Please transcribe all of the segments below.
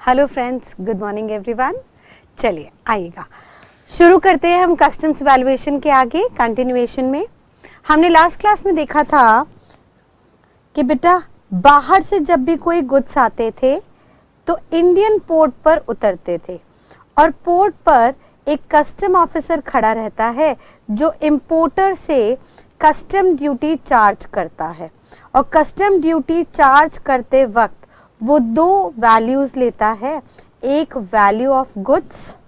Hello friends, good morning everyone. चलिए आइएगा शुरू करते हैं हम कस्टम्स वैल्यूएशन के आगे कंटिन्यूएशन में। हमने लास्ट क्लास में देखा था कि बेटा बाहर से जब भी कोई गुड्स आते थे तो इंडियन पोर्ट पर उतरते थे और पोर्ट पर एक कस्टम ऑफिसर खड़ा रहता है जो इंपोर्टर से कस्टम ड्यूटी चार्ज करता है और कस्टम ड्यूटी चार्ज करते वक्त वो दो वैल्यूज लेता है, एक वैल्यू ऑफ गुड्स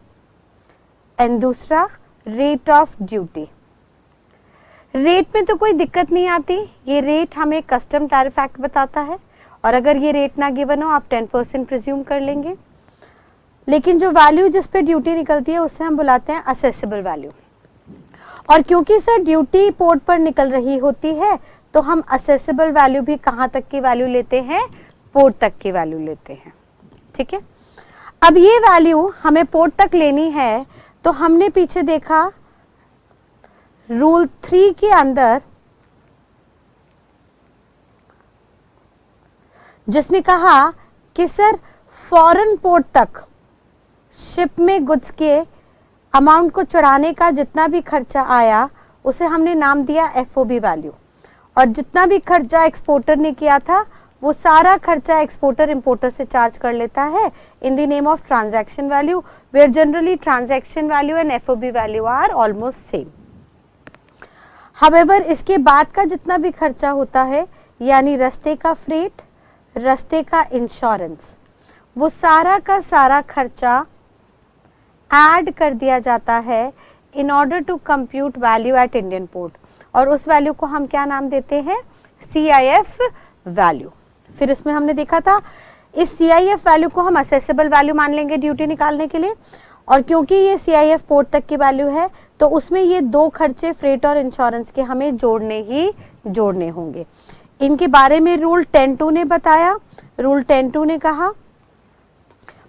एंड दूसरा रेट ऑफ ड्यूटी। रेट में तो कोई दिक्कत नहीं आती, ये रेट हमें कस्टम टैरिफ एक्ट बताता है और अगर ये रेट ना गिवन हो आप 10% प्रिज्यूम कर लेंगे। लेकिन जो वैल्यू जिस पे ड्यूटी निकलती है उसे हम बुलाते हैं असेसिबल वैल्यू। और क्योंकि सर ड्यूटी पोर्ट पर निकल रही होती है तो हम असेसिबल वैल्यू भी कहाँ तक की वैल्यू लेते हैं, पोर्ट तक की वैल्यू लेते हैं। ठीक है, अब ये वैल्यू हमें पोर्ट तक लेनी है तो हमने पीछे देखा रूल 3 के अंदर जिसने कहा कि सर फॉरेन पोर्ट तक शिप में गुड्स के अमाउंट को चढ़ाने का जितना भी खर्चा आया उसे हमने नाम दिया एफओबी वैल्यू और जितना भी खर्चा एक्सपोर्टर ने किया था वो सारा खर्चा एक्सपोर्टर इंपोर्टर से चार्ज कर लेता है in the name of transaction value, where generally transaction value and FOB value are almost same. However इसके बाद का जितना भी खर्चा होता है यानी रास्ते का फ्रेट, रास्ते का इंश्योरेंस, वो सारा का सारा खर्चा ऐड कर दिया जाता है in order to compute value at Indian port और उस वैल्यू को हम क्या नाम देते हैं, CIF वैल्यू। फिर इसमें हमने देखा था इस CIF वैल्यू को हम असेसिबल वैल्यू मान लेंगे ड्यूटी निकालने के लिए और क्योंकि ये CIF पोर्ट तक की वैल्यू है तो उसमें ये दो खर्चे फ्रेट और इंश्योरेंस के हमें जोड़ने होंगे। इनके बारे में रूल 10(2) ने बताया। रूल 10(2) ने कहा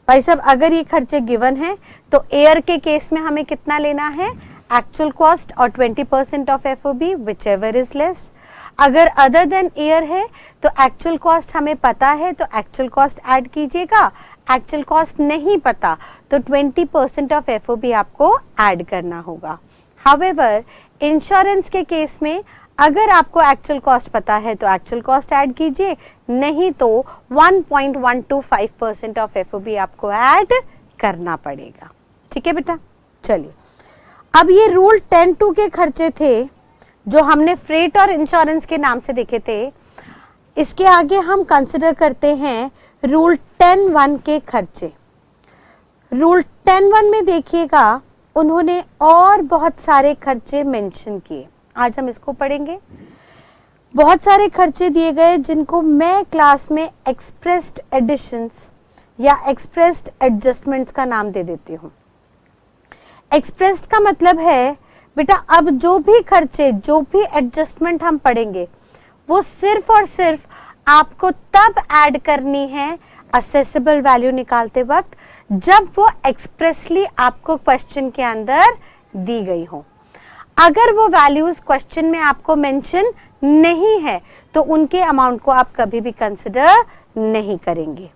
भाई साहब अगर ये खर्चे गिवन है तो एयर के केस में हमें कितना लेना है, एक्चुअल कॉस्ट और 20% of FOB which ever is less. अगर अदर देन एयर है तो एक्चुअल कॉस्ट हमें पता है तो एक्चुअल कॉस्ट ऐड कीजिएगा, एक्चुअल कॉस्ट नहीं पता तो 20% ऑफ एफओबी आपको ऐड करना होगा। हाउएवर इंश्योरेंस के केस में अगर आपको एक्चुअल कॉस्ट पता है तो एक्चुअल कॉस्ट ऐड कीजिए, नहीं तो 1.125% ऑफ एफओबी आपको ऐड करना पड़ेगा। ठीक है बेटा, चलिए अब ये रूल 10(2) के खर्चे थे जो हमने फ्रेट और इंश्योरेंस के नाम से देखे थे। इसके आगे हम कंसिडर करते हैं रूल 10(1) के खर्चे। रूल 10(1) में देखिएगा उन्होंने और बहुत सारे खर्चे मेंशन किए, आज हम इसको पढ़ेंगे। बहुत सारे खर्चे दिए गए जिनको मैं क्लास में एक्सप्रेस्ड एडिशंस या एक्सप्रेस्ड एडजस्टमेंट्स का नाम दे देती हूँ। एक्सप्रेस्ड का मतलब है बेटा अब जो भी खर्चे जो भी एडजस्टमेंट हम पढ़ेंगे वो सिर्फ और सिर्फ आपको तब ऐड करनी है असेसिबल वैल्यू निकालते वक्त जब वो एक्सप्रेसली आपको क्वेश्चन के अंदर दी गई हो। अगर वो वैल्यूज क्वेश्चन में आपको मेंशन नहीं है तो उनके अमाउंट को आप कभी भी कंसिडर नहीं करेंगे।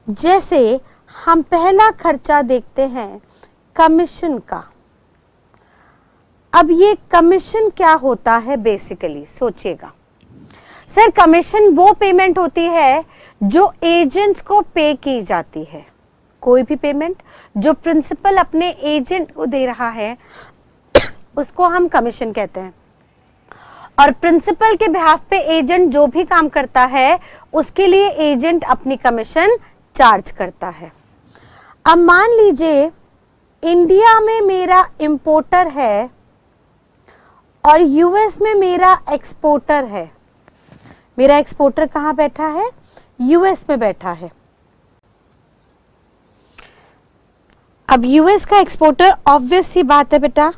जैसे हम पहला खर्चा देखते हैं कमीशन का। अब ये कमीशन क्या होता है बेसिकली सोचिएगा। सर कमीशन वो पेमेंट होती है जो एजेंट्स को पे की जाती है। कोई भी पेमेंट जो प्रिंसिपल अपने एजेंट को दे रहा है उसको हम कमीशन कहते हैं और प्रिंसिपल के बिहाफ पे एजेंट जो भी काम करता है उसके लिए एजेंट अपनी कमीशन चार्ज करता है। अब मान लीजिए इंडिया में मेरा इंपोर्टर है और यूएस में मेरा एक्सपोर्टर है। मेरा एक्सपोर्टर कहाँ बैठा है, यूएस में बैठा है। अब यूएस का एक्सपोर्टर ऑब्वियस सी बात है बेटा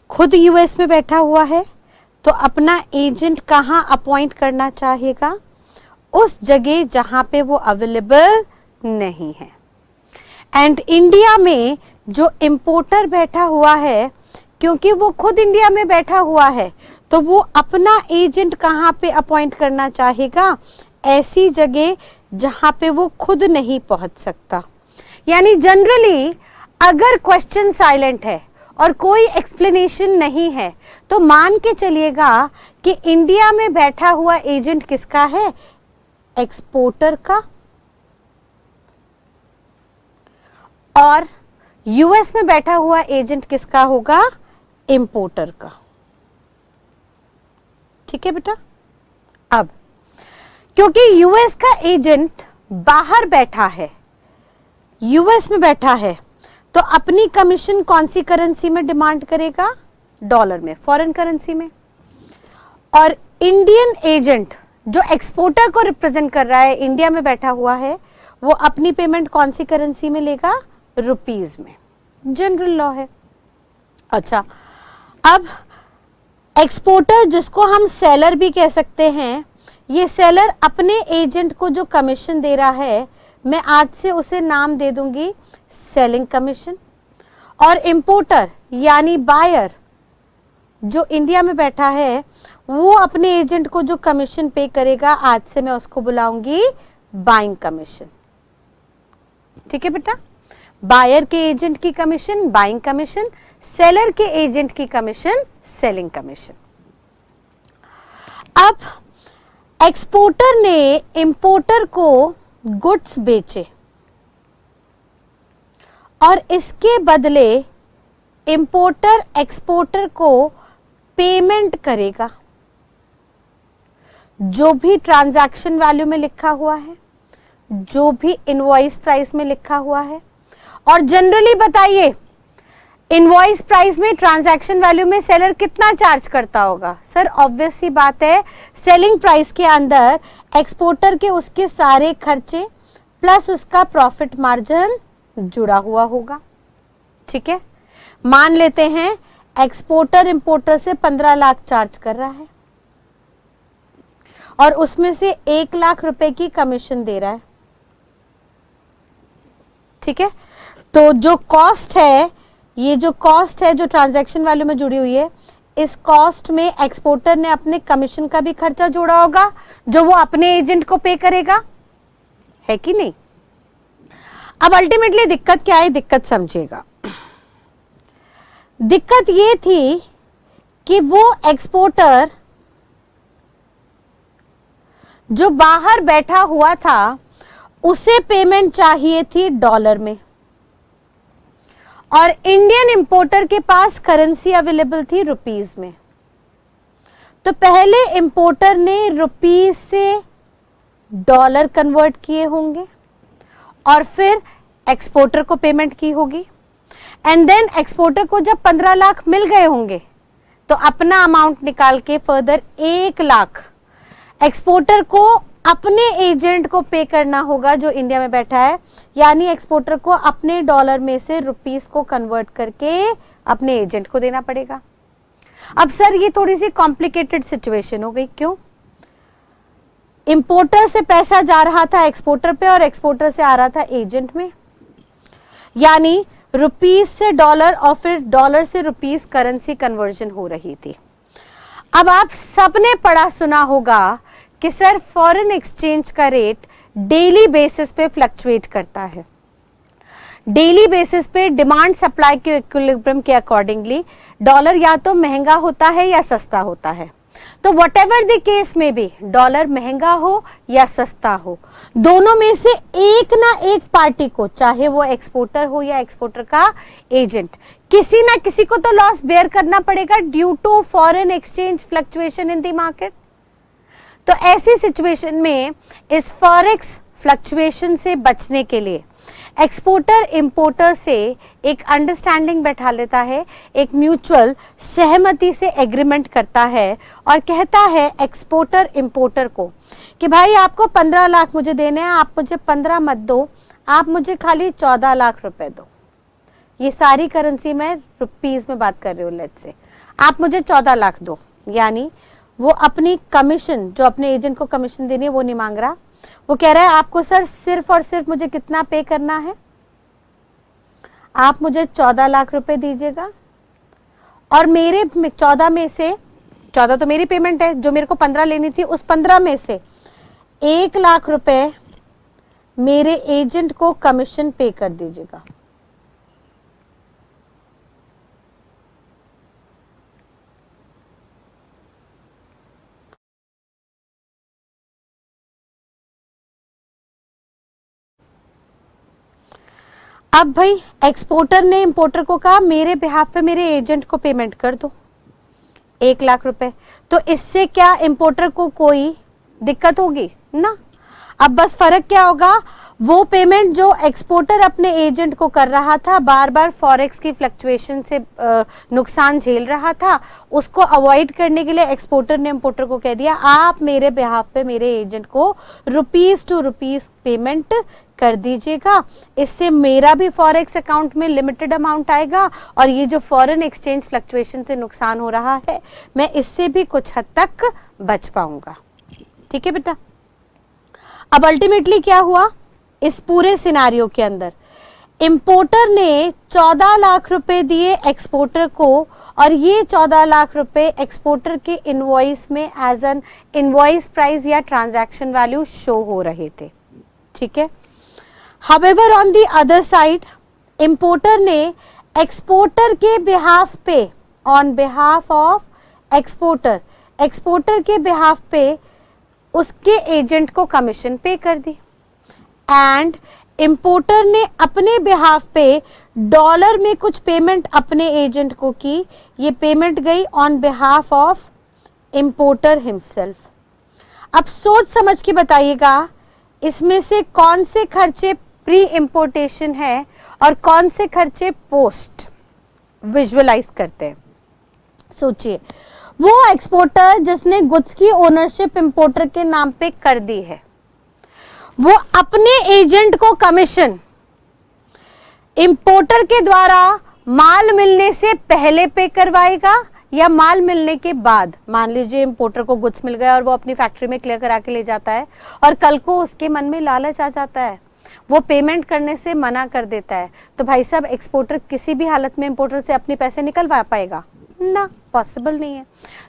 खुद यूएस में बैठा हुआ है तो अपना एजेंट कहाँ अपॉइंट करना चाहेगा, उस जगह जहां पे वो अवेलेबल नहीं है। एंड इंडिया में जो इंपोर्टर बैठा हुआ है क्योंकि वो खुद इंडिया में बैठा हुआ है तो वो अपना एजेंट कहाँ पे अपॉइंट करना चाहेगा, ऐसी जगह जहां पे वो खुद नहीं पहुंच सकता। यानी जनरली अगर क्वेश्चन साइलेंट है और कोई एक्सप्लेनेशन नहीं है तो मान के चलिएगा कि इंडिया में बैठा हुआ एजेंट किसका है, एक्सपोर्टर का, और यूएस में बैठा हुआ एजेंट किसका होगा, इंपोर्टर का। ठीक है बेटा। अब क्योंकि यूएस का एजेंट बाहर बैठा है, यूएस में बैठा है, तो अपनी कमीशन कौन सी करेंसी में डिमांड करेगा, डॉलर में, फॉरेन करेंसी में। और इंडियन एजेंट जो एक्सपोर्टर को रिप्रेजेंट कर रहा है, इंडिया में बैठा हुआ है, वो अपनी पेमेंट कौन सी करेंसी में लेगा, रुपीज में। जनरल लॉ है। अच्छा, अब एक्सपोर्टर जिसको हम सेलर भी कह सकते हैं, ये सेलर अपने एजेंट को जो कमीशन दे रहा है, मैं आज से उसे नाम दे दूंगी सेलिंग कमीशन। और इंपोर्टर यानी बायर जो इंडिया में बैठा है, वो अपने एजेंट को जो कमीशन पे करेगा, आज से मैं उसको बुलाऊंगी बाइंग कमीशन। ठीक है बेटा। बायर के एजेंट की कमीशन बाइंग कमीशन, सेलर के एजेंट की कमीशन सेलिंग कमीशन। अब एक्सपोर्टर ने इंपोर्टर को गुड्स बेचे और इसके बदले इंपोर्टर एक्सपोर्टर को पेमेंट करेगा जो भी ट्रांजैक्शन वैल्यू में लिखा हुआ है, जो भी इनवॉइस प्राइस में लिखा हुआ है। और जनरली बताइए, इनवॉइस प्राइस में, ट्रांजैक्शन वैल्यू में सेलर कितना चार्ज करता होगा? सर ऑब्वियस सी बात है, सेलिंग प्राइस के अंदर एक्सपोर्टर के उसके सारे खर्चे प्लस उसका प्रॉफिट मार्जिन जुड़ा हुआ होगा। ठीक है, मान लेते हैं एक्सपोर्टर इंपोर्टर से 15 लाख चार्ज कर रहा है और उसमें से 1 लाख रुपए की कमीशन दे रहा है। ठीक है, तो जो कॉस्ट है, ये जो कॉस्ट है जो ट्रांजैक्शन वैल्यू में जुड़ी हुई है, इस कॉस्ट में एक्सपोर्टर ने अपने कमीशन का भी खर्चा जोड़ा होगा जो वो अपने एजेंट को पे करेगा, है कि नहीं? अब अल्टीमेटली दिक्कत क्या है, दिक्कत समझिएगा। दिक्कत ये थी कि वो एक्सपोर्टर जो बाहर बैठा हुआ था उसे पेमेंट चाहिए थी डॉलर में और इंडियन इंपोर्टर के पास करेंसी अवेलेबल थी रुपीस में। तो पहले इंपोर्टर ने रुपीस से डॉलर कन्वर्ट किए होंगे और फिर एक्सपोर्टर को पेमेंट की होगी, एंड देन एक्सपोर्टर को जब 15 लाख मिल गए होंगे तो अपना अमाउंट निकाल के फर्दर 1 लाख एक्सपोर्टर को अपने एजेंट को पे करना होगा जो इंडिया में बैठा है। यानी एक्सपोर्टर को अपने डॉलर में से रुपीस को कन्वर्ट करके अपने एजेंट को देना पड़ेगा। अब सर ये थोड़ी सी कॉम्प्लिकेटेड सिचुएशन हो गई, क्यों? इंपोर्टर से पैसा जा रहा था एक्सपोर्टर पे और एक्सपोर्टर से आ रहा था एजेंट में, यानी रुपीस से डॉलर और फिर डॉलर से रुपीस करेंसी कन्वर्जन हो रही थी। अब आप सबने पढ़ा सुना होगा कि सर फॉरेन एक्सचेंज का रेट डेली बेसिस पे फ्लक्चुएट करता है। डेली बेसिस पे डिमांड सप्लाई के इक्विलिब्रियम के अकॉर्डिंगली डॉलर या तो महंगा होता है या सस्ता होता है। तो वट एवर द केस में भी डॉलर महंगा हो या सस्ता हो, दोनों में से एक ना एक पार्टी को, चाहे वो एक्सपोर्टर हो या एक्सपोर्टर का एजेंट, किसी ना किसी को तो लॉस बेयर करना पड़ेगा due to foreign exchange fluctuation in the market. तो ऐसी सिचुएशन में इस फॉरेक्स फ्लक्चुएशन से बचने के लिए एक्सपोर्टर इंपोर्टर से एक अंडरस्टैंडिंग बैठा लेता है, एक म्यूचुअल सहमति से एग्रीमेंट करता है और कहता है एक्सपोर्टर इंपोर्टर को कि भाई आपको 15 लाख मुझे देने हैं, आप मुझे 15 मत दो, आप मुझे खाली 14 लाख रुपए दो। ये सारी करेंसी मैं रुपीज में बात कर रही हूँ, लेट्स से आप मुझे 14 लाख दो। यानी वो अपनी कमीशन, जो अपने एजेंट को कमीशन देनी है, वो नहीं मांग रहा, वो कह रहा है आपको सर सिर्फ और सिर्फ मुझे कितना पे करना है, आप मुझे 14 लाख रुपए दीजिएगा और मेरे 14 में से, 14 तो मेरी पेमेंट है, जो मेरे को 15 लेनी थी, उस 15 में से 1 लाख रुपए मेरे एजेंट को कमीशन पे कर दीजिएगा। अब भाई एक्सपोर्टर ने इंपोर्टर को कहा मेरे बिहाफ पे मेरे एजेंट को पेमेंट कर दो 1,00,000 रुपए, तो इससे क्या इंपोर्टर को कोई दिक्कत होगी ना। अब बस फर्क क्या होगा, वो पेमेंट जो एक्सपोर्टर अपने एजेंट को कर रहा था, बार बार फॉरेक्स की फ्लक्चुएशन से नुकसान झेल रहा था, उसको अवॉइड करने के लिए एक्सपोर्टर ने इंपोर्टर को कह दिया आप मेरे बिहाफ पे मेरे एजेंट को रुपीस टू रुपीस पेमेंट कर दीजिएगा। इससे मेरा भी फॉरेक्स अकाउंट में लिमिटेड अमाउंट आएगा और ये जो फॉरेन एक्सचेंज फ्लक्चुएशन से नुकसान हो रहा है मैं इससे भी कुछ हद तक बच पाऊंगा। ठीक है बेटा। अब अल्टीमेटली क्या हुआ इस पूरे सिनारियो के अंदर, इंपोर्टर ने 14 लाख रुपए दिए एक्सपोर्टर को और ये 14 लाख रुपए एक्सपोर्टर के इनवॉइस में एज एन इनवॉइस प्राइस या ट्रांजैक्शन वैल्यू शो हो रहे थे। ठीक है। However, on the other side, importer ने एक्सपोर्टर के बिहाफ पे, on behalf of exporter, exporter के बिहाफ पे उसके एजेंट को कमीशन पे कर दी एंड इंपोर्टर ने अपने बिहाफ पे डॉलर में कुछ पेमेंट अपने एजेंट को की। ये पेमेंट गई on behalf of importer himself. अब सोच समझ के बताइएगा इसमें से कौन से खर्चे प्री इंपोर्टेशन है और कौन से खर्चे पोस्ट विजुअलाइज करते हैं। सोचिए, वो एक्सपोर्टर जिसने गुड्स की ओनरशिप इंपोर्टर के नाम पे कर दी है, वो अपने एजेंट को कमीशन इंपोर्टर के द्वारा माल मिलने से पहले पे करवाएगा या माल मिलने के बाद। मान लीजिए इंपोर्टर को गुड्स मिल गया और वो अपनी फैक्ट्री में क्लियर करा के ले जाता है और कल को उसके मन में लालच आ जाता है, वो पेमेंट करने से मना कर देता है, तो भाई साहब एक्सपोर्टर किसी भी हालत में इंपोर्टर से अपने पैसे निकलवा पाएगा ना, पॉसिबल नहीं है।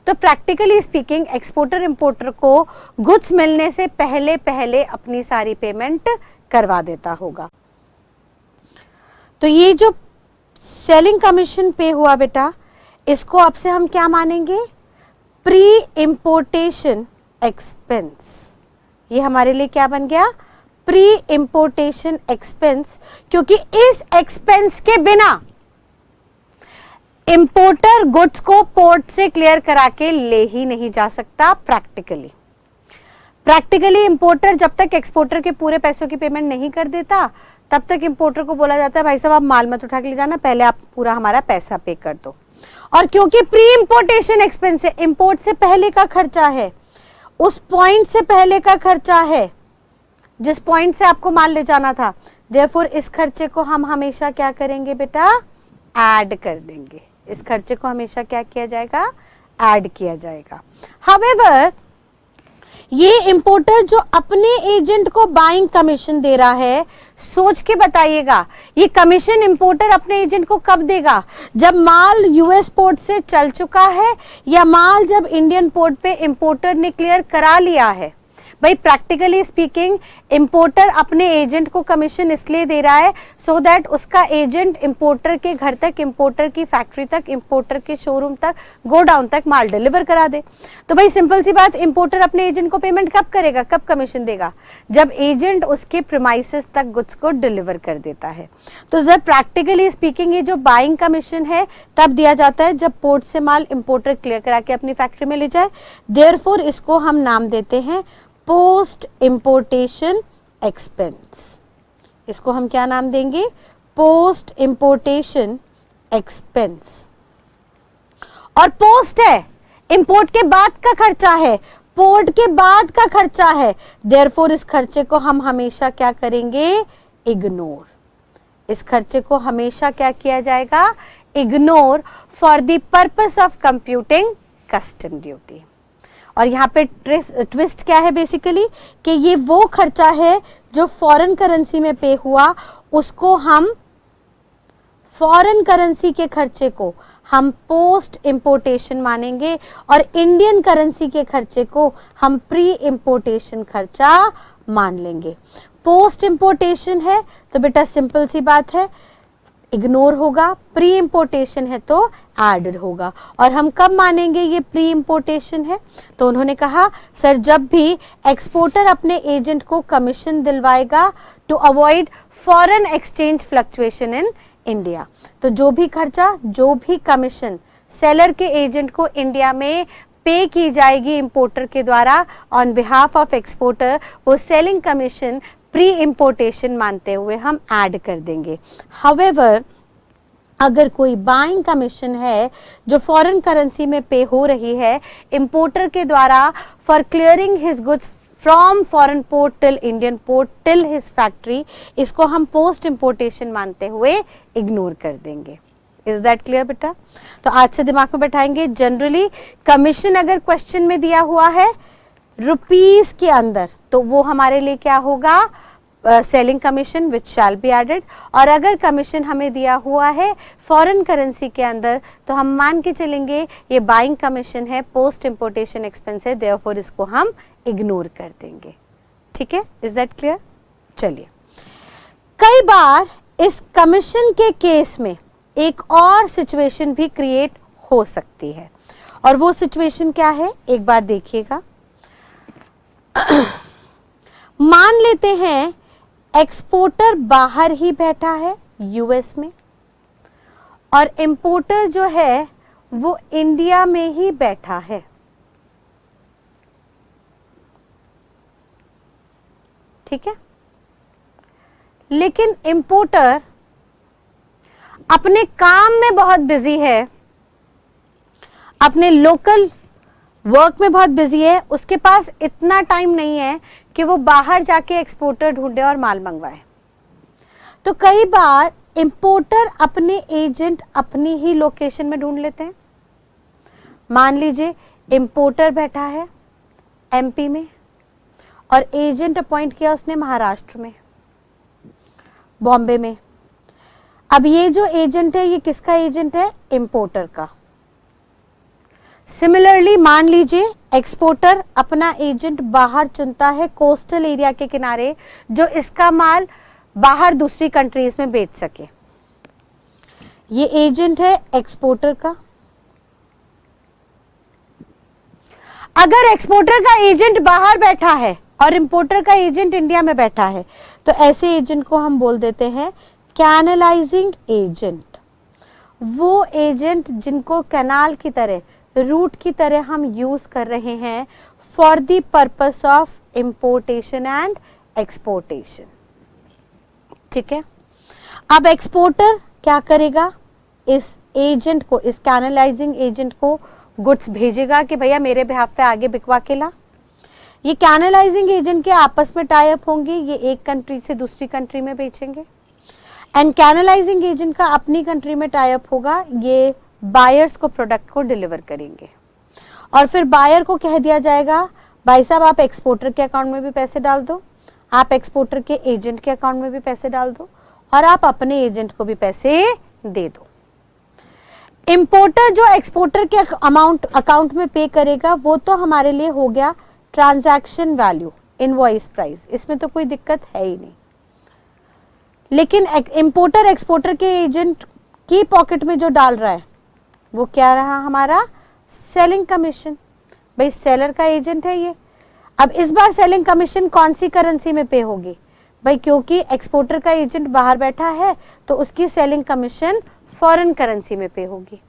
तो प्रैक्टिकली स्पीकिंग एक्सपोर्टर इंपोर्टर को गुड्स मिलने से पहले पहले अपनी सारी पेमेंट करवा देता होगा। तो ये जो सेलिंग कमीशन पे हुआ बेटा, इसको अब से हम क्या मानेंगे, प्री इंपोर्टेशन एक्सपेंस। ये हमारे लिए क्या बन गया, प्री इंपोर्टेशन एक्सपेंस, क्योंकि इस एक्सपेंस के बिना इंपोर्टर गुड्स को पोर्ट से क्लियर करा के ले ही नहीं जा सकता। प्रैक्टिकली इंपोर्टर जब तक एक्सपोर्टर के पूरे पैसों की पेमेंट नहीं कर देता तब तक इंपोर्टर को बोला जाता है भाई साहब आप माल मत उठा के ले जाना, पहले आप पूरा हमारा पैसा पे कर दो। और क्योंकि प्री इंपोर्टेशन एक्सपेंस है, इंपोर्ट से पहले का खर्चा है, उस पॉइंट से पहले का खर्चा है जिस पॉइंट से आपको माल ले जाना था, देयरफॉर इस खर्चे को हम हमेशा क्या करेंगे बेटा, ऐड कर देंगे। इस खर्चे को हमेशा क्या किया जाएगा, ऐड किया जाएगा। हाउएवर ये इंपोर्टर जो अपने एजेंट को बाइंग कमीशन दे रहा है, सोच के बताइएगा ये कमीशन इंपोर्टर अपने एजेंट को कब देगा, जब माल यूएस पोर्ट से चल चुका है या माल जब इंडियन पोर्ट पे इंपोर्टर ने क्लियर करा लिया है। भाई प्रैक्टिकली स्पीकिंग इंपोर्टर अपने एजेंट को कमीशन इसलिए दे रहा है सो दैट उसका एजेंट इंपोर्टर के घर तक, इंपोर्टर की फैक्ट्री तक, इंपोर्टर के शोरूम तक, गोडाउन तक माल डिलीवर करा दे। तो भाई सिंपल सी बात, इंपोर्टर अपने एजेंट को पेमेंट कब करेगा, कब कमीशन देगा, जब एजेंट उसके प्रीमाइसेस तक गुड्स को डिलीवर कर देता है। तो जब प्रैक्टिकली स्पीकिंग ये जो बाइंग कमीशन है तब दिया जाता है जब पोर्ट से माल इंपोर्टर क्लियर करा के अपनी फैक्ट्री में ले जाए। देयरफॉर इसको हम नाम देते हैं पोस्ट इंपोर्टेशन एक्सपेंस। इसको हम क्या नाम देंगे, पोस्ट इंपोर्टेशन एक्सपेंस। और पोस्ट है, इंपोर्ट के बाद का खर्चा है, पोर्ट के बाद का खर्चा है, देयरफॉर इस खर्चे को हम हमेशा क्या करेंगे, इग्नोर। इस खर्चे को हमेशा क्या किया जाएगा, ignore for the purpose of computing custom duty. और यहाँ पे ट्विस्ट क्या है बेसिकली कि ये वो खर्चा है जो फॉरेन करेंसी में पे हुआ, उसको हम फॉरेन करेंसी के खर्चे को हम पोस्ट इंपोर्टेशन मानेंगे और इंडियन करेंसी के खर्चे को हम प्री इंपोर्टेशन खर्चा मान लेंगे। पोस्ट इंपोर्टेशन है तो बेटा सिंपल सी बात है, इग्नोर होगा, प्री इंपोर्टेशन है तो एडेड होगा। और हम कब मानेंगे ये प्री इंपोर्टेशन है? तो उन्होंने कहा सर जब भी एक्सपोर्टर अपने एजेंट को कमीशन दिलवाएगा to avoid foreign exchange fluctuation in India, तो जो भी खर्चा, जो भी कमीशन सेलर के एजेंट को इंडिया में पे की जाएगी इंपोर्टर के द्वारा ऑन बिहाफ ऑफ एक्सपोर्टर, वो सेलिंग कमीशन प्री इंपोर्टेशन मानते हुए हम ऐड कर देंगे। हाउएवर अगर कोई बाइंग कमीशन है जो फॉरेन करेंसी में पे हो रही है इंपोर्टर के द्वारा for clearing his goods from foreign port till Indian port till his factory, इसको हम पोस्ट इंपोर्टेशन मानते हुए इग्नोर कर देंगे। इज दैट क्लियर बेटा? तो आज से दिमाग में बैठाएंगे, जनरली कमीशन अगर क्वेश्चन में दिया हुआ है रुपीस के अंदर तो वो हमारे लिए क्या होगा? Selling commission which shall be added. और अगर कमीशन हमें दिया हुआ है फॉरेन करेंसी के अंदर तो हम मान के चलेंगे ये बाइंग कमीशन है, पोस्ट इंपोर्टेशन एक्सपेंस है, देयरफॉर इसको हम इग्नोर कर देंगे। ठीक है, इज दैट क्लियर? चलिए, कई बार इस कमीशन के केस में एक और सिचुएशन भी क्रिएट हो सकती है, और वो सिचुएशन क्या है एक बार देखिएगा। मान लेते हैं एक्सपोर्टर बाहर ही बैठा है यूएस में और इंपोर्टर जो है वो इंडिया में ही बैठा है। ठीक है, लेकिन इंपोर्टर अपने काम में बहुत बिजी है, अपने लोकल वर्क में बहुत बिजी है, उसके पास इतना टाइम नहीं है कि वो बाहर जाके एक्सपोर्टर ढूंढे और माल मंगवाए। तो कई बार इंपोर्टर अपने एजेंट अपनी ही लोकेशन में ढूंढ लेते हैं। मान लीजिए इंपोर्टर बैठा है एमपी में और एजेंट अपॉइंट किया उसने महाराष्ट्र में, बॉम्बे में। अब ये जो एजेंट है ये किसका एजेंट है? इंपोर्टर का। सिमिलरली मान लीजिए एक्सपोर्टर अपना एजेंट बाहर चुनता है कोस्टल एरिया के किनारे जो इसका माल बाहर दूसरी कंट्रीज में बेच सके। ये एजेंट है एक्सपोर्टर का। अगर एक्सपोर्टर का एजेंट बाहर बैठा है और इंपोर्टर का एजेंट इंडिया में बैठा है तो ऐसे एजेंट को हम बोल देते हैं कैनलाइजिंग एजेंट। वो एजेंट जिनको कैनाल की तरह, रूट की तरह हम यूज कर रहे हैं for the purpose of importation and exportation. ठीक है, अब एक्सपोर्टर क्या करेगा? इस एजेंट को, इस कैनलाइजिंग एजेंट को गुड्स भेजेगा कि भैया मेरे बिहाफ पे आगे बिकवा के ला। ये कैनलाइजिंग एजेंट के आपस में टाई अप होंगे, ये एक कंट्री से दूसरी कंट्री में बेचेंगे। एंड कैनलाइजिंग एजेंट का अपनी कंट्री में टाई अप होगा, ये बायर्स को प्रोडक्ट को डिलीवर करेंगे। और फिर बायर को कह दिया जाएगा भाई साहब आप एक्सपोर्टर के अकाउंट में भी पैसे डाल दो, आप एक्सपोर्टर के एजेंट के अकाउंट में भी पैसे डाल दो और आप अपने एजेंट को भी पैसे दे दो। इंपोर्टर जो एक्सपोर्टर के अकाउंट में पे करेगा वो तो हमारे लिए हो गया ट्रांजैक्शन वैल्यू, इनवॉइस प्राइस, इसमें तो कोई दिक्कत है ही नहीं। लेकिन इंपोर्टर एक्सपोर्टर के एजेंट की पॉकेट में जो डाल रहा है वो क्या रहा? हमारा सेलिंग कमीशन। भाई सेलर का एजेंट है ये। अब इस बार सेलिंग कमीशन कौन सी करेंसी में पे होगी? भाई क्योंकि एक्सपोर्टर का एजेंट बाहर बैठा है तो उसकी सेलिंग कमीशन फॉरेन करेंसी में पे होगी।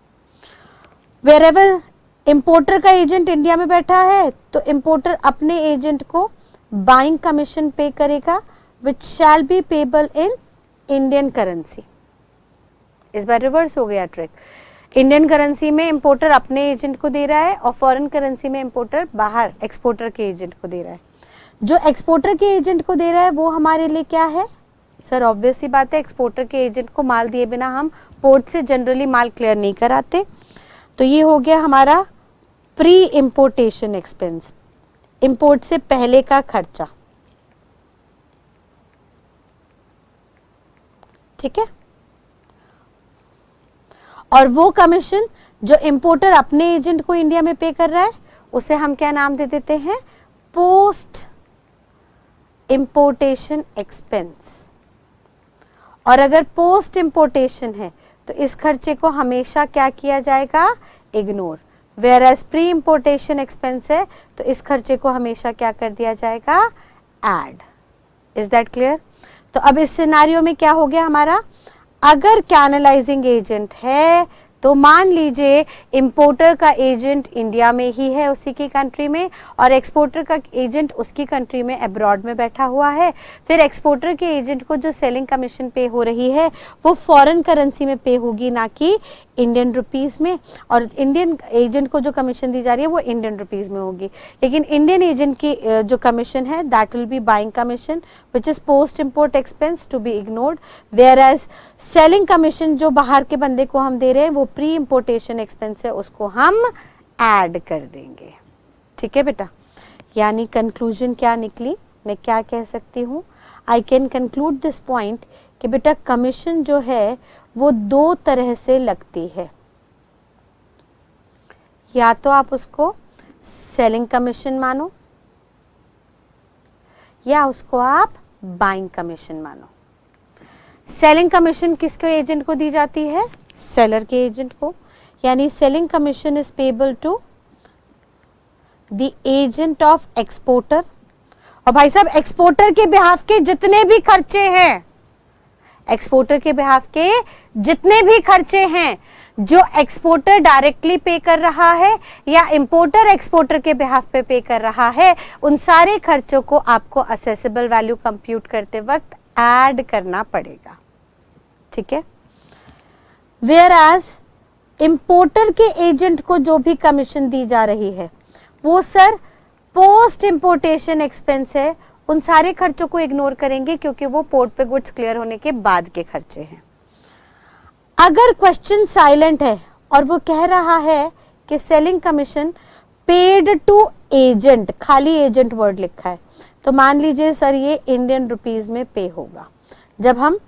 वेरेवर इंपोर्टर का एजेंट इंडिया में बैठा है तो इंपोर्टर अपने एजेंट को बाइंग कमीशन पे करेगा which shall be payable in Indian currency. इस बार रिवर्स हो गया ट्रिक। इंडियन करेंसी में इंपोर्टर अपने एजेंट को दे रहा है और फॉरेन करेंसी में इंपोर्टर बाहर एक्सपोर्टर के एजेंट को दे रहा है। जो एक्सपोर्टर के एजेंट को दे रहा है वो हमारे लिए क्या है? सर ऑब्वियस सी बात है, एक्सपोर्टर के एजेंट को माल दिए बिना हम पोर्ट से जनरली माल क्लियर नहीं कराते। तो ये हो गया हमारा प्री इंपोर्टेशन एक्सपेंस, इंपोर्ट से पहले का खर्चा। ठीक है, और वो कमीशन जो इंपोर्टर अपने एजेंट को इंडिया में पे कर रहा है उसे हम क्या नाम दे देते हैं? Post importation expense. और अगर पोस्ट इंपोर्टेशन है तो इस खर्चे को हमेशा क्या किया जाएगा, ignore. Where as pre importation expense है तो इस खर्चे को हमेशा क्या कर दिया जाएगा, ऐड। Is that clear? तो अब इस सिनारियो में क्या हो गया हमारा, अगर कैनलाइजिंग एजेंट है तो मान लीजिए इंपोर्टर का एजेंट इंडिया में ही है उसी की कंट्री में, और एक्सपोर्टर का एजेंट उसकी कंट्री में अब्रॉड में बैठा हुआ है। फिर एक्सपोर्टर के एजेंट को जो सेलिंग कमीशन पे हो रही है वो फॉरेन करेंसी में पे होगी, ना कि इंडियन रुपीस में, और इंडियन एजेंट को जो कमीशन दी जा रही है वो इंडियन रुपीस में होगी। लेकिन इंडियन एजेंट की जो कमीशन है that will be buying commission which is post import expense to be ignored, where as selling commission जो बाहर के बंदे को हम दे रहे हैं वो प्री इंपोर्टेशन एक्सपेंस है, उसको हम ऐड कर देंगे। ठीक है बेटा, यानी कंक्लूजन क्या निकली, मैं क्या कह सकती हूँ, I can conclude this point कि बेटा कमीशन जो है वो दो तरह से लगती है, या तो आप उसको सेलिंग कमीशन मानो या उसको आप बाइंग कमीशन मानो। सेलिंग कमीशन किसके एजेंट को दी जाती है, सेलर के एजेंट को, यानी selling commission is payable to the agent of exporter. और भाई साहब एक्सपोर्टर के बिहाफ के जितने भी खर्चे हैं, एक्सपोर्टर के बिहाफ के जितने भी खर्चे हैं जो एक्सपोर्टर डायरेक्टली पे कर रहा है या इंपोर्टर एक्सपोर्टर के बिहाफ पे पे कर रहा है, उन सारे खर्चों को आपको असेसेबल वैल्यू कंप्यूट करते वक्त ऐड करना पड़ेगा। ठीक है, वेयर एज इंपोर्टर के एजेंट को जो भी कमीशन दी जा रही है वो सर पोस्ट इंपोर्टेशन एक्सपेंस है, उन सारे खर्चों को इग्नोर करेंगे क्योंकि वो पोर्ट पे गुड्स क्लियर होने के बाद के खर्चे हैं। अगर क्वेश्चन साइलेंट है और वो कह रहा है कि selling commission paid to agent, खाली एजेंट वर्ड लिखा है, तो मान लीजिए सर ये इंडियन रुपीस में पे होगा जब हम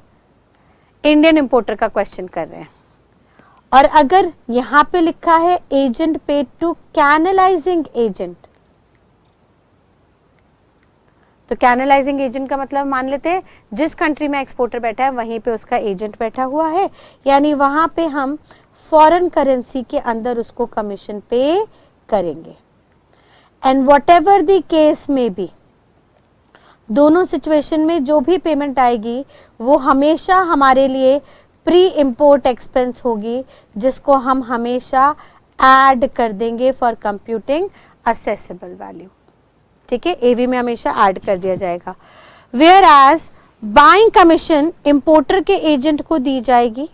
इंडियन इंपोर्टर का क्वेश्चन कर रहे हैं। और अगर यहां पे लिखा है एजेंट पेड टू कैनलाइजिंग एजेंट, तो कैनलाइजिंग एजेंट का मतलब मान लेते हैं जिस कंट्री में एक्सपोर्टर बैठा है वहीं पे उसका एजेंट बैठा हुआ है, यानी वहां पे हम फॉरेन करेंसी के अंदर उसको कमीशन पे करेंगे। एंड व्हाटएवर द केस में बी, दोनों सिचुएशन में जो भी पेमेंट आएगी वो हमेशा हमारे लिए प्री इंपोर्ट एक्सपेंस होगी, जिसको हम हमेशा ऐड कर देंगे फॉर कंप्यूटिंग असेसेबल वैल्यू। ठीक है, एवी में हमेशा ऐड कर दिया जाएगा। Where as buying commission importer के एजेंट को दी जाएगी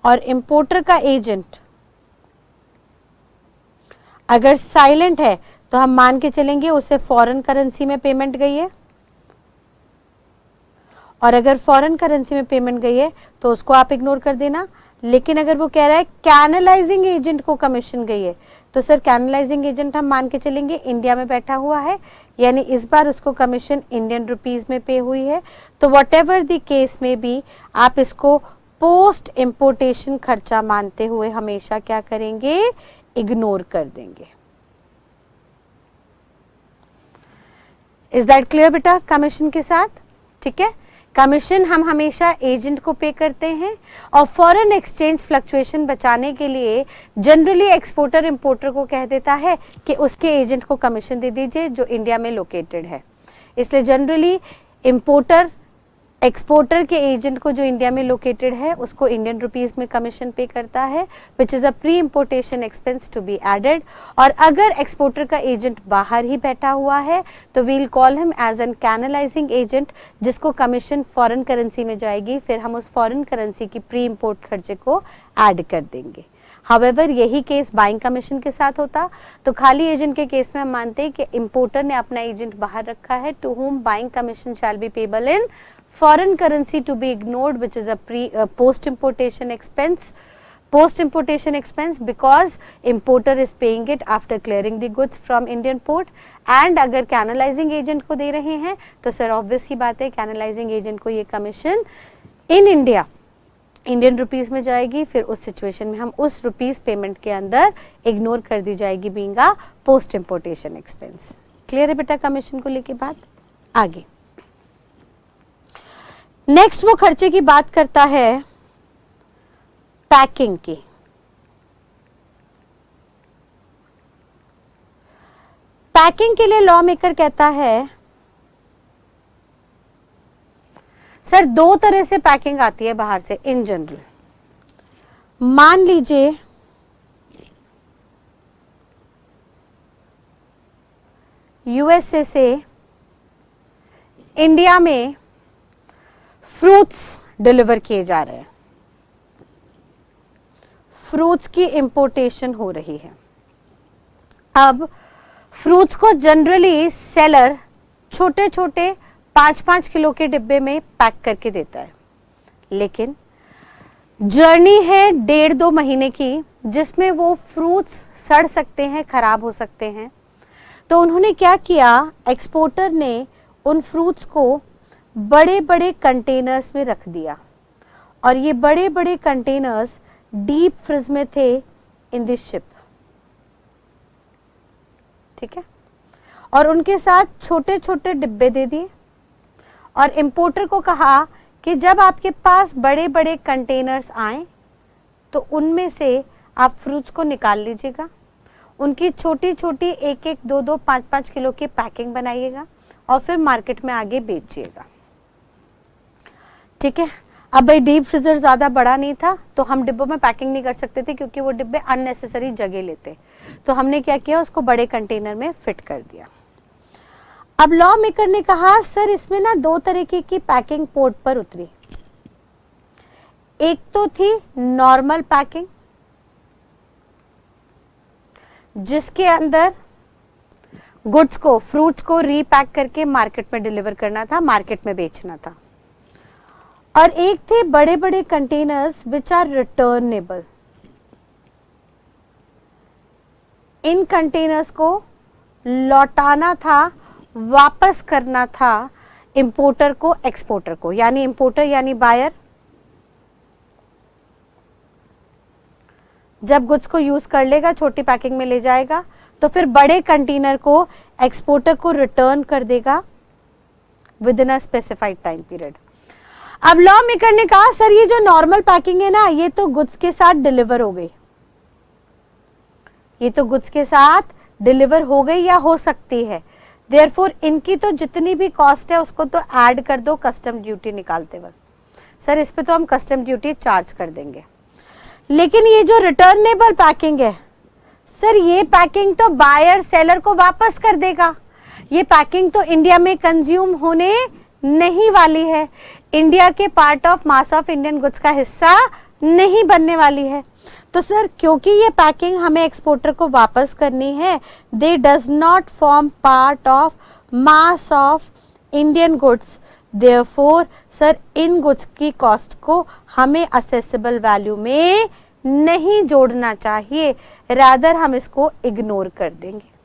और इंपोर्टर का एजेंट अगर साइलेंट है तो हम मान के चलेंगे उसे फॉरेन करेंसी में पेमेंट गई है, और अगर फॉरेन करेंसी में पेमेंट गई है तो उसको आप इग्नोर कर देना। लेकिन अगर वो कह रहा है कैनलाइजिंग एजेंट को कमीशन गई है तो सर कैनलाइजिंग एजेंट हम मान के चलेंगे इंडिया में बैठा हुआ है, यानी इस बार उसको कमीशन इंडियन रुपीस में पे हुई है। तो व्हाटएवर द केस में भी आप इसको पोस्ट इंपोर्टेशन खर्चा मानते हुए हमेशा क्या करेंगे, इग्नोर कर देंगे। इज दैट क्लियर बेटा कमीशन के साथ? ठीक है, कमीशन हम हमेशा एजेंट को पे करते हैं और फॉरेन एक्सचेंज फ्लक्चुएशन बचाने के लिए जनरली एक्सपोर्टर इंपोर्टर को कह देता है कि उसके एजेंट को कमीशन दे दीजिए जो इंडिया में लोकेटेड है। इसलिए जनरली इंपोर्टर एक्सपोर्टर के एजेंट को जो इंडिया में लोकेटेड है उसको इंडियन रुपीस में कमीशन पे करता है, which is a pre importation expense to be added. और अगर एक्सपोर्टर का एजेंट बाहर ही बैठा हुआ है तो we'll call him as an canalising agent, जिसको कमीशन फॉरेन करेंसी में जाएगी, फिर हम उस फॉरेन करेंसी की प्री इंपोर्ट खर्चे को ऐड कर देंगे। हाउएवर यही केस बाइंग कमीशन के साथ होता तो खाली एजेंट के केस में हम मानते हैं कि इंपोर्टर ने अपना एजेंट बाहर रखा है, to whom buying commission shall be payable in foreign currency to be ignored, which is a post importation expense because importer is paying it after clearing the goods from Indian port। and अगर कैनलाइजिंग agent को दे रहे हैं तो sir obvious ही बात है कैनलाइजिंग agent को ये commission in India Indian rupees में जाएगी, फिर उस सिचुएशन में हम उस रुपीस पेमेंट के अंदर इग्नोर कर दी जाएगी being a post importation expense. Clear है बेटा कमीशन को लेके बात? आगे नेक्स्ट वो खर्चे की बात करता है पैकिंग की। पैकिंग के लिए लॉ मेकर कहता है सर दो तरह से पैकिंग आती है बाहर से इन जनरल। मान लीजिए यूएसए से इंडिया में फ्रूट्स डिलीवर किए जा रहे हैं, फ्रूट्स की इंपोर्टेशन हो रही है। अब फ्रूट्स को जनरली सेलर छोटे छोटे 5-5 किलो के डिब्बे में पैक करके देता है, लेकिन जर्नी है 1.5-2 महीने की जिसमें वो फ्रूट्स सड़ सकते हैं, खराब हो सकते हैं। तो उन्होंने क्या किया, एक्सपोर्टर ने उन फ्रूट्स को बड़े बड़े कंटेनर्स में रख दिया और ये बड़े बड़े कंटेनर्स डीप फ्रिज में थे इन दिस शिप। ठीक है, और उनके साथ छोटे छोटे डिब्बे दे दिए और इंपोर्टर को कहा कि जब आपके पास बड़े बड़े कंटेनर्स आए तो उनमें से आप फ्रूट्स को निकाल लीजिएगा, उनकी छोटी छोटी 1-1, 2-2, 5-5 किलो की पैकिंग बनाइएगा और फिर मार्केट में आगे बेचिएगा। ठीक है, अब भाई डीप फ्रीजर ज़्यादा बड़ा नहीं था तो हम डिब्बों में पैकिंग नहीं कर सकते थे क्योंकि वो डिब्बे अननेसेसरी जगह लेते, तो हमने क्या किया, उसको बड़े कंटेनर में फिट कर दिया। अब लॉ मेकर ने कहा सर इसमें ना 2 तरीके की पैकिंग पोर्ट पर उतरी। एक तो थी नॉर्मल पैकिंग जिसके अंदर गुड्स को, फ्रूट्स को रीपैक करके मार्केट में डिलीवर करना था, मार्केट में बेचना था, और एक थे बड़े बड़े कंटेनर्स विच आर रिटर्नेबल। इन कंटेनर्स को लौटाना था, वापस करना था इंपोर्टर को एक्सपोर्टर को, यानी इंपोर्टर यानी बायर जब गुड्स को यूज कर लेगा, छोटी पैकिंग में ले जाएगा, तो फिर बड़े कंटेनर को एक्सपोर्टर को रिटर्न कर देगा with in a specified time period. अब लॉ मेकर ने कहा सर ये जो नॉर्मल पैकिंग है ना, ये तो गुड्स के साथ डिलीवर हो गई, ये तो गुड्स के साथ डिलीवर हो गई या हो सकती है, देयरफॉर इनकी तो जितनी भी कॉस्ट है उसको तो ऐड कर दो कस्टम ड्यूटी निकालते वक्त। सर इस पे तो हम कस्टम ड्यूटी चार्ज कर देंगे। लेकिन ये जो रिटर्नेबल पैकिंग है सर, ये पैकिंग तो बायर सेलर को वापस कर देगा, ये पैकिंग तो इंडिया में कंज्यूम होने नहीं वाली है, इंडिया के part of mass of Indian goods का हिस्सा नहीं बनने वाली है। तो सर क्योंकि ये पैकिंग हमें एक्सपोर्टर को वापस करनी है, दे does not form part of mass of Indian goods, therefore sir in goods की कॉस्ट को हमें असेसेबल वैल्यू में नहीं जोड़ना चाहिए, रादर हम इसको इग्नोर कर देंगे।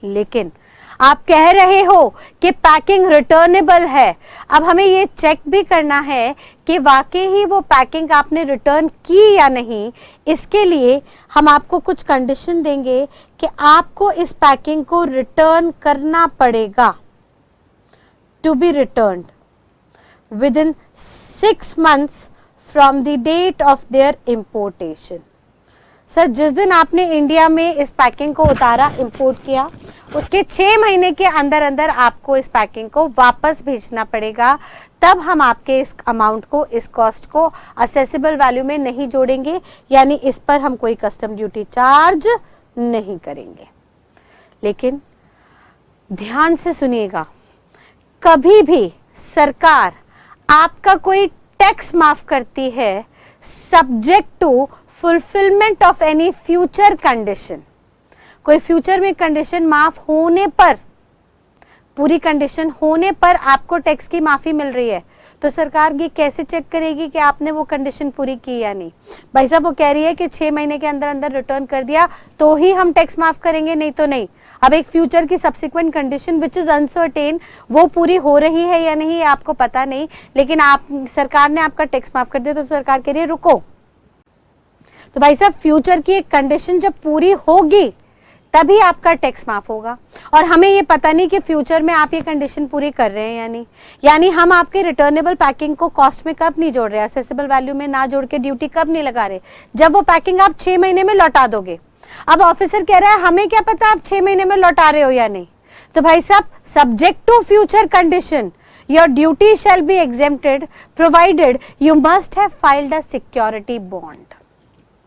लेकिन आप कह रहे हो कि पैकिंग रिटर्नेबल है, अब हमें ये चेक भी करना है कि वाकई ही वो पैकिंग आपने रिटर्न की या नहीं। इसके लिए हम आपको कुछ कंडीशन देंगे कि आपको इस पैकिंग को रिटर्न करना पड़ेगा, to be returned within 6 months from the date of their importation. Sir जिस दिन आपने इंडिया में इस पैकिंग को उतारा, इंपोर्ट किया, उसके 6 महीने के अंदर अंदर आपको इस पैकिंग को वापस भेजना पड़ेगा, तब हम आपके इस अमाउंट को, इस कॉस्ट को असेसेबल वैल्यू में नहीं जोड़ेंगे, यानी इस पर हम कोई कस्टम ड्यूटी चार्ज नहीं करेंगे। लेकिन ध्यान से सुनिएगा, कभी भी सरकार आपका कोई टैक्स माफ करती है subject to fulfilment of any future condition. कोई फ्यूचर में कंडीशन माफ होने पर, पूरी कंडीशन होने पर आपको टैक्स की माफी मिल रही है, तो सरकार ये कैसे चेक करेगी कि आपने वो कंडीशन पूरी की या नहीं? भाई साहब वो कह रही है कि 6 महीने के अंदर अंदर रिटर्न कर दिया तो ही हम टैक्स माफ करेंगे, नहीं तो नहीं। अब एक फ्यूचर की subsequent condition which is uncertain, वो पूरी हो रही है या नहीं आपको पता नहीं, लेकिन आप सरकार ने आपका टैक्स माफ कर दिया तो सरकार कह रही है रुको। तो भाई साहब फ्यूचर की एक कंडीशन जब पूरी होगी तभी आपका टैक्स माफ होगा, और हमें ये पता नहीं कि फ्यूचर में आप ये कंडीशन पूरी कर रहे हैं या नहीं। यानी हम आपके रिटर्नेबल पैकिंग को कॉस्ट में कब नहीं जोड़ रहे, असेसेबल वैल्यू में ना जोड़ के ड्यूटी कब नहीं लगा रहे, जब वो पैकिंग आप 6 महीने में लौटा दोगे। अब ऑफिसर कह रहा है हमें क्या पता आप 6 महीने में लौटा रहे हो या नहीं, तो भाई साहब subject to future condition your duty shall be exempted provided you must have filed a security bond.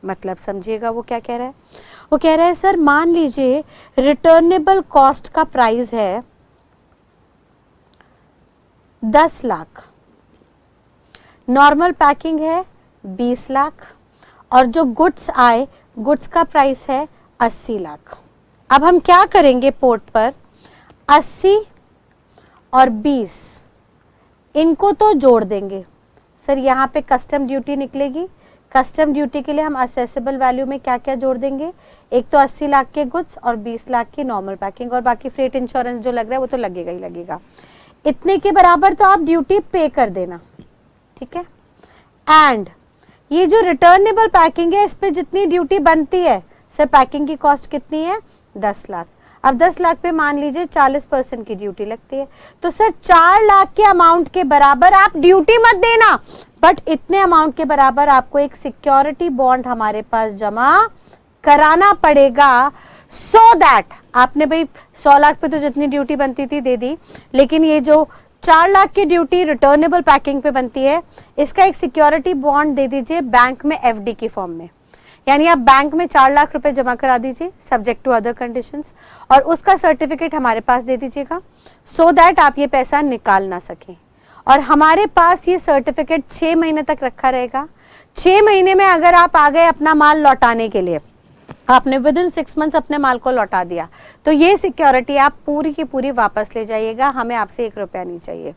मतलब समझिएगा वो क्या कह रहा है, वो कह रहा है सर मान लीजिए रिटर्नेबल कॉस्ट का प्राइस है 10 लाख, नॉर्मल पैकिंग है 20 लाख, और जो गुड्स आए गुड्स का प्राइस है 80 लाख। अब हम क्या करेंगे पोर्ट पर, 80 और 20 इनको तो जोड़ देंगे। सर यहाँ पे कस्टम ड्यूटी निकलेगी, कस्टम ड्यूटी के लिए हम असेसेबल वैल्यू में क्या क्या जोड़ देंगे, एक तो 80 लाख के गुड्स और 20 लाख की नॉर्मल पैकिंग, और बाकी फ्रेट इंश्योरेंस जो लग रहा है वो तो लगेगा ही लगेगा। इतने के बराबर तो आप ड्यूटी पे कर देना, ठीक है। एंड ये जो रिटर्नेबल पैकिंग है इस पे जितनी ड्यूटी बनती है, सर पैकिंग की कॉस्ट कितनी है 10 लाख। अब 10 लाख पे मान लीजिए 40% की ड्यूटी लगती है, तो सर 4 लाख के अमाउंट के बराबर आप ड्यूटी मत देना, बट इतने अमाउंट के बराबर आपको एक सिक्योरिटी बॉन्ड हमारे पास जमा कराना पड़ेगा, सो दैट आपने भाई 100 लाख पे तो जितनी ड्यूटी बनती थी दे दी, लेकिन ये जो 4 लाख की ड्यूटी रिटर्नेबल पैकिंग पे बनती है इसका एक सिक्योरिटी बॉन्ड दे दीजिए बैंक में एफडी की फॉर्म में। यानी आप बैंक में 4 लाख रुपए जमा करा दीजिए सब्जेक्ट टू अदर कंडीशंस, और उसका सर्टिफिकेट हमारे पास दे दीजिएगा, सो दैट आप ये पैसा निकाल ना सकें। और हमारे पास ये सर्टिफिकेट 6 महीने तक रखा रहेगा। 6 महीने में अगर आप आ गए अपना माल लौटाने के लिए, आपने विद इन 6 मंथ्स अपने माल को लौटा दिया, तो ये सिक्योरिटी आप पूरी की पूरी वापस ले जाइएगा, हमें आपसे 1 रुपया नहीं चाहिए।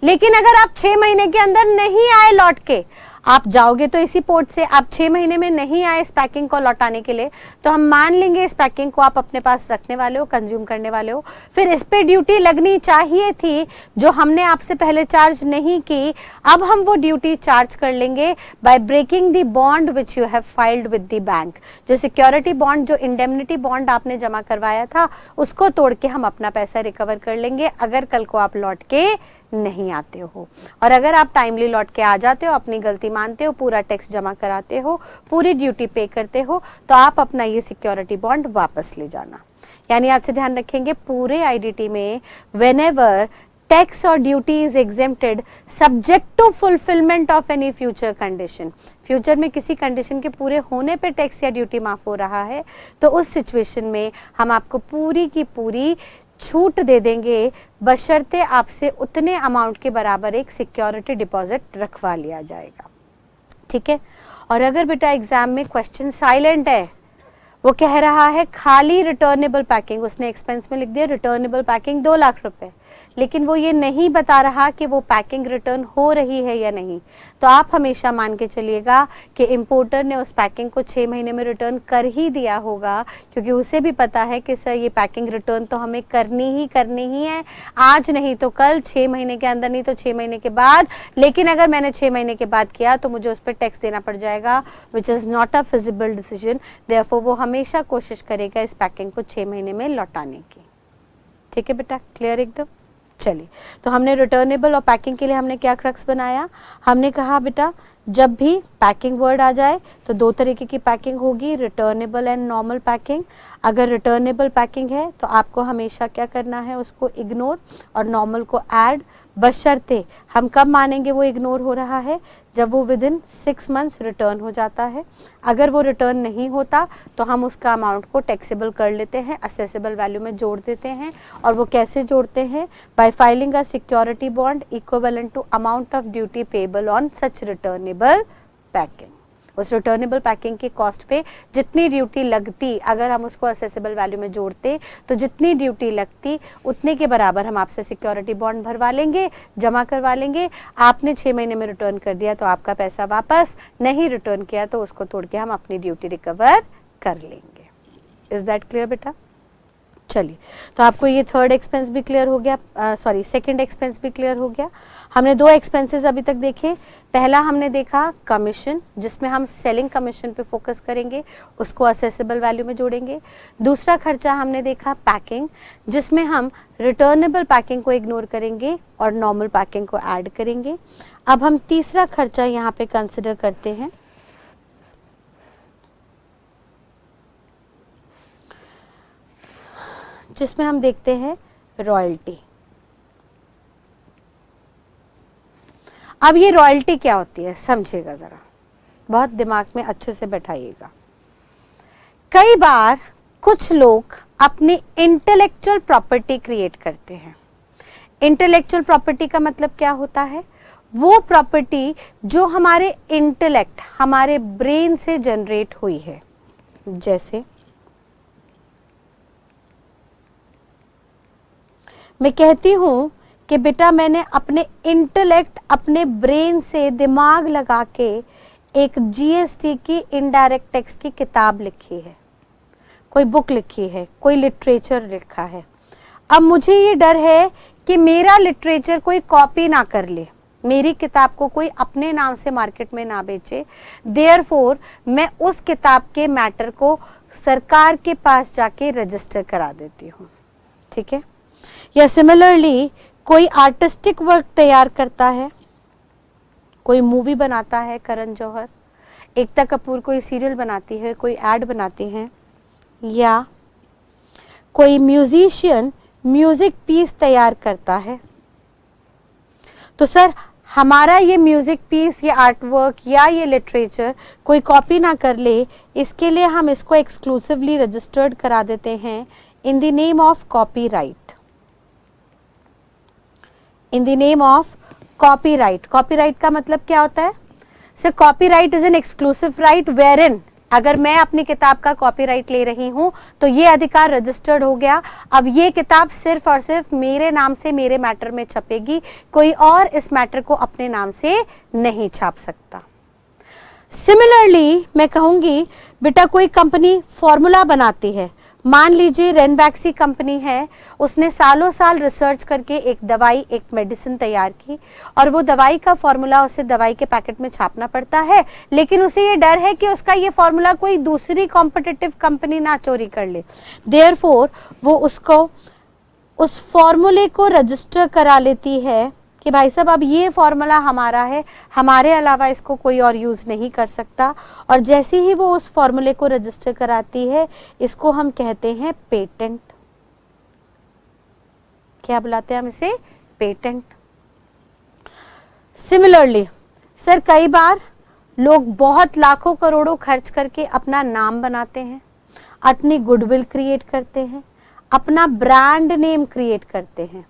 लेकिन अगर आप 6 महीने के अंदर नहीं आए लौट के, आप जाओगे तो इसी पोर्ट से, आप 6 महीने में नहीं आए इस पैकिंग को लौटाने के लिए, तो हम मान लेंगे इस पैकिंग को आप अपने पास रखने वाले हो, कंज्यूम करने वाले हो, फिर इस पे ड्यूटी लगनी चाहिए थी जो हमने आपसे पहले चार्ज नहीं की, अब हम वो ड्यूटी चार्ज कर लेंगे by breaking the bond which you have filed with the bank. जो सिक्योरिटी बॉन्ड, जो इंडेमनिटी बॉन्ड आपने जमा करवाया था, उसको तोड़ के हम अपना पैसा रिकवर कर लेंगे अगर कल को आप लौट के नहीं आते हो। और अगर आप टाइमली लौट के आ जाते हो, अपनी गलती मानते हो, पूरा टैक्स जमा कराते हो, पूरी ड्यूटी पे करते हो, तो आप अपना ये सिक्योरिटी बॉन्ड वापस ले जाना। यानी आज से ध्यान रखेंगे पूरे आईडीटी में व्हेनेवर टैक्स और duty is exempted subject to fulfilment of any future condition, future में किसी कंडीशन के पूरे होने पे टैक्स या ड्यूटी माफ हो रहा है, तो उस सिचुएशन में हम आपको पूरी की पूरी छूट दे देंगे, बशर्ते आपसे उतने अमाउंट के बराबर एक सिक्योरिटी डिपॉजिट रखवा लिया जाएगा, ठीक है। और अगर बेटा एग्जाम में क्वेश्चन साइलेंट है, वो कह रहा है खाली रिटर्नेबल पैकिंग, उसने एक्सपेंस में लिख दिया रिटर्नेबल पैकिंग 2 लाख रुपए, लेकिन वो ये नहीं बता रहा कि वो पैकिंग रिटर्न हो रही है या नहीं, तो आप हमेशा मान के चलिएगा कि इंपोर्टर ने उस पैकिंग को 6 महीने में रिटर्न कर ही दिया होगा, क्योंकि उसे भी पता है कि सर ये पैकिंग रिटर्न तो हमें करनी ही है, आज नहीं तो कल, 6 महीने के अंदर नहीं तो 6 महीने के बाद, लेकिन अगर मैंने 6 महीने के बाद किया तो मुझे उस पर टैक्स देना पड़ जाएगा, which is not a feasible decision, therefore वो हमेशा कोशिश करेगा इस पैकिंग को 6 महीने में लौटाने की, ठीक है बेटा, क्लियर एकदम। चलिए, तो हमने रिटर्नेबल और पैकिंग के लिए हमने क्या क्रक्स बनाया, हमने कहा बेटा जब भी पैकिंग वर्ड आ जाए तो 2 तरीके की पैकिंग होगी, रिटर्नेबल एंड नॉर्मल पैकिंग। अगर रिटर्नेबल पैकिंग है तो आपको हमेशा क्या करना है, उसको इग्नोर और नॉर्मल को ऐड, बशर्ते हम कब मानेंगे वो इग्नोर हो रहा है, जब वो विद इन 6 मंथ्स रिटर्न हो जाता है। अगर वो रिटर्न नहीं होता तो हम उसका अमाउंट को टैक्सेबल कर लेते हैं, असेसेबल वैल्यू में जोड़ देते हैं। और वो कैसे जोड़ते हैं, by filing a security bond equivalent to amount of duty payable on such returnable packing. उस रिटर्नेबल पैकिंग की कॉस्ट पे जितनी ड्यूटी लगती, अगर हम उसको असेसेबल वैल्यू में जोड़ते तो जितनी ड्यूटी लगती उतने के बराबर हम आपसे सिक्योरिटी बॉन्ड भरवा लेंगे, जमा करवा लेंगे। आपने 6 महीने में रिटर्न कर दिया तो आपका पैसा वापस, नहीं रिटर्न किया तो उसको तोड़ के हम अपनी ड्यूटी रिकवर कर लेंगे। इज दैट क्लियर बेटा? चलिए, तो आपको ये थर्ड एक्सपेंस भी क्लियर हो गया, सॉरी सेकंड एक्सपेंस भी क्लियर हो गया। हमने दो एक्सपेंसेस अभी तक देखे। पहला हमने देखा कमीशन, जिसमें हम सेलिंग कमीशन पे फोकस करेंगे, उसको असेसेबल वैल्यू में जोड़ेंगे। दूसरा खर्चा हमने देखा पैकिंग, जिसमें हम रिटर्नेबल पैकिंग को इग्नोर करेंगे और नॉर्मल पैकिंग को ऐड करेंगे। अब हम तीसरा खर्चा यहाँ पे कंसिडर करते हैं, जिसमें हम देखते हैं रॉयल्टी। अब ये रॉयल्टी क्या होती है समझिएगा जरा, बहुत दिमाग में अच्छे से बैठाइएगा। कई बार कुछ लोग अपनी इंटेलेक्चुअल प्रॉपर्टी क्रिएट करते हैं। इंटेलेक्चुअल प्रॉपर्टी का मतलब क्या होता है? वो प्रॉपर्टी जो हमारे इंटेलेक्ट, हमारे ब्रेन से जनरेट हुई है। जैसे मैं कहती हूं कि बेटा मैंने अपने इंटेलेक्ट, अपने ब्रेन से दिमाग लगा के एक जीएसटी की इनडायरेक्ट टैक्स की किताब लिखी है, कोई बुक लिखी है, कोई लिटरेचर लिखा है। अब मुझे ये डर है कि मेरा लिटरेचर कोई कॉपी ना कर ले, मेरी किताब को कोई अपने नाम से मार्केट में ना बेचे। देयरफॉर मैं उस किताब के मैटर को सरकार के पास जाके रजिस्टर करा देती हूँ, ठीक है। या सिमिलरली कोई आर्टिस्टिक वर्क तैयार करता है, कोई मूवी बनाता है, करण जौहर, एकता कपूर कोई सीरियल बनाती है, कोई एड बनाती हैं, या कोई म्यूजिशियन म्यूजिक पीस तैयार करता है। तो सर हमारा ये म्यूजिक पीस, ये आर्ट वर्क या ये लिटरेचर कोई कॉपी ना कर ले, इसके लिए हम इसको एक्सक्लूसिवली रजिस्टर्ड करा देते हैं इन the name of copyright. In the name of copyright. Copyright का मतलब क्या होता है? Sir copyright is an exclusive right wherein, अगर मैं अपनी किताब का कॉपीराइट ले रही हूं तो ये अधिकार रजिस्टर्ड हो गया। अब ये किताब सिर्फ और सिर्फ मेरे नाम से, मेरे मैटर में छपेगी, कोई और इस मैटर को अपने नाम से नहीं छाप सकता। सिमिलरली मैं कहूंगी बेटा कोई कंपनी फॉर्मूला बनाती है, मान लीजिए रेनबैक्सी कंपनी है, उसने सालों साल रिसर्च करके एक दवाई, एक मेडिसिन तैयार की और वो दवाई का फॉर्मूला उसे दवाई के पैकेट में छापना पड़ता है, लेकिन उसे ये डर है कि उसका ये फॉर्मूला कोई दूसरी कॉम्पिटिटिव कंपनी ना चोरी कर ले। देयरफॉर वो उसको, उस फॉर्मूले को रजिस्टर करा लेती है कि भाई साहब अब ये फॉर्मूला हमारा है, हमारे अलावा इसको कोई और यूज नहीं कर सकता। और जैसे ही वो उस फॉर्मूले को रजिस्टर कराती है, इसको हम कहते हैं पेटेंट। क्या बुलाते हैं हम इसे? पेटेंट। सिमिलरली सर कई बार लोग बहुत लाखों करोड़ों खर्च करके अपना नाम बनाते हैं, अपनी गुडविल क्रिएट करते हैं, अपना ब्रांड नेम क्रिएट करते हैं।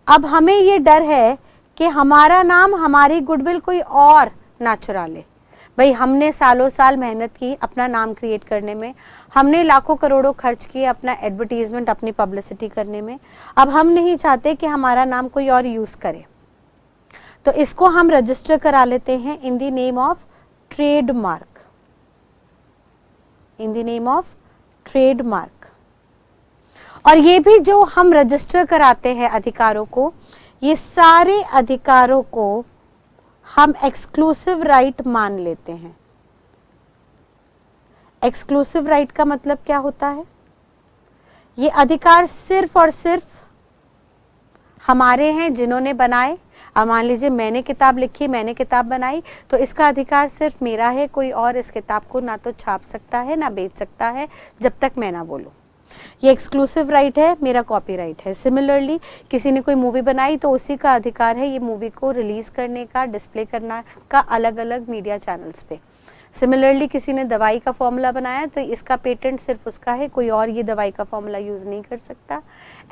अब हमें ये डर है कि हमारा नाम, हमारी गुडविल कोई और ना चुरा ले। भाई हमने सालों साल मेहनत की अपना नाम क्रिएट करने में, हमने लाखों करोड़ों खर्च किए अपना एडवर्टीजमेंट, अपनी पब्लिसिटी करने में। अब हम नहीं चाहते कि हमारा नाम कोई और यूज करे, तो इसको हम रजिस्टर करा लेते हैं इन the name of trademark. In the name of trademark. और ये भी जो हम रजिस्टर कराते हैं अधिकारों को, ये सारे अधिकारों को हम एक्सक्लूसिव राइट मान लेते हैं। एक्सक्लूसिव राइट का मतलब क्या होता है? ये अधिकार सिर्फ और सिर्फ हमारे हैं जिन्होंने बनाए। अब मान लीजिए मैंने किताब लिखी, मैंने किताब बनाई, तो इसका अधिकार सिर्फ मेरा है, कोई और इस किताब को ना तो छाप सकता है ना बेच सकता है जब तक मैं ना बोलूं। ये एक्सक्लूसिव राइट है, मेरा कॉपीराइट है। सिमिलरली किसी ने कोई मूवी बनाई तो उसी का अधिकार है ये मूवी को रिलीज करने का, डिस्प्ले करना का अलग अलग मीडिया चैनल्स पे। सिमिलरली किसी ने दवाई का फॉर्मूला बनाया तो इसका पेटेंट सिर्फ उसका है, कोई और ये दवाई का फॉर्मूला यूज़ नहीं कर सकता।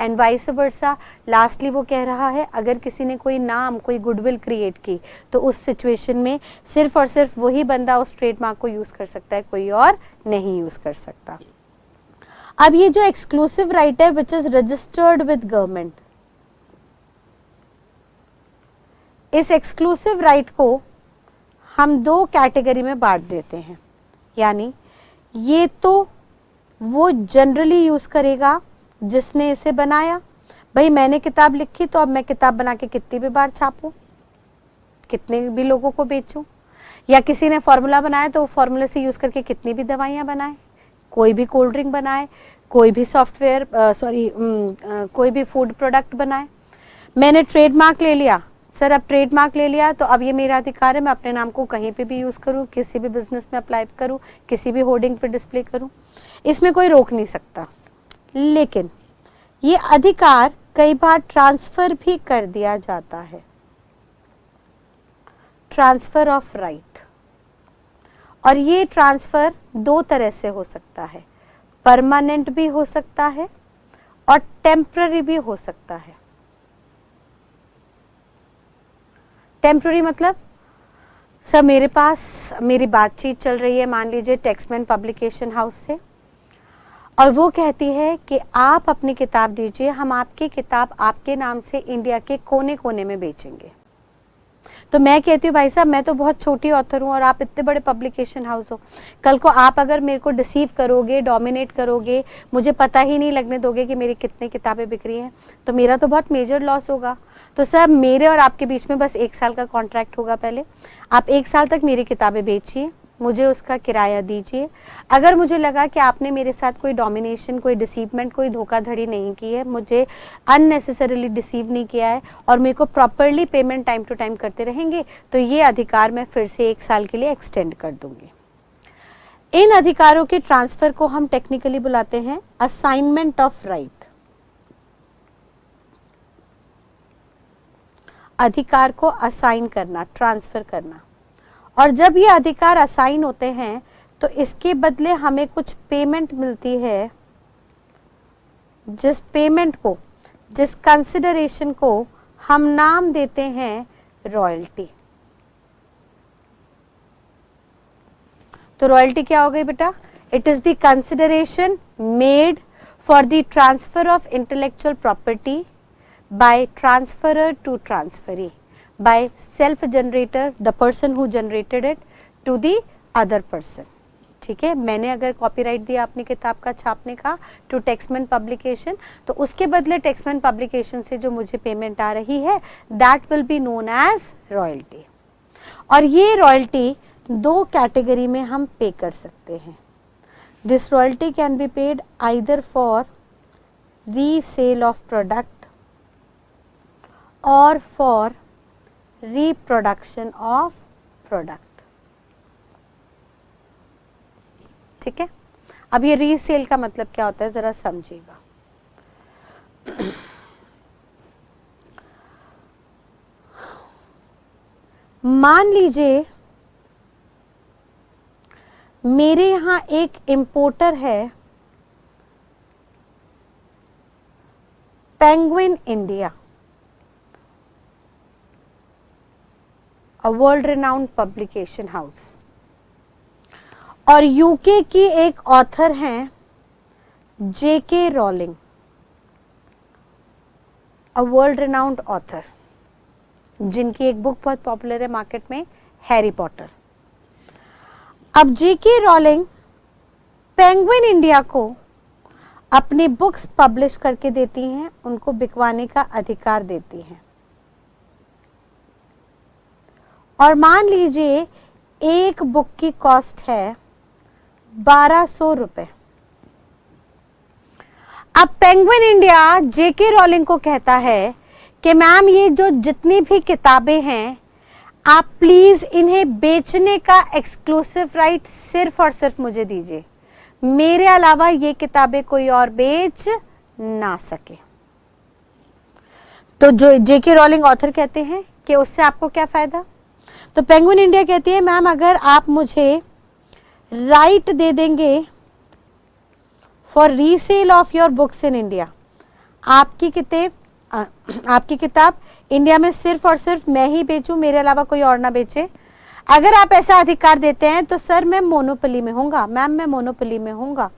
एंड वाइस वर्सा, लास्टली वो कह रहा है अगर किसी ने कोई नाम, कोई गुडविल क्रिएट की तो उस सिचुएशन में सिर्फ और सिर्फ वही बंदा उस ट्रेडमार्क को यूज़ कर सकता है, कोई और नहीं यूज़ कर सकता। अब ये जो एक्सक्लूसिव राइट है which is registered with government, इस एक्सक्लूसिव राइट को हम दो कैटेगरी में बांट देते हैं। यानी ये तो वो जनरली यूज करेगा जिसने इसे बनाया, भाई मैंने किताब लिखी तो अब मैं किताब बना के कितनी भी बार छापूं, कितने भी लोगों को बेचूं, या किसी ने फॉर्मूला बनाया तो वो फॉर्मूले से यूज करके कितनी भी दवाइयां बनाए, कोई भी कोल्ड ड्रिंक बनाए, कोई भी सॉफ्टवेयर कोई भी फूड प्रोडक्ट बनाए। मैंने ट्रेडमार्क ले लिया, सर अब ट्रेडमार्क ले लिया तो अब ये मेरा अधिकार है, मैं अपने नाम को कहीं पे भी यूज़ करूँ, किसी भी बिजनेस में अप्लाई करूँ, किसी भी होर्डिंग पे डिस्प्ले करूँ, इसमें कोई रोक नहीं सकता। लेकिन ये अधिकार कई बार ट्रांसफ़र भी कर दिया जाता है, ट्रांसफ़र ऑफ राइट। और ये ट्रांसफ़र दो तरह से हो सकता है, परमानेंट भी हो सकता है और टेम्पररी भी हो सकता है। टेम्पररी मतलब सर मेरे पास मेरी बातचीत चल रही है मान लीजिए टेक्समैन पब्लिकेशन हाउस से, और वो कहती है कि आप अपनी किताब दीजिए, हम आपकी किताब आपके नाम से इंडिया के कोने कोने में बेचेंगे। तो मैं कहती हूँ भाई साहब मैं तो बहुत छोटी ऑथर हूँ और आप इतने बड़े पब्लिकेशन हाउस हो, कल को आप अगर मेरे को डिसीव करोगे, डोमिनेट करोगे, मुझे पता ही नहीं लगने दोगे कि मेरी कितनी किताबें बिक रही हैं, तो मेरा तो बहुत मेजर लॉस होगा। तो सर मेरे और आपके बीच में बस 1 साल का कॉन्ट्रैक्ट होगा, पहले आप 1 साल तक मेरी किताबें बेचिए, मुझे उसका किराया दीजिए। अगर मुझे लगा कि आपने मेरे साथ कोई डोमिनेशन, कोई डिसीवमेंट, कोई धोखाधड़ी नहीं की है, मुझे अननेसेसरीली डिसीव नहीं किया है और मेरे को properly payment time to time करते रहेंगे, तो ये अधिकार मैं फिर से 1 साल के लिए एक्सटेंड कर दूंगी। इन अधिकारों के ट्रांसफर को हम टेक्निकली बुलाते हैं असाइनमेंट ऑफ राइट। अधिकार को असाइन करना, ट्रांसफर करना। और जब ये अधिकार असाइन होते हैं तो इसके बदले हमें कुछ पेमेंट मिलती है, जिस पेमेंट को, जिस कंसिडरेशन को हम नाम देते हैं रॉयल्टी। तो रॉयल्टी क्या हो गई बेटा? It is the consideration made for the transfer of intellectual property by transferor to transferee, by self generator, the person who generated it, to the other person। ठीक है, मैंने अगर कॉपीराइट दिया अपनी किताब का छापने का टू टेक्समैन पब्लिकेशन, तो उसके बदले टेक्समैन पब्लिकेशन से जो मुझे पेमेंट आ रही है that will be known as royalty. और ये रॉयल्टी दो कैटेगरी में हम पे कर सकते हैं। This royalty can be paid either for resale of product और फॉर रिप्रोडक्शन ऑफ प्रोडक्ट। ठीक है, अब ये रीसेल का मतलब क्या होता है जरा समझिएगा। मान लीजिए मेरे यहां एक इंपोर्टर है Penguin India, a world renowned publication house, और यूके की एक ऑथर हैं J K Rowling, a world renowned author, जिनकी एक बुक बहुत पॉपुलर है मार्केट में, हैरी पॉटर। अब जेके रॉलिंग पेंगुइन इंडिया को अपनी बुक्स पब्लिश करके देती हैं, उनको बिकवाने का अधिकार देती हैं। और मान लीजिए एक बुक की कॉस्ट है 1200 रुपए। अब पेंगुइन इंडिया जेके रॉलिंग को कहता है कि मैम ये जो जितनी भी किताबें हैं आप प्लीज इन्हें बेचने का एक्सक्लूसिव राइट सिर्फ और सिर्फ मुझे दीजिए, मेरे अलावा ये किताबें कोई और बेच ना सके। तो जो जेके रॉलिंग ऑथर कहते हैं कि उससे आपको क्या फायदा? तो पेंगुइन इंडिया कहती है मैम अगर आप मुझे राइट दे देंगे for resale of your books in India. आपकी किताब इंडिया में सिर्फ और सिर्फ मैं ही बेचूं, मेरे अलावा कोई और ना बेचे। अगर आप ऐसा अधिकार देते हैं तो सर मैं मोनोपोली में होऊंगा, मैम मैं मोनोपोली में होऊंगा,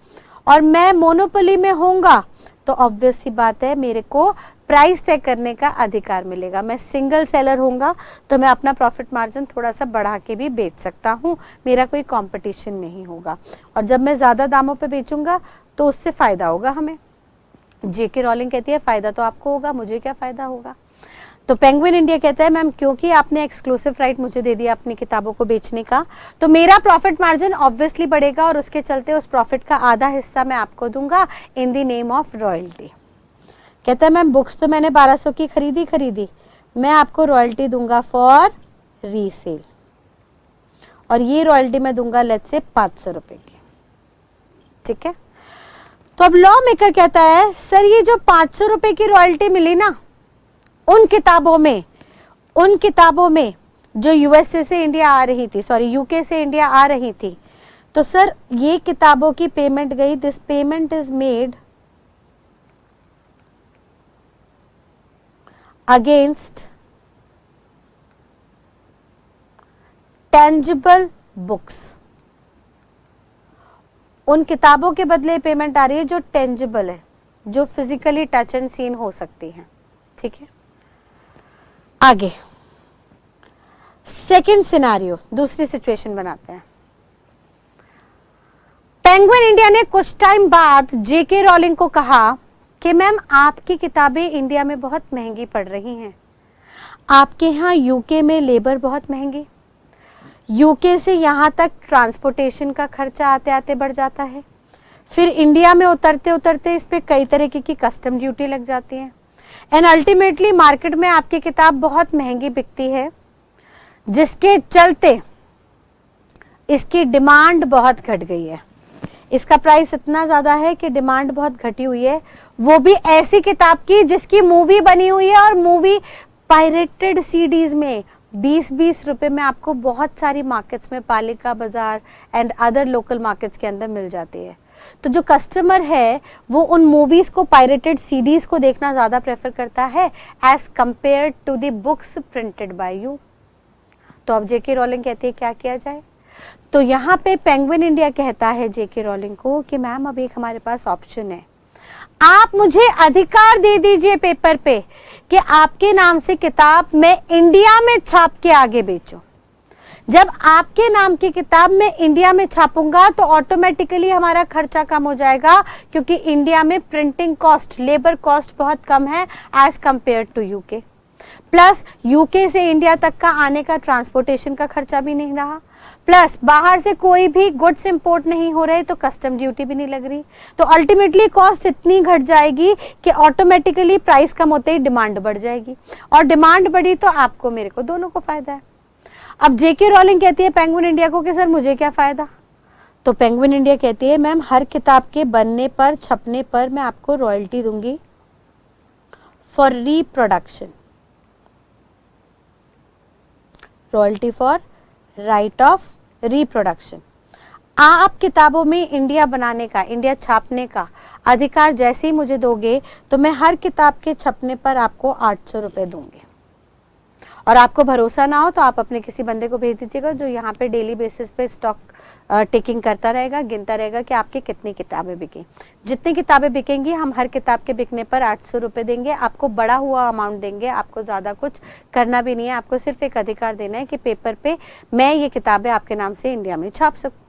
और मैं मोनोपोली में होऊंगा तो ऑब्वियस सी बात है मेरे को प्राइस तय करने का अधिकार मिलेगा। मैं सिंगल सेलर होऊंगा तो मैं अपना प्रॉफिट मार्जिन थोड़ा सा बढ़ा के भी बेच सकता हूँ, मेरा कोई कंपटीशन नहीं होगा। और जब मैं ज़्यादा दामों पे बेचूंगा तो उससे फ़ायदा होगा हमें। जेके रॉलिंग कहती है फ़ायदा तो आपको होगा, मुझे क्या फ़ायदा होगा। तो पेंगुइन इंडिया कहता है मैम क्योंकि आपने एक्सक्लूसिव राइट मुझे दे दिया अपनी किताबों को बेचने का, तो मेरा प्रॉफिट मार्जिन ऑब्वियसली बढ़ेगा और उसके चलते उस प्रॉफिट का आधा हिस्सा मैं आपको दूंगा इन द नेम ऑफ रॉयल्टी। कहता है मैम बुक्स तो मैंने 1200 की खरीदी, मैं आपको रॉयल्टी दूंगा फॉर रीसेल, और ये रॉयल्टी मैं दूंगा लेट्स से 500 रुपए की। ठीक है, तो अब लॉ मेकर कहता है सर ये जो 500 रुपए की रॉयल्टी मिली ना उन किताबों में जो यूएसए से इंडिया आ रही थी, सॉरी यूके से इंडिया आ रही थी, तो सर ये किताबों की पेमेंट गई, this payment is made against tangible books. उन किताबों के बदले पेमेंट आ रही है जो टेंजिबल है, जो फिजिकली टच एंड सीन हो सकती है। ठीक है, आगे सेकेंड सिनारियो, दूसरी सिचुएशन बनाते हैं। पेंगुइन इंडिया ने कुछ टाइम बाद जेके रॉलिंग को कहा कि मैम आपकी किताबें इंडिया में बहुत महंगी पड़ रही हैं, आपके यहाँ यूके में लेबर बहुत महंगी, यूके से यहाँ तक ट्रांसपोर्टेशन का खर्चा आते आते बढ़ जाता है, फिर इंडिया में उतरते उतरते इस पे कई तरीके की कस्टम ड्यूटी लग जाती है, एंड अल्टीमेटली मार्केट में आपकी किताब बहुत महंगी बिकती है, जिसके चलते इसकी डिमांड बहुत घट गई है। इसका प्राइस इतना ज़्यादा है कि डिमांड बहुत घटी हुई है, वो भी ऐसी किताब की जिसकी मूवी बनी हुई है, और मूवी पायरेटेड सीडीज में 20-20 रुपए में आपको बहुत सारी मार्केट्स में, पालिका बाजार एंड अदर लोकल मार्केट्स के अंदर मिल जाती है। तो जो कस्टमर है वो उन मूवीज को, पायरेटेड सीडीज को देखना ज़्यादा प्रेफर करता है as compare to the books printed by you. तो अब जेके रॉलिंग कहती है क्या किया जाए। तो यहाँ पे पेंगुइन इंडिया कहता है जेके रॉलिंग को कि मैम अब एक हमारे पास ऑप्शन है, आप मुझे अधिकार दे दीजिए पेपर पे कि आपके नाम से किताब मैं इंडिया में छाप के आगे बेचूं। जब आपके नाम की किताब मैं इंडिया में छापूंगा तो ऑटोमेटिकली हमारा खर्चा कम हो जाएगा, क्योंकि इंडिया में प्रिंटिंग कॉस्ट, लेबर कॉस्ट बहुत कम है as compare to UK. Plus UK से इंडिया तक का आने का ट्रांसपोर्टेशन का खर्चा भी नहीं रहा, प्लस बाहर से कोई भी गुड्स इंपोर्ट नहीं हो रहे तो कस्टम ड्यूटी भी नहीं लग रही। तो अल्टीमेटली कॉस्ट इतनी घट जाएगी कि ऑटोमेटिकली प्राइस कम होते ही डिमांड बढ़ जाएगी, और डिमांड बढ़ी तो आपको मेरे को दोनों को फायदा है। अब जेके रॉलिंग कहती है पेंगुइन इंडिया को कि सर मुझे क्या फायदा। तो पेंगुइन इंडिया कहती है मैम हर किताब के बनने पर, छपने पर मैं आपको रॉयल्टी दूंगी for reproduction, royalty for right of reproduction. आप किताबों में इंडिया बनाने का, इंडिया छापने का अधिकार जैसे ही मुझे दोगे तो मैं हर किताब के छपने पर आपको 800 रुपए दूंगी। और आपको भरोसा ना हो तो आप अपने किसी बंदे को भेज दीजिएगा जो यहाँ पे डेली बेसिस पे स्टॉक टेकिंग करता रहेगा, गिनता रहेगा कि आपकी कितनी किताबें बिकी। जितनी किताबें बिकेंगी हम हर किताब के बिकने पर 800 रुपये देंगे, आपको बड़ा हुआ अमाउंट देंगे, आपको ज़्यादा कुछ करना भी नहीं है, आपको सिर्फ एक अधिकार देना है कि पेपर पे मैं ये किताबें आपके नाम से इंडिया में छाप सकूँ।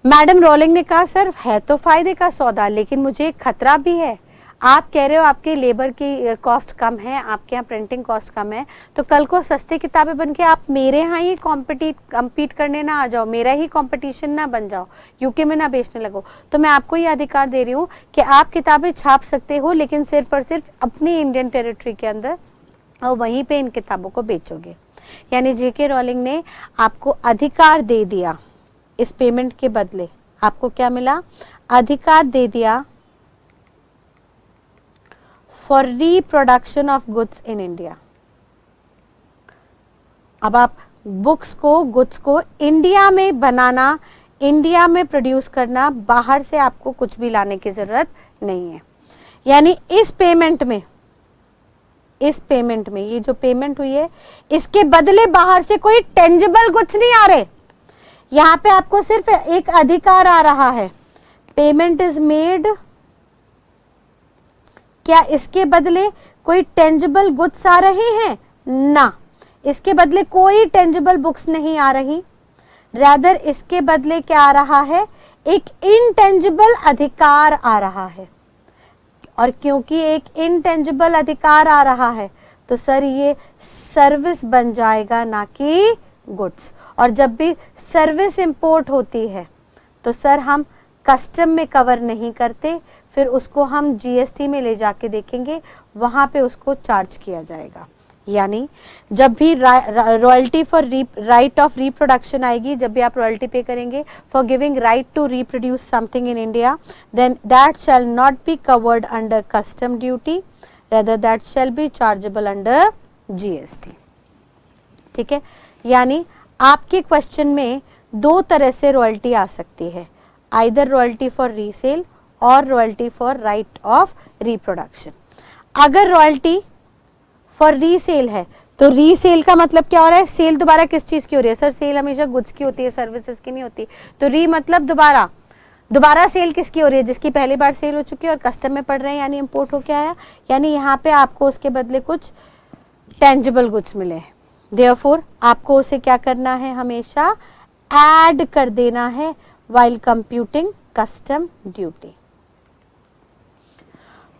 मैडम रॉलिंग ने कहा सर है तो फायदे का सौदा, लेकिन मुझे एक खतरा भी है। आप कह रहे हो आपके लेबर की कॉस्ट कम है, आपके यहाँ प्रिंटिंग कॉस्ट कम है, तो कल को सस्ते किताबें बन के आप मेरे यहाँ ही कम्पीट करने ना आ जाओ, मेरा ही कंपटीशन ना बन जाओ, यूके में ना बेचने लगो। तो मैं आपको ये अधिकार दे रही हूँ कि आप किताबें छाप सकते हो, लेकिन सिर्फ और सिर्फ अपनी इंडियन टेरिटरी के अंदर, और वहीं पे इन किताबों को बेचोगे। यानी जेके रॉलिंग ने आपको अधिकार दे दिया, इस पेमेंट के बदले आपको क्या मिला, अधिकार दे दिया for reproduction of goods in India. अब आप बुक्स को, गुड्स को इंडिया में बनाना, इंडिया में प्रोड्यूस करना, बाहर से आपको कुछ भी लाने की जरूरत नहीं है। यानी इस पेमेंट में ये जो पेमेंट हुई है, इसके बदले बाहर से कोई टेंजिबल गुड्स नहीं आ रहे। यहां पे आपको सिर्फ एक अधिकार आ रहा है, पेमेंट इज मेड। क्या इसके बदले कोई टेंजिबल गुड्स आ रहे हैं? ना, इसके बदले कोई टेंजिबल बुक्स नहीं आ रही। रादर इसके बदले क्या आ रहा है? एक इनटेंजिबल अधिकार आ रहा है। और क्योंकि एक इनटेंजिबल अधिकार आ रहा है तो सर ये सर्विस बन जाएगा, ना कि गुड्स। और जब भी सर्विस इंपोर्ट होती है तो सर हम कस्टम में कवर नहीं करते, फिर उसको हम जीएसटी में ले जाके देखेंगे, वहां पे उसको चार्ज किया जाएगा। यानी जब भी royalty for right of reproduction आएगी, जब भी आप रॉयल्टी पे करेंगे for giving right to reproduce something in India, then that shall not be covered under custom duty, rather that shall be chargeable under GST। ठीक है, यानी आपके question में दो तरह से रॉयल्टी आ सकती है, आइदर रॉयल्टी फॉर रीसेल और royalty for right of reproduction. अगर रॉयल्टी फॉर रीसेल है तो रीसेल का मतलब क्या हो रहा है? सेल दोबारा किस चीज की हो रही है? सर सेल हमेशा गुड्स की होती है, सर्विसेज की नहीं होती। तो री मतलब दोबारा सेल किसकी हो रही है? जिसकी पहली बार सेल हो चुकी है और कस्टम में पड़ रहे हैं, यानी इंपोर्ट होके आया, यानी यहाँ पे आपको उसके बदले कुछ टेंजिबल गुड्स मिले। देयरफॉर आपको उसे क्या करना है? हमेशा ऐड कर देना है while computing custom duty.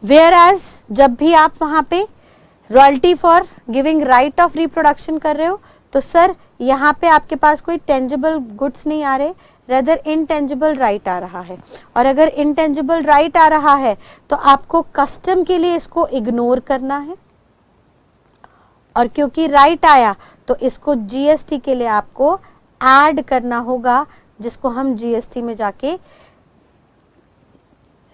Where as जब भी आप वहां पे royalty for giving right of reproduction कर रहे हो तो सर यहाँ पे आपके पास कोई टेंजिबल गुड्स नहीं आ रहे, रेदर इनटेंजिबल राइट आ रहा है। और अगर इनटेंजिबल राइट आ रहा है तो आपको कस्टम के लिए इसको इग्नोर करना है, और क्योंकि राइट आया तो इसको जीएसटी के लिए आपको ऐड करना होगा, जिसको हम जीएसटी में जाके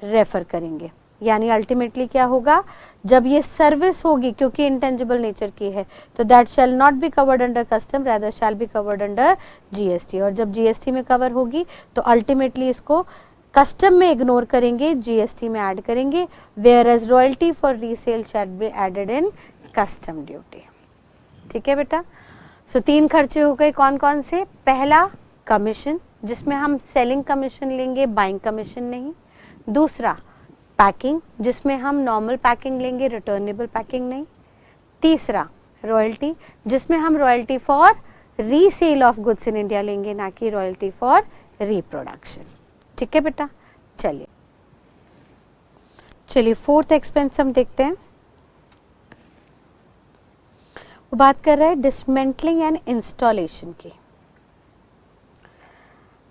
रेफर करेंगे। यानी अल्टीमेटली क्या होगा? जब ये सर्विस होगी, क्योंकि इंटेंजिबल नेचर की है, तो that shall not be covered under custom, rather shall be covered under GST. और जब जीएसटी में कवर होगी तो अल्टीमेटली इसको कस्टम में इग्नोर करेंगे, जीएसटी में ऐड करेंगे। Where as royalty for resale shall be added in custom duty. ठीक है बेटा, सो 3 खर्चे हो गए, कौन कौन से? पहला कमीशन, जिसमें हम सेलिंग कमीशन लेंगे, बाइंग कमीशन नहीं। दूसरा पैकिंग, जिसमें हम नॉर्मल पैकिंग लेंगे, रिटर्नेबल पैकिंग नहीं। तीसरा रॉयल्टी, जिसमें हम royalty for resale of goods in India लेंगे, ना कि रॉयल्टी फॉर रिप्रोडक्शन। ठीक है बेटा, चलिए 4th एक्सपेंस हम देखते हैं। वो बात कर रहा है डिसमेंटलिंग एंड इंस्टॉलेशन की।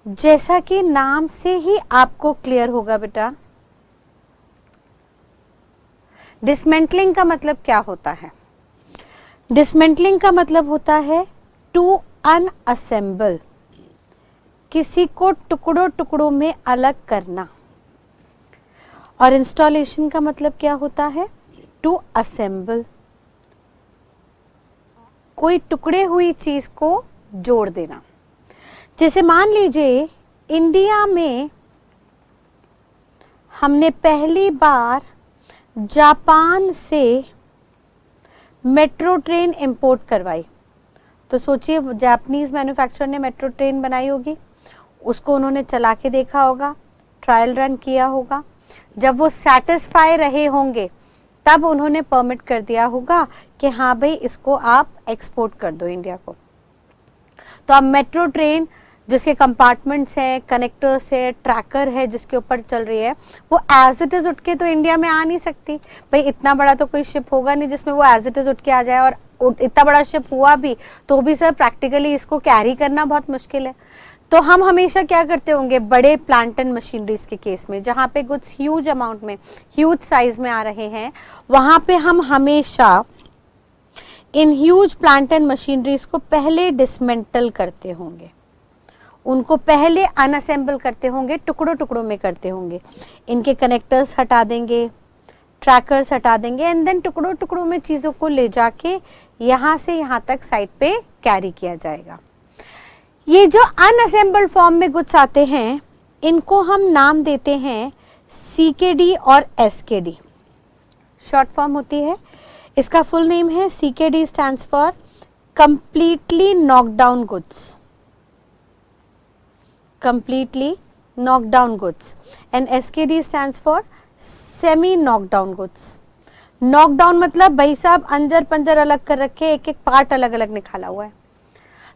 जैसा कि नाम से ही आपको क्लियर होगा बेटा, डिसमेंटलिंग का मतलब क्या होता है? डिसमेंटलिंग का मतलब होता है टू अनअसेंबल, किसी को टुकड़ों टुकड़ों में अलग करना। और इंस्टॉलेशन का मतलब क्या होता है? टू असेंबल, कोई टुकड़े हुई चीज को जोड़ देना। जैसे मान लीजिए इंडिया में हमने पहली बार जापान से मेट्रो ट्रेन इंपोर्ट करवाई, तो सोचिए जापानीज मैन्युफैक्चरर ने मेट्रो ट्रेन बनाई होगी, उसको उन्होंने चला के देखा होगा, ट्रायल रन किया होगा। जब वो सेटिस्फाई रहे होंगे तब उन्होंने परमिट कर दिया होगा कि हाँ भाई इसको आप एक्सपोर्ट कर दो इंडिया को। तो अब मेट्रो ट्रेन जिसके कंपार्टमेंट्स हैं, कनेक्टर्स है, ट्रैकर है जिसके ऊपर चल रही है, वो एज इट इज उठ के तो इंडिया में आ नहीं सकती भाई। इतना बड़ा तो कोई शिप होगा नहीं जिसमें वो एज इट इज उठ के आ जाए, और इतना बड़ा शिप हुआ भी तो भी सर प्रैक्टिकली इसको कैरी करना बहुत मुश्किल है। तो हम हमेशा क्या करते होंगे, बड़े प्लांट एंड मशीनरीज के केस में जहाँ पे गुड्स ह्यूज अमाउंट में, ह्यूज साइज में आ रहे हैं, वहाँ पे हम हमेशा in huge plant and machineries को पहले डिसमेंटल करते होंगे, उनको पहले अनअसेंबल करते होंगे, टुकड़ों टुकड़ों में करते होंगे। इनके कनेक्टर्स हटा देंगे, ट्रैकर्स हटा देंगे एंड देन टुकड़ों टुकड़ों में चीज़ों को ले जाके यहाँ से यहाँ तक साइट पे कैरी किया जाएगा। ये जो अनअसेंबल्ड फॉर्म में गुड्स आते हैं इनको हम नाम देते हैं CKD और SKD, शॉर्ट फॉर्म होती है। इसका फुल नेम है CKD stands for completely knocked down goods, completely knocked down goods, and SKD stands for semi knocked down goods. knocked down मतलब भाई साहब अंजर पंजर अलग कर रखे, एक एक पार्ट अलग अलग निकाला हुआ है।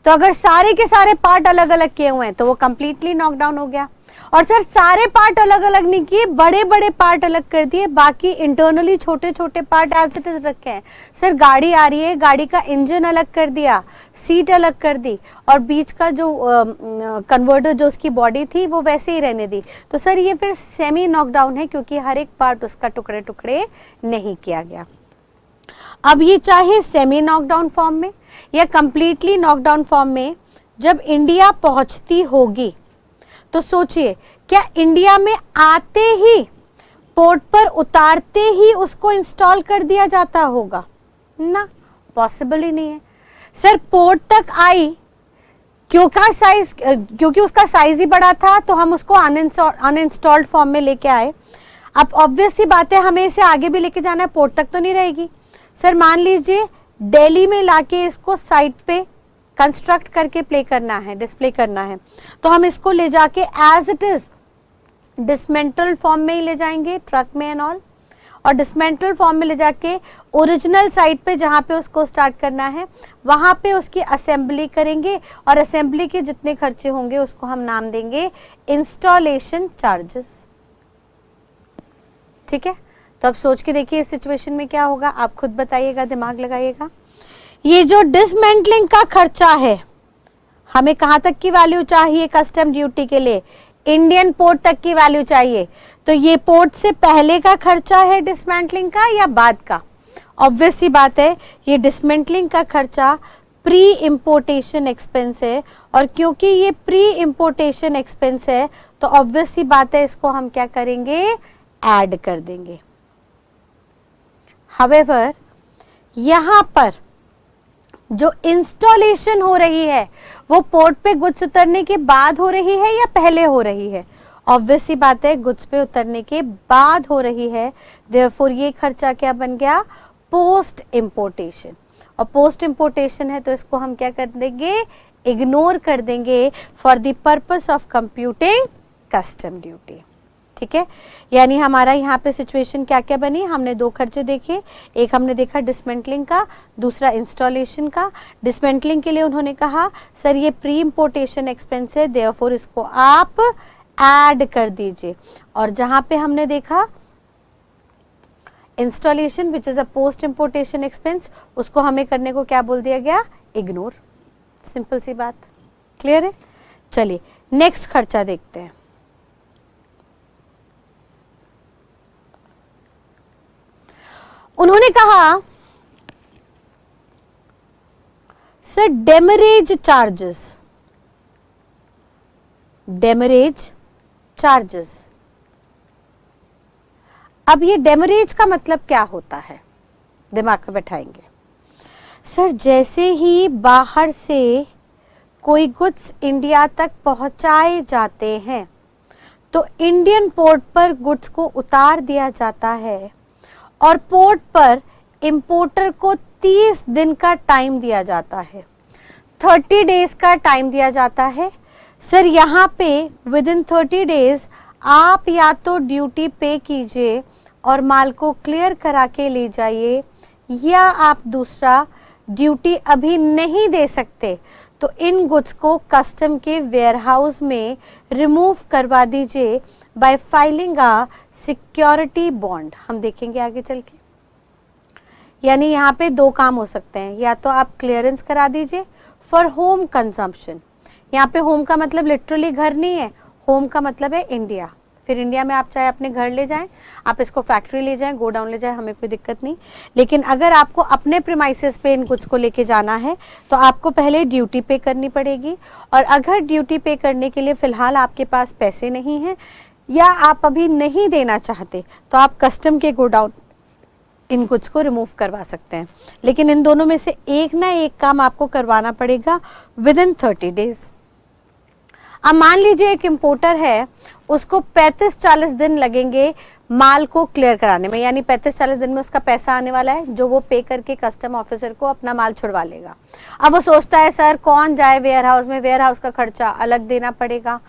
तो अगर सारे के सारे पार्ट अलग अलग किए हुए हैं तो वो कंप्लीटली नॉक डाउन हो गया। और सर सारे पार्ट अलग अलग नहीं किए, बड़े बड़े पार्ट अलग कर दिए, बाकी इंटरनली छोटे छोटे पार्ट एज इट इज रखे हैं। सर गाड़ी आ रही है, गाड़ी का इंजन अलग कर दिया, सीट अलग कर दी और बीच का जो कन्वर्टर जो उसकी बॉडी थी वो वैसे ही रहने दी। तो सर ये फिर सेमी नॉकडाउन है क्योंकि हर एक पार्ट उसका टुकड़े टुकड़े नहीं किया गया। अब ये चाहे सेमी नॉकडाउन फॉर्म में या कंप्लीटली नॉकडाउन फॉर्म में जब इंडिया पहुंचती होगी तो सोचिए क्या इंडिया में आते ही पोर्ट पर उतारते ही उसको इंस्टॉल कर दिया जाता होगा ना, पॉसिबल ही नहीं है। सर पोर्ट तक आई क्योंकि उसका साइज ही बड़ा था तो हम उसको अनइंस्टॉल्ड फॉर्म में लेके आए। अब ऑब्वियस सी बात है हमें इसे आगे भी लेके जाना है, पोर्ट तक तो नहीं रहेगी। सर मान लीजिए दिल्ली में लाके इसको साइट पे कंस्ट्रक्ट करके प्ले करना है, डिस्प्ले करना है, तो हम इसको ले जाके as it is dismantle form में ही ले जाएंगे ट्रक में एंड ऑल, और डिसमेंटल फॉर्म में ले जाके ओरिजिनल साइट पे जहाँ पे उसको स्टार्ट करना है वहाँ पे उसकी असेंबली करेंगे और असेंबली के जितने खर्चे होंगे उसको हम नाम देंगे इंस्टॉलेशन चार्जेस। ठीक है, तो अब सोच के देखिए इस सिचुएशन में क्या होगा, आप खुद बताइएगा, दिमाग लगाइएगा। ये जो डिसमेंटलिंग का खर्चा है, हमें कहाँ तक की वैल्यू चाहिए कस्टम ड्यूटी के लिए, इंडियन पोर्ट तक की वैल्यू चाहिए। तो ये पोर्ट से पहले का खर्चा है डिसमेंटलिंग का या बाद का? ऑब्वियस सी बात है ये डिसमेंटलिंग का खर्चा प्री इंपोर्टेशन एक्सपेंस है, और क्योंकि ये प्री इंपोर्टेशन एक्सपेंस है तो ऑब्वियस सी बात है इसको हम क्या करेंगे, ऐड कर देंगे। हावेवर यहां पर जो इंस्टॉलेशन हो रही है वो पोर्ट पे गुड्स उतरने के बाद हो रही है या पहले हो रही है? ऑब्वियस सी बात है गुड्स पे उतरने के बाद हो रही है। देयरफॉर ये खर्चा क्या बन गया, पोस्ट इंपोर्टेशन। और पोस्ट इंपोर्टेशन है तो इसको हम क्या कर देंगे, इग्नोर कर देंगे for the purpose of computing custom duty. ठीक है, यानी हमारा यहाँ पे सिचुएशन क्या क्या बनी, हमने दो खर्चे देखे, एक हमने देखा डिसमेंटलिंग का, दूसरा इंस्टॉलेशन का। डिसमेंटलिंग के लिए उन्होंने कहा सर ये प्री इंपोर्टेशन एक्सपेंस है, देयरफॉर इसको आप ऐड कर दीजिए। और जहाँ पे हमने देखा installation which is a post importation expense, उसको हमें करने को क्या बोल दिया गया, इग्नोर। सिंपल सी बात, क्लियर है। चलिए नेक्स्ट खर्चा देखते हैं। उन्होंने कहा sir demurrage charges, demurrage charges. अब ये डेमरेज का मतलब क्या होता है, दिमाग में बैठाएंगे। सर जैसे ही बाहर से कोई गुड्स इंडिया तक पहुंचाए जाते हैं तो इंडियन पोर्ट पर गुड्स को उतार दिया जाता है और पोर्ट पर इंपोर्टर को 30 दिन का टाइम दिया जाता है, 30 डेज का टाइम दिया जाता है। सर यहाँ पे विद इन 30 डेज आप या तो ड्यूटी पे कीजिए और माल को क्लियर करा के ले जाइए, या आप दूसरा ड्यूटी अभी नहीं दे सकते तो इन गुड्स को कस्टम के वेयरहाउस में रिमूव करवा दीजिए bye filing a security bond. हम देखेंगे आगे चल के। यानी यहाँ पे दो काम हो सकते हैं, या तो आप क्लियरेंस करा दीजिए फॉर होम कंजम्पशन। यहाँ पे होम का मतलब लिटरली घर नहीं है, होम का मतलब है इंडिया। फिर इंडिया में आप चाहे अपने घर ले जाएं, आप इसको फैक्ट्री ले जाएं, गोडाउन ले जाएं, हमें कोई दिक्कत नहीं। लेकिन अगर आपको अपने प्रीमाइसेस पे इन गुड्स को लेके जाना है तो आपको पहले ड्यूटी पे करनी पड़ेगी। और अगर ड्यूटी पे करने के लिए फ़िलहाल आपके पास पैसे नहीं हैं या आप अभी नहीं देना चाहते तो आप कस्टम के गोडाउन इन गुड्स को रिमूव करवा सकते हैं, लेकिन इन दोनों में से एक ना एक काम आपको करवाना पड़ेगा विद इन 30 डेज। अब मान लीजिए एक इंपोर्टर है, उसको 35-40 दिन लगेंगे माल को क्लियर कराने में, यानी 35-40 दिन में उसका पैसा आने वाला है जो वो पे करके कस्टम ऑफिसर को अपना माल छुड़वा लेगा। अब वो सोचता है सर कौन जाए वेयर हाउस में, वेयर हाउस का खर्चा अलग देना पड़ेगा,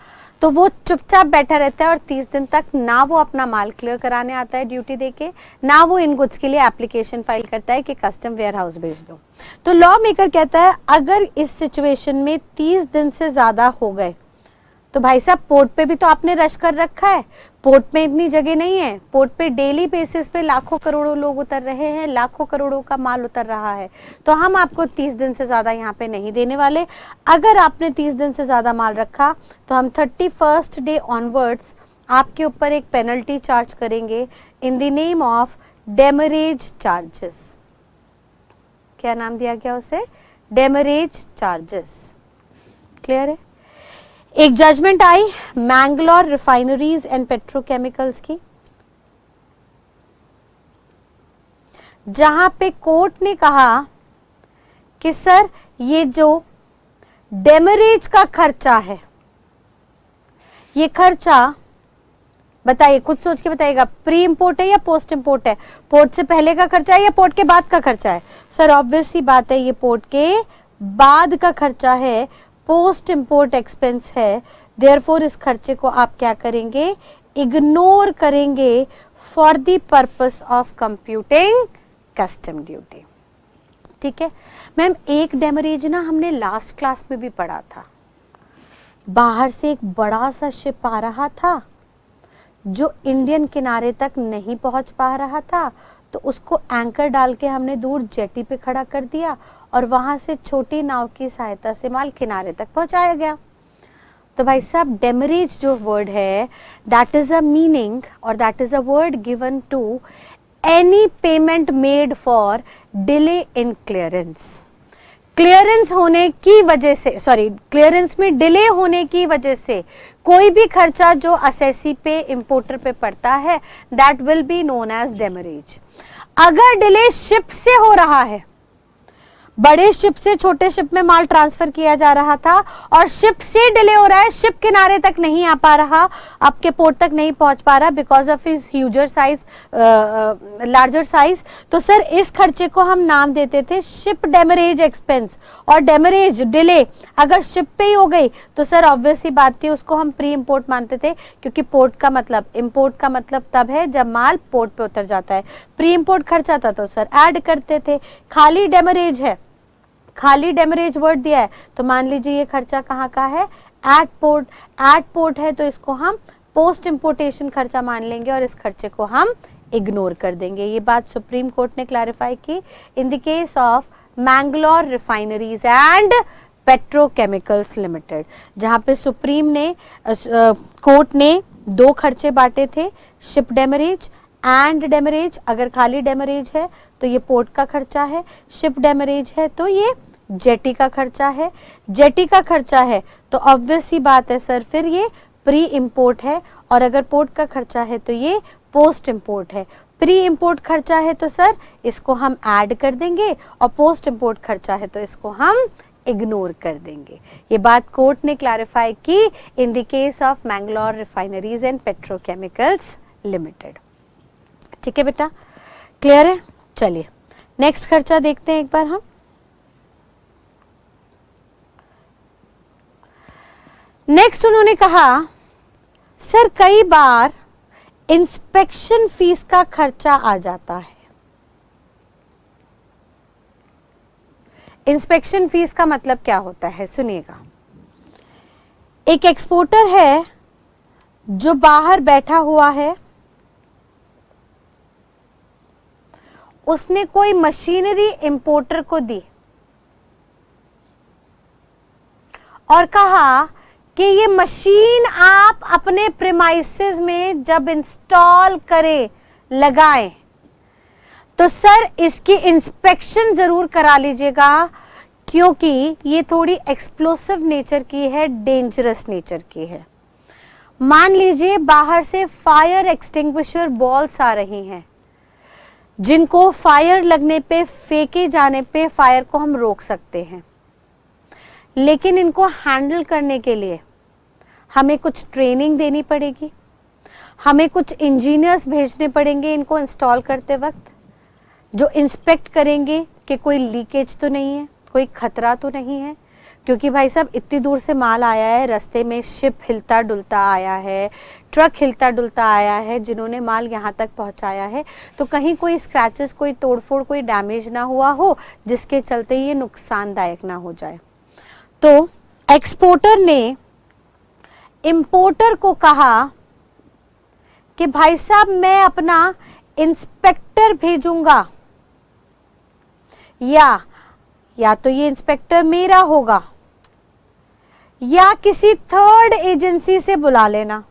तो वो चुपचाप बैठा रहता है और 30 दिन तक ना वो अपना माल क्लियर कराने आता है ड्यूटी देके, ना वो इन गुड्स के लिए एप्लीकेशन फाइल करता है कि कस्टम वेयर हाउस भेज दो। तो लॉ मेकर कहता है अगर इस सिचुएशन में 30 दिन से ज्यादा हो गए तो भाई साहब पोर्ट पे भी तो आपने रश कर रखा है, पोर्ट में इतनी जगह नहीं है, पोर्ट पे डेली बेसिस पे लाखों करोड़ों लोग उतर रहे हैं, लाखों करोड़ों का माल उतर रहा है, तो हम आपको 30 दिन से ज्यादा यहाँ पे नहीं देने वाले। अगर आपने 30 दिन से ज्यादा माल रखा तो हम 31st डे ऑनवर्ड्स आपके ऊपर एक पेनल्टी चार्ज करेंगे इन the name of demurrage charges. क्या नाम दिया गया उसे? Demurrage charges. क्लियर है? एक जजमेंट आई मैंगलोर रिफाइनरीज एंड पेट्रोकेमिकल्स की, जहां पे कोर्ट ने कहा कि सर ये जो डेमरेज का खर्चा है, ये खर्चा बताइए, कुछ सोच के बताइएगा, प्री इंपोर्ट है या पोस्ट इंपोर्ट है? पोर्ट से पहले का खर्चा है या पोर्ट के बाद का खर्चा है? सर ऑब्वियस सी बात है, ये पोर्ट के बाद का खर्चा है, पोस्ट इंपोर्ट एक्सपेंस है। देयरफॉर इस खर्चे को आप क्या करेंगे? इग्नोर करेंगे for the purpose of computing custom duty. ठीक है मैम, एक डेमरेज ना हमने लास्ट क्लास में भी पढ़ा था। बाहर से एक बड़ा सा शिप आ रहा था जो इंडियन किनारे तक नहीं पहुंच पा रहा था, तो उसको एंकर डाल के हमने दूर जेटी पे खड़ा कर दिया और वहां से छोटी नाव की सहायता से माल किनारे तक पहुंचाया गया। तो भाई साहब डेमरेज जो वर्ड है दैट इज अ मीनिंग और that is a word given to any payment made for delay in clearance. Clearance होने की वजह से, सॉरी क्लियरेंस में डिले होने की वजह से कोई भी खर्चा जो असेसी पे इंपोर्टर पे पड़ता है that will be known as demurrage. अगर डिले शिप से हो रहा है, बड़े शिप से छोटे शिप में माल ट्रांसफर किया जा रहा था और शिप से डिले हो रहा है, शिप किनारे तक नहीं आ पा रहा, आपके पोर्ट तक नहीं पहुंच पा रहा because of his huger size, larger size, तो सर इस खर्चे को हम नाम देते थे शिप डेमरेज एक्सपेंस। और डेमरेज डिले अगर शिप पे ही हो गई तो सर ऑब्वियस ही बात थी, उसको हम प्री इंपोर्ट मानते थे, क्योंकि पोर्ट का मतलब, इंपोर्ट का मतलब तब है जब माल पोर्ट पे उतर जाता है। प्री इंपोर्ट खर्चा था तो सर ऐड करते थे। खाली डेमरेज है, खाली डेमरेज वर्ड दिया है तो मान लीजिए ये खर्चा कहाँ का है? Eight port. एट पोर्ट है तो इसको हम पोस्ट इंपोर्टेशन खर्चा मान लेंगे और इस खर्चे को हम इग्नोर कर देंगे। ये बात सुप्रीम कोर्ट ने क्लैरिफाई की in the case of Mangalore refineries and petrochemicals limited, जहां पे सुप्रीम ने कोर्ट ने दो खर्चे बांटे थे, शिप डेमरेज एंड डेमरेज। अगर खाली डेमरेज है तो ये पोर्ट का खर्चा है, शिप डेमरेज है तो ये जेटी का खर्चा है। जेटी का खर्चा है तो ऑब्वियस ही बात है सर फिर ये प्री इंपोर्ट है, और अगर पोर्ट का खर्चा है तो ये पोस्ट इंपोर्ट है। प्री इंपोर्ट खर्चा है तो सर इसको हम ऐड कर देंगे और पोस्ट इंपोर्ट खर्चा है तो इसको हम इग्नोर कर देंगे। ये बात कोर्ट ने क्लैरिफाई की in the case of Mangalore refineries and petrochemicals limited. ठीक है बेटा, क्लियर है? चलिए नेक्स्ट खर्चा देखते हैं एक बार हम। नेक्स्ट उन्होंने कहा सर कई बार इंस्पेक्शन फीस का खर्चा आ जाता है। इंस्पेक्शन फीस का मतलब क्या होता है सुनिएगा। एक एक्सपोर्टर है जो बाहर बैठा हुआ है, उसने कोई मशीनरी इंपोर्टर को दी और कहा कि ये मशीन आप अपने प्रीमाइसेस में जब इंस्टॉल करें, लगाएं, तो सर इसकी इंस्पेक्शन जरूर करा लीजिएगा, क्योंकि ये थोड़ी एक्सप्लोसिव नेचर की है, डेंजरस नेचर की है। मान लीजिए बाहर से फायर एक्सटिंग्विशर बॉल्स आ रही हैं, जिनको फायर लगने पे, फेंके जाने पे फायर को हम रोक सकते हैं, लेकिन इनको हैंडल करने के लिए हमें कुछ ट्रेनिंग देनी पड़ेगी, हमें कुछ इंजीनियर्स भेजने पड़ेंगे इनको इंस्टॉल करते वक्त, जो इंस्पेक्ट करेंगे कि कोई लीकेज तो नहीं है, कोई खतरा तो नहीं है। क्योंकि भाई साहब इतनी दूर से माल आया है, रास्ते में शिप हिलता डुलता आया है, ट्रक हिलता डुलता आया है, जिन्होंने माल यहाँ तक पहुँचाया है, तो कहीं कोई स्क्रैचेस, कोई तोड़फोड़, कोई डैमेज ना हुआ हो जिसके चलते ये नुकसानदायक ना हो जाए। तो एक्सपोर्टर ने इंपोर्टर को कहा कि भाई साहब मैं अपना इंस्पेक्टर भेजूंगा, या तो ये इंस्पेक्टर मेरा होगा या किसी थर्ड एजेंसी से बुला लेना।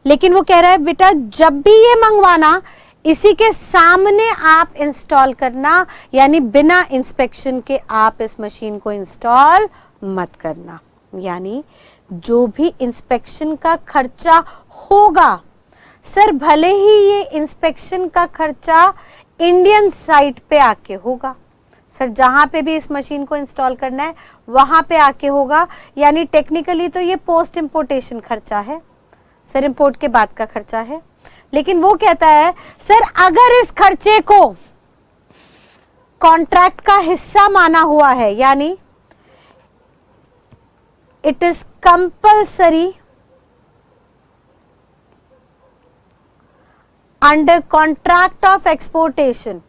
लेकिन वो कह रहा है बेटा जब भी ये मंगवाना इसी के सामने आप इंस्टॉल करना, यानी बिना इंस्पेक्शन के आप इस मशीन को इंस्टॉल मत करना। यानी जो भी इंस्पेक्शन का खर्चा होगा, सर भले ही ये इंस्पेक्शन का खर्चा इंडियन साइट पे आके होगा, सर जहां पे भी इस मशीन को इंस्टॉल करना है वहां पे आके होगा, यानी टेक्निकली तो ये पोस्ट इंपोर्टेशन खर्चा है, सर इंपोर्ट के बाद का खर्चा है। लेकिन वो कहता है सर अगर इस खर्चे को कॉन्ट्रैक्ट का हिस्सा माना हुआ है, यानी it is compulsory under contract of exportation.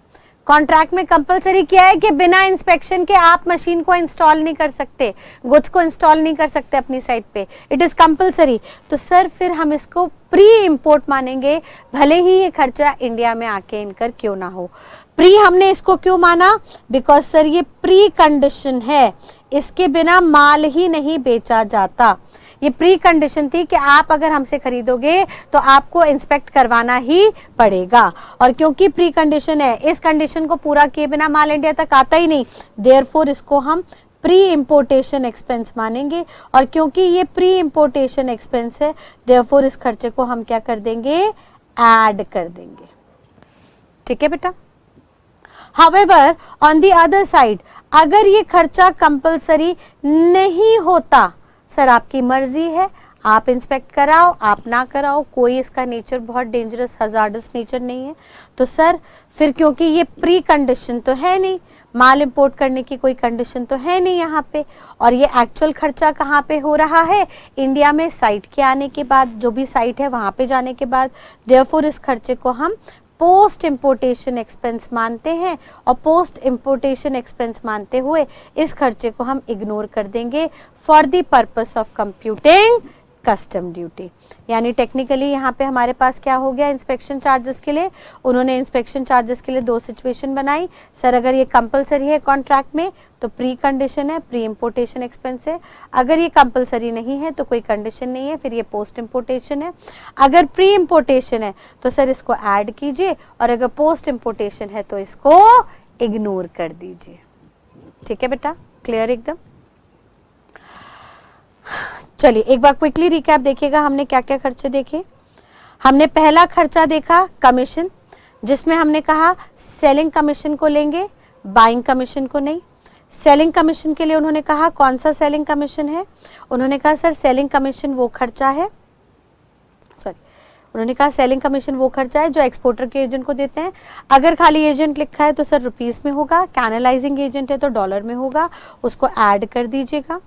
Contract में कंपलसरी क्या है कि बिना इंस्पेक्शन के आप मशीन को इंस्टॉल नहीं कर सकते, गुड्स को इंस्टॉल नहीं कर सकते अपनी साइट पे, इट इज कंपलसरी। तो सर फिर हम इसको प्री इंपोर्ट मानेंगे, भले ही ये खर्चा इंडिया में आके इनकर क्यों ना हो। प्री हमने इसको क्यों माना? बिकॉज सर ये प्री कंडीशन है, इसके बिना माल ही नहीं बेचा जाता। ये प्री कंडीशन थी कि आप अगर हमसे खरीदोगे तो आपको इंस्पेक्ट करवाना ही पड़ेगा, और क्योंकि प्री कंडीशन है, इस कंडीशन को पूरा किए बिना माल इंडिया तक आता ही नहीं, देयरफॉर इसको हम प्री इंपोर्टेशन एक्सपेंस मानेंगे। और क्योंकि ये प्री इंपोर्टेशन एक्सपेंस है, देयरफॉर इस खर्चे को हम क्या कर देंगे? ऐड कर देंगे। ठीक है बेटा। However on the other side, अगर ये खर्चा कंपलसरी नहीं होता, सर आपकी मर्जी है, आप इंस्पेक्ट कराओ आप ना कराओ, कोई इसका नेचर बहुत डेंजरस हजार्डस नेचर नहीं है, तो सर फिर क्योंकि ये प्री कंडीशन तो है नहीं, माल इंपोर्ट करने की कोई कंडीशन तो है नहीं यहाँ पे, और ये एक्चुअल खर्चा कहाँ पे हो रहा है? इंडिया में साइट के आने के बाद, जो भी साइट है वहाँ पे जाने के बाद। देयरफॉर इस खर्चे को हम पोस्ट इंपोर्टेशन एक्सपेंस मानते हैं, और पोस्ट इंपोर्टेशन एक्सपेंस मानते हुए इस खर्चे को हम इग्नोर कर देंगे for the purpose of computing custom duty. यानी टेक्निकली यहाँ पे हमारे पास क्या हो गया? इंस्पेक्शन चार्जेस के लिए उन्होंने इंस्पेक्शन चार्जेस के लिए दो सिचुएशन बनाई। सर अगर ये कंपलसरी है कॉन्ट्रैक्ट में तो प्री कंडीशन है, प्री इंपोर्टेशन एक्सपेंस है। अगर ये कंपलसरी नहीं है तो कोई कंडीशन नहीं है, फिर ये पोस्ट इंपोर्टेशन है। अगर प्री इंपोर्टेशन है तो सर इसको ऐड कीजिए, और अगर पोस्ट इंपोर्टेशन है तो इसको इग्नोर कर दीजिए। ठीक है बेटा, क्लियर एकदम? चलिए एक बार क्विकली रिकैप देखिएगा, हमने क्या क्या खर्चे देखे। हमने पहला खर्चा देखा कमीशन, जिसमें हमने कहा सेलिंग कमीशन को लेंगे, बाइंग कमीशन को नहीं। सेलिंग कमीशन के लिए उन्होंने कहा कौन सा सेलिंग कमीशन है? उन्होंने कहा सर सेलिंग कमीशन वो खर्चा है, उन्होंने कहा सेलिंग कमीशन वो खर्चा है जो एक्सपोर्टर के एजेंट को देते हैं। अगर खाली एजेंट लिखा है तो सर रुपीस में होगा, कैनलाइजिंग एजेंट है तो डॉलर में होगा, उसको ऐड कर दीजिएगा।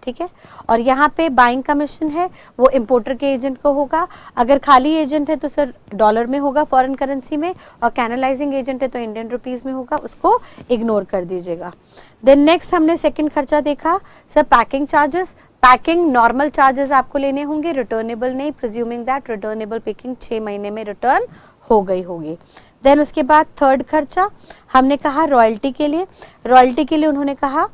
ठीक है। और यहाँ पे बाइंग कमीशन है वो इंपोर्टर के एजेंट को होगा, अगर खाली एजेंट है तो सर डॉलर में होगा फॉरेन करेंसी में, और कैनलाइजिंग एजेंट है तो इंडियन रुपीस में होगा, उसको इग्नोर कर दीजिएगा। देन नेक्स्ट हमने सेकंड खर्चा देखा sir packing charges. Packing normal charges आपको लेने होंगे, रिटर्नेबल नहीं, प्रिज्यूमिंग दैट रिटर्नेबल पैकिंग 6 महीने में रिटर्न हो गई होगी। देन उसके बाद थर्ड खर्चा हमने कहा रॉयल्टी के लिए। रॉयल्टी के लिए उन्होंने कहा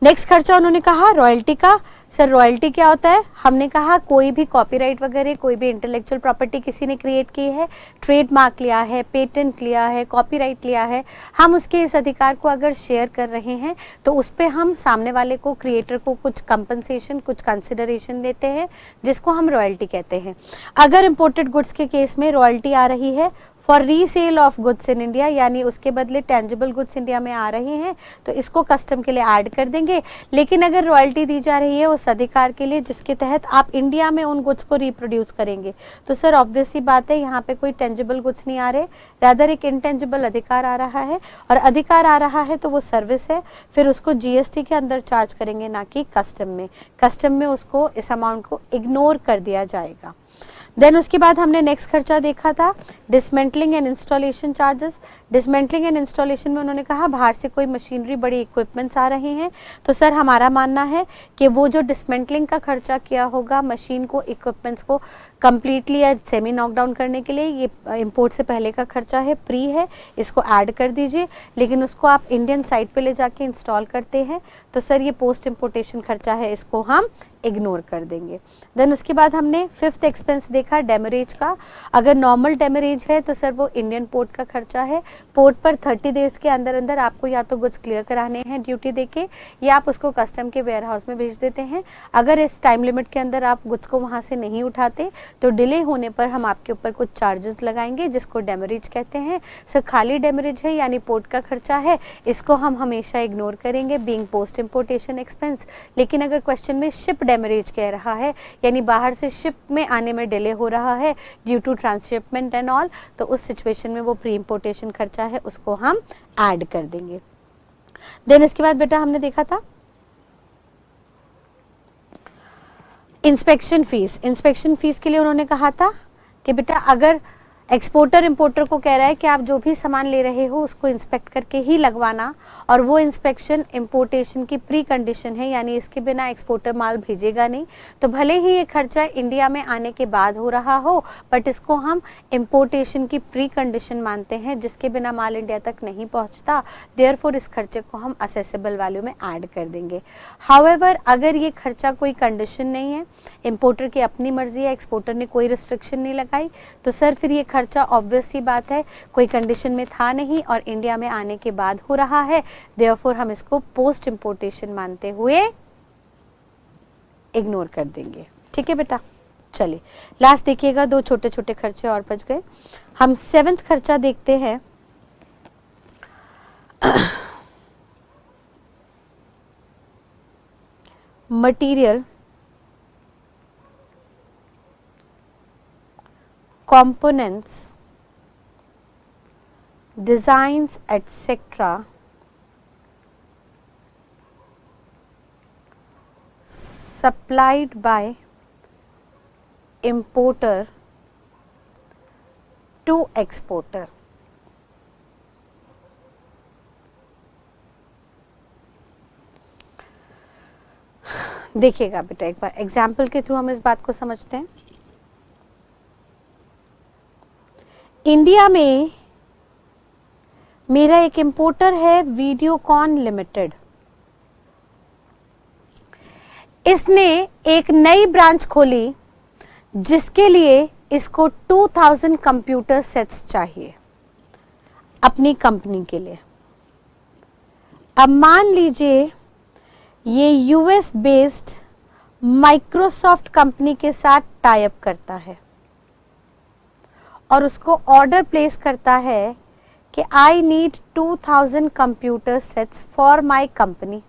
नेक्स्ट खर्चा उन्होंने कहा रॉयल्टी का। सर रॉयल्टी क्या होता है? हमने कहा कोई भी कॉपीराइट वगैरह, कोई भी इंटेलेक्चुअल प्रॉपर्टी किसी ने क्रिएट की है, ट्रेडमार्क लिया है, पेटेंट लिया है, कॉपीराइट लिया है, हम उसके इस अधिकार को अगर शेयर कर रहे हैं तो उस पर हम सामने वाले को, क्रिएटर को कुछ कंपनसेशन, कुछ कंसिडरेशन देते हैं, जिसको हम रॉयल्टी कहते हैं। अगर इंपोर्टेड गुड्स के केस में रॉयल्टी आ रही है for resale of goods in India, यानी उसके बदले टेंजिबल गुड्स इंडिया में आ रहे हैं, तो इसको कस्टम के लिए ऐड कर देंगे। लेकिन अगर रॉयल्टी दी जा रही है उस अधिकार के लिए जिसके तहत आप इंडिया में उन गुड्स को रिप्रोड्यूस करेंगे, तो सर ऑब्वियस सी बात है यहाँ पे कोई टेंजिबल गुड्स नहीं आ रहे, रादर एक इंटेंजिबल अधिकार आ रहा है, और अधिकार आ रहा है तो वो सर्विस है, फिर उसको जीएसटी के अंदर चार्ज करेंगे, ना कि कस्टम में। कस्टम में उसको इस अमाउंट को इग्नोर कर दिया जाएगा। देन उसके बाद हमने नेक्स्ट खर्चा देखा था dismantling and installation charges. Dismantling and installation में उन्होंने कहा बाहर से कोई मशीनरी, बड़ी इक्विपमेंट्स आ रहे हैं, तो सर हमारा मानना है कि वो जो डिसमेंटलिंग का खर्चा किया होगा मशीन को, इक्विपमेंट्स को कंप्लीटली या सेमी नॉकडाउन करने के लिए, ये इंपोर्ट से पहले का खर्चा है, प्री है, इसको ऐड कर दीजिए। लेकिन उसको आप इंडियन साइट पे ले जाके इंस्टॉल करते हैं तो सर ये पोस्ट इंपोर्टेशन खर्चा है, इसको हम इग्नोर कर देंगे। देन उसके बाद हमने फिफ्थ एक्सपेंस देखा डेमरेज का। अगर नॉर्मल डेमरेज है तो सर वो इंडियन पोर्ट का खर्चा है। पोर्ट पर 30 डेज के अंदर अंदर आपको या तो गुड्स क्लियर कराने हैं ड्यूटी देके, या आप उसको कस्टम के वेयर हाउस में भेज देते हैं। अगर इस टाइम लिमिट के अंदर आप गुड्स को वहाँ से नहीं उठाते तो डिले होने पर हम आपके ऊपर कुछ चार्जेस लगाएंगे, जिसको डेमरेज कहते हैं। सर खाली डेमरेज है यानी पोर्ट का खर्चा है, इसको हम हमेशा इग्नोर करेंगे बीइंग पोस्ट इंपोर्टेशन एक्सपेंस। लेकिन अगर क्वेश्चन में शिप डेमरेज कह रहा है, यानी बाहर से शिप में आने में डिले हो रहा है due to transshipment and all, तो उस सिचुएशन में वो प्री इंपोर्टेशन खर्चा है, उसको हम ऐड कर देंगे। देन इसके बाद बेटा हमने देखा था इंस्पेक्शन फीस। इंस्पेक्शन फीस के लिए उन्होंने कहा था कि बेटा अगर एक्सपोर्टर इंपोर्टर को कह रहा है कि आप जो भी सामान ले रहे हो उसको इंस्पेक्ट करके ही लगवाना, और वो इंस्पेक्शन इंपोर्टेशन की प्री कंडीशन है, यानी इसके बिना एक्सपोर्टर माल भेजेगा नहीं, तो भले ही ये खर्चा इंडिया में आने के बाद हो रहा हो, बट इसको हम इंपोर्टेशन की प्री कंडीशन मानते हैं, जिसके बिना माल इंडिया तक नहीं पहुंचता। देयरफॉर इस खर्चे को हम असेसेबल वैल्यू में ऐड कर देंगे। हाउएवर अगर ये खर्चा कोई कंडीशन नहीं है, इंपोर्टर की अपनी मर्जी है, एक्सपोर्टर ने कोई रिस्ट्रिक्शन नहीं लगाई, तो सर फिर ये खर्चा ऑब्वियस सी बात है कोई कंडीशन में था नहीं और इंडिया में आने के बाद हो रहा है, देयरफॉर हम इसको पोस्ट इंपोर्टेशन मानते हुए इग्नोर कर देंगे। ठीक है बेटा, चलिए लास्ट देखिएगा, दो छोटे छोटे खर्चे और बच गए। हम 7th खर्चा देखते हैं। Material, components, designs etc. supplied by importer to exporter। देखिएगा बेटा एक बार एग्जाम्पल के थ्रू हम इस बात को समझते हैं। इंडिया में मेरा एक इंपोर्टर है वीडियोकॉन लिमिटेड। इसने एक नई ब्रांच खोली जिसके लिए इसको 2000 कंप्यूटर सेट्स चाहिए अपनी कंपनी के लिए। अब मान लीजिए ये यूएस बेस्ड माइक्रोसॉफ्ट कंपनी के साथ टाई अप करता है और उसको ऑर्डर प्लेस करता है कि I need 2000 computer sets for my company.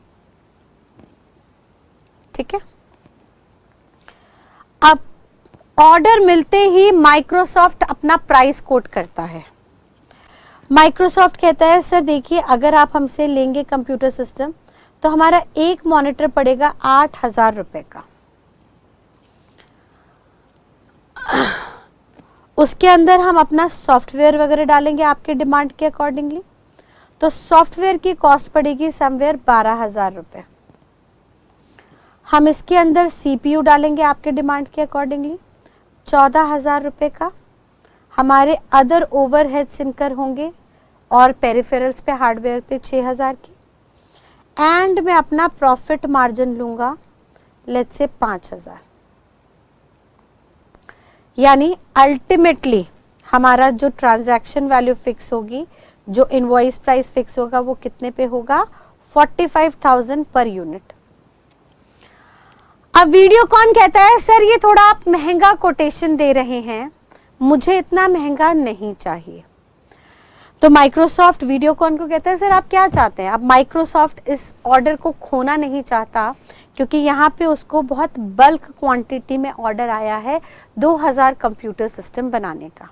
ठीक है, अब ऑर्डर मिलते ही माइक्रोसॉफ्ट अपना प्राइस कोट करता है। माइक्रोसॉफ्ट कहता है सर देखिए अगर आप हमसे लेंगे कंप्यूटर सिस्टम तो हमारा एक मॉनिटर पड़ेगा 8000 रुपए का। उसके अंदर हम अपना सॉफ्टवेयर वगैरह डालेंगे आपके डिमांड के अकॉर्डिंगली, तो सॉफ्टवेयर की कॉस्ट पड़ेगी समवेयर 12000 रुपए। हम इसके अंदर सीपीयू डालेंगे आपके डिमांड के अकॉर्डिंगली 14000 रुपए का। हमारे अदर ओवरहेड्स इनकर होंगे और पेरिफेरल्स पे, हार्डवेयर पे 6000 की। एंड मैं अपना प्रॉफिट मार्जिन लूंगा लेट्स से 5000। यानी अल्टीमेटली हमारा जो ट्रांजैक्शन वैल्यू फिक्स होगी, जो इनवॉइस प्राइस फिक्स होगा, वो कितने पे होगा? 45,000 पर यूनिट। अब वीडियोकॉन कहता है सर ये थोड़ा आप महंगा कोटेशन दे रहे हैं, मुझे इतना महंगा नहीं चाहिए। तो माइक्रोसॉफ्ट वीडियोकॉन को कहता है सर आप क्या चाहते हैं? अब माइक्रोसॉफ्ट इस ऑर्डर को खोना नहीं चाहता, क्योंकि यहाँ पे उसको बहुत बल्क क्वांटिटी में ऑर्डर आया है 2000 कंप्यूटर सिस्टम बनाने का।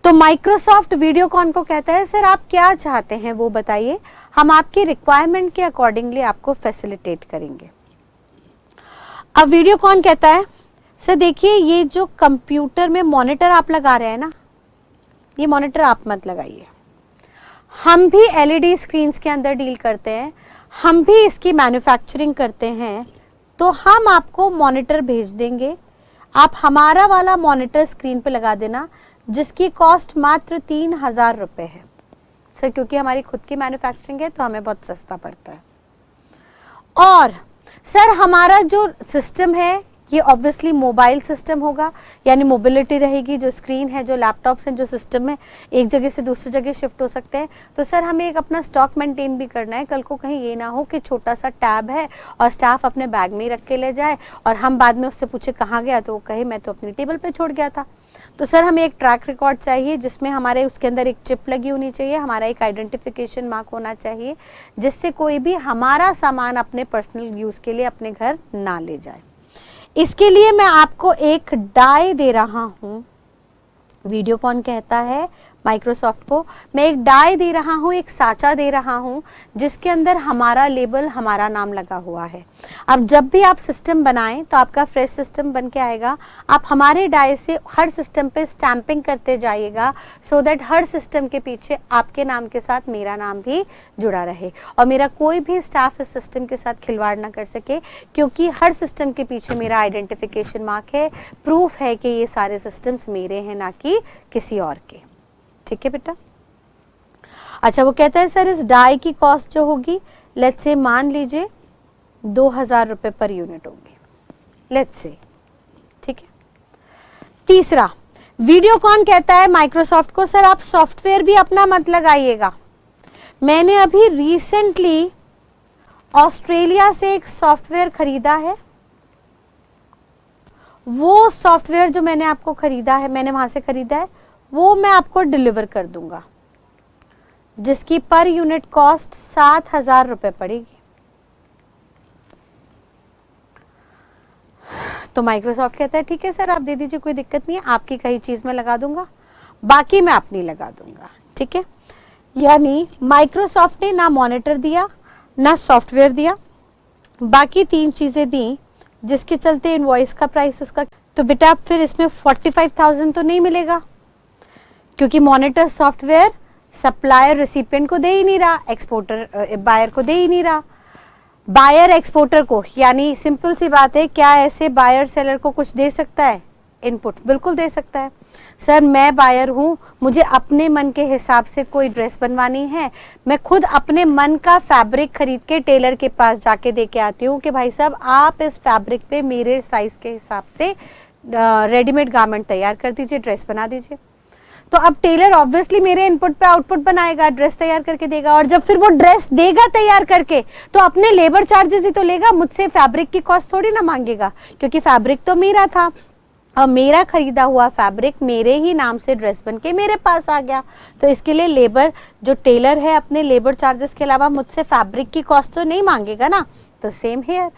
तो माइक्रोसॉफ्ट वीडियोकॉन को कहता है सर आप क्या चाहते हैं वो बताइए, हम आपकी रिक्वायरमेंट के अकॉर्डिंगली आपको फैसिलिटेट करेंगे। अब वीडियोकॉन कहता है सर देखिए ये जो कंप्यूटर में मॉनिटर आप लगा रहे हैं ना, ये मॉनिटर आप मत लगाइए, हम भी एलईडी स्क्रीन्स के अंदर डील करते हैं, हम भी इसकी मैन्युफैक्चरिंग करते हैं, तो हम आपको मॉनिटर भेज देंगे, आप हमारा वाला मॉनिटर स्क्रीन पे लगा देना, जिसकी कॉस्ट मात्र 3000 रुपये है। सर क्योंकि हमारी खुद की मैन्युफैक्चरिंग है तो हमें बहुत सस्ता पड़ता है। और सर हमारा जो सिस्टम है ये ऑब्वियसली मोबाइल सिस्टम होगा, यानी मोबिलिटी रहेगी, जो स्क्रीन है, जो लैपटॉप्स हैं, जो सिस्टम है, एक जगह से दूसरी जगह शिफ्ट हो सकते हैं। तो सर हमें एक अपना स्टॉक मेंटेन भी करना है, कल को कहीं ये ना हो कि छोटा सा टैब है और स्टाफ अपने बैग में ही रख के ले जाए और हम बाद में उससे पूछे कहाँ गया, तो वो कहे मैं तो अपनी टेबल पे छोड़ गया था। तो सर हमें एक ट्रैक रिकॉर्ड चाहिए जिसमें हमारे उसके अंदर एक चिप लगी होनी चाहिए, हमारा एक आइडेंटिफिकेशन मार्क होना चाहिए, जिससे कोई भी हमारा सामान अपने पर्सनल यूज़ के लिए अपने घर ना ले जाए। इसके लिए मैं आपको एक डाई दे रहा हूं, वीडियोकॉन कहता है माइक्रोसॉफ्ट को, मैं एक डाई दे रहा हूँ, एक साचा दे रहा हूँ, जिसके अंदर हमारा लेबल, हमारा नाम लगा हुआ है। अब जब भी आप सिस्टम बनाएं तो आपका फ्रेश सिस्टम बन के आएगा, आप हमारे डाई से हर सिस्टम पे स्टैंपिंग करते जाइएगा, सो दैट हर सिस्टम के पीछे आपके नाम के साथ मेरा नाम भी जुड़ा रहे और मेरा कोई भी स्टाफ इस सिस्टम के साथ खिलवाड़ ना कर सके, क्योंकि हर सिस्टम के पीछे मेरा आइडेंटिफिकेशन मार्क है, प्रूफ है कि ये सारे सिस्टम्स मेरे हैं ना कि किसी और के। ठीक है बेटा। अच्छा वो कहता है सर इस डाई की कॉस्ट जो होगी लेट्स से मान लीजिए 2000 रुपए पर यूनिट होगी, लेट्स से। ठीक है। तीसरा, वीडियोकॉन कहता है माइक्रोसॉफ्ट को सर आप सॉफ्टवेयर भी अपना मत लगाइएगा, मैंने अभी रिसेंटली ऑस्ट्रेलिया से एक सॉफ्टवेयर खरीदा है, वो सॉफ्टवेयर जो मैंने आपको खरीदा है, मैंने वहां से खरीदा है, वो मैं आपको डिलीवर कर दूंगा, जिसकी पर यूनिट कॉस्ट 7000 रुपए पड़ेगी। तो माइक्रोसॉफ्ट कहता है ठीक है सर आप दे दीजिए, कोई दिक्कत नहीं है, आपकी कई चीज में लगा दूंगा, बाकी मैं अपनी लगा दूंगा। ठीक है। यानी माइक्रोसॉफ्ट ने ना मॉनिटर दिया, ना सॉफ्टवेयर दिया, बाकी 3 चीजें दी, जिसके चलते इनवॉइस का प्राइस उसका, तो बेटा आप फिर इसमें 45,000 तो नहीं मिलेगा, क्योंकि मॉनिटर सॉफ्टवेयर सप्लायर रिसिपिएंट को दे ही नहीं रहा, एक्सपोर्टर बायर को दे ही नहीं रहा, बायर एक्सपोर्टर को, यानी सिंपल सी बात है, क्या ऐसे बायर सेलर को कुछ दे सकता है इनपुट? बिल्कुल दे सकता है। सर मैं बायर हूँ, मुझे अपने मन के हिसाब से कोई ड्रेस बनवानी है, मैं खुद अपने मन का फैब्रिक खरीद के टेलर के पास जाके दे के आती हूँ कि भाई साहब आप इस फैब्रिक पे मेरे साइज के हिसाब से रेडीमेड गारमेंट तैयार कर दीजिए, ड्रेस बना दीजिए। तो अब टेलर ऑब्वियसली मेरे इनपुट पे आउटपुट बनाएगा, ड्रेस तैयार करके देगा, और जब फिर वो ड्रेस देगा तैयार करके तो अपने लेबर चार्जेस ही तो लेगा, मुझसे फैब्रिक की कॉस्ट थोड़ी ना मांगेगा, क्योंकि फैब्रिक तो मेरा था और मेरा खरीदा हुआ फैब्रिक मेरे ही नाम से ड्रेस बन के मेरे पास आ गया। तो इसके लिए लेबर जो टेलर है अपने लेबर चार्जेस के अलावा मुझसे फैब्रिक की कॉस्ट तो नहीं मांगेगा ना। तो सेम हियर,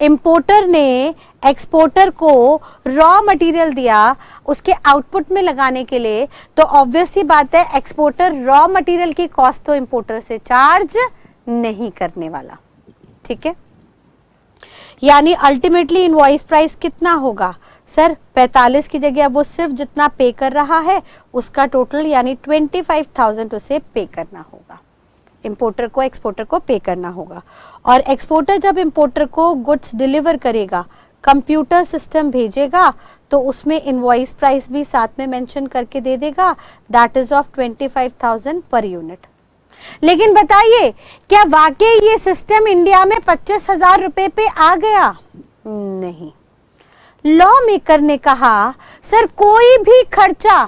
इंपोर्टर ने एक्सपोर्टर को रॉ मटेरियल दिया उसके आउटपुट में लगाने के लिए, तो ऑब्वियस सी बात है एक्सपोर्टर रॉ मटेरियल की कॉस्ट तो इंपोर्टर से चार्ज नहीं करने वाला। ठीक है। यानी अल्टीमेटली इनवॉइस प्राइस कितना होगा सर? 45 की जगह वो सिर्फ जितना पे कर रहा है उसका टोटल यानी 25,000 उसे पे करना होगा, इंपोर्टर को एक्सपोर्टर को पे करना होगा। और एक्सपोर्टर जब इंपोर्टर को गुड्स डिलीवर करेगा, कंप्यूटर सिस्टम भेजेगा, तो उसमें इनवॉइस प्राइस भी साथ में मेंशन करके दे देगा, that is of 25,000 per unit. लेकिन बताइए क्या वाकई ये सिस्टम इंडिया में 25,000 रुपए पे आ गया? नहीं। लॉ मेकर ने कहा सर कोई भी खर्चा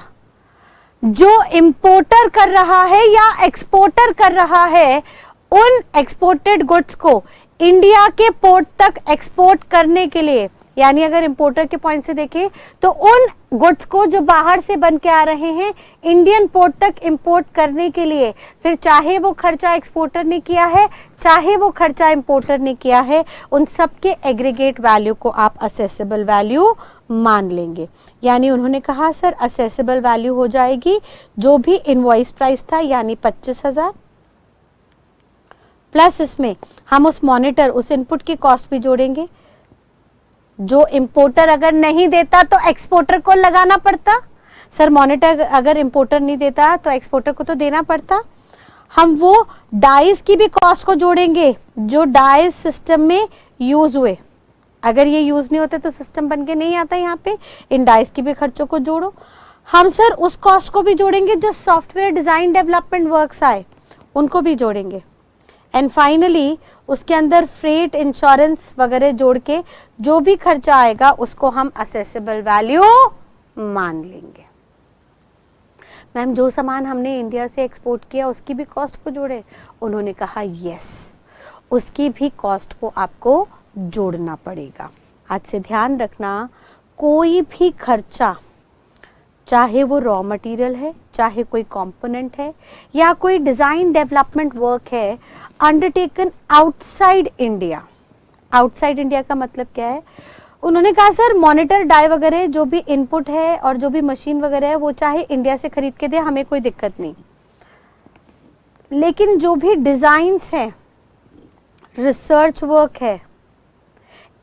जो इंपोर्टर कर रहा है या एक्सपोर्टर कर रहा है, उन एक्सपोर्टेड गुड्स को इंडिया के पोर्ट तक एक्सपोर्ट करने के लिए, यानी अगर इंपोर्टर के पॉइंट से देखें तो उन गुड्स को जो बाहर से बन के आ रहे हैं इंडियन पोर्ट तक इंपोर्ट करने के लिए, फिर चाहे वो खर्चा एक्सपोर्टर ने किया है चाहे वो खर्चा इंपोर्टर ने किया है, उन सब के एग्रीगेट वैल्यू को आप असेसेबल वैल्यू मान लेंगे। यानी उन्होंने कहा सर असेसेबल वैल्यू हो जाएगी जो भी इनवॉइस प्राइस था यानी 25,000 प्लस इसमें हम उस मॉनिटर उस इनपुट की कॉस्ट भी जोड़ेंगे। जो इंपोर्टर अगर नहीं देता तो एक्सपोर्टर को लगाना पड़ता। सर मॉनिटर अगर इंपोर्टर नहीं देता तो एक्सपोर्टर को तो देना पड़ता। हम वो डाइस की भी कॉस्ट को जोड़ेंगे जो डाइस सिस्टम में यूज हुए। अगर ये यूज नहीं होते तो सिस्टम बन के नहीं आता यहाँ पे। इन डाइस की भी खर्चों को जोड़ो। हम सर उस कॉस्ट को भी जोड़ेंगे जो सॉफ्टवेयर डिजाइन डेवलपमेंट वर्क्स आए, उनको भी जोड़ेंगे। एंड फाइनली उसके अंदर फ्रेट इंश्योरेंस वगैरह जोड़ के जो भी खर्चा आएगा उसको हम असेसेबल वैल्यू मान लेंगे। मैम जो सामान हमने इंडिया से एक्सपोर्ट किया उसकी भी कॉस्ट को जोड़े? उन्होंने कहा यस, उसकी भी कॉस्ट को आपको जोड़ना पड़ेगा। आज से ध्यान रखना, कोई भी खर्चा चाहे वो रॉ मटेरियल है, चाहे कोई कंपोनेंट है या कोई डिजाइन डेवलपमेंट वर्क है undertaken outside India. Outside India का मतलब क्या है? उन्होंने कहा सर मॉनिटर डाई वगैरह जो भी इनपुट है और जो भी मशीन वगैरह है वो चाहे इंडिया से खरीद के दे, हमें कोई दिक्कत नहीं, लेकिन जो भी डिजाइन्स है, रिसर्च वर्क है,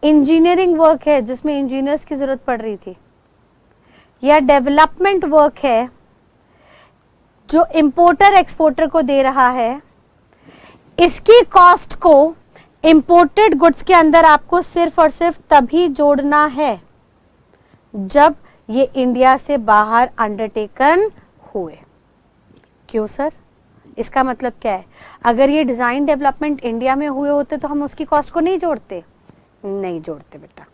इंजीनियरिंग वर्क है जिसमें इंजीनियर्स की जरूरत पड़ रही थी, या डेवलपमेंट वर्क है जो इंपोर्टर एक्सपोर्टर को दे रहा है, इसकी कॉस्ट को इंपोर्टेड गुड्स के अंदर आपको सिर्फ और सिर्फ तभी जोड़ना है जब ये इंडिया से बाहर अंडरटेकन हुए। क्यों सर? इसका मतलब क्या है? अगर ये डिजाइन डेवलपमेंट इंडिया में हुए होते तो हम उसकी कॉस्ट को नहीं जोड़ते? नहीं जोड़ते बेटा,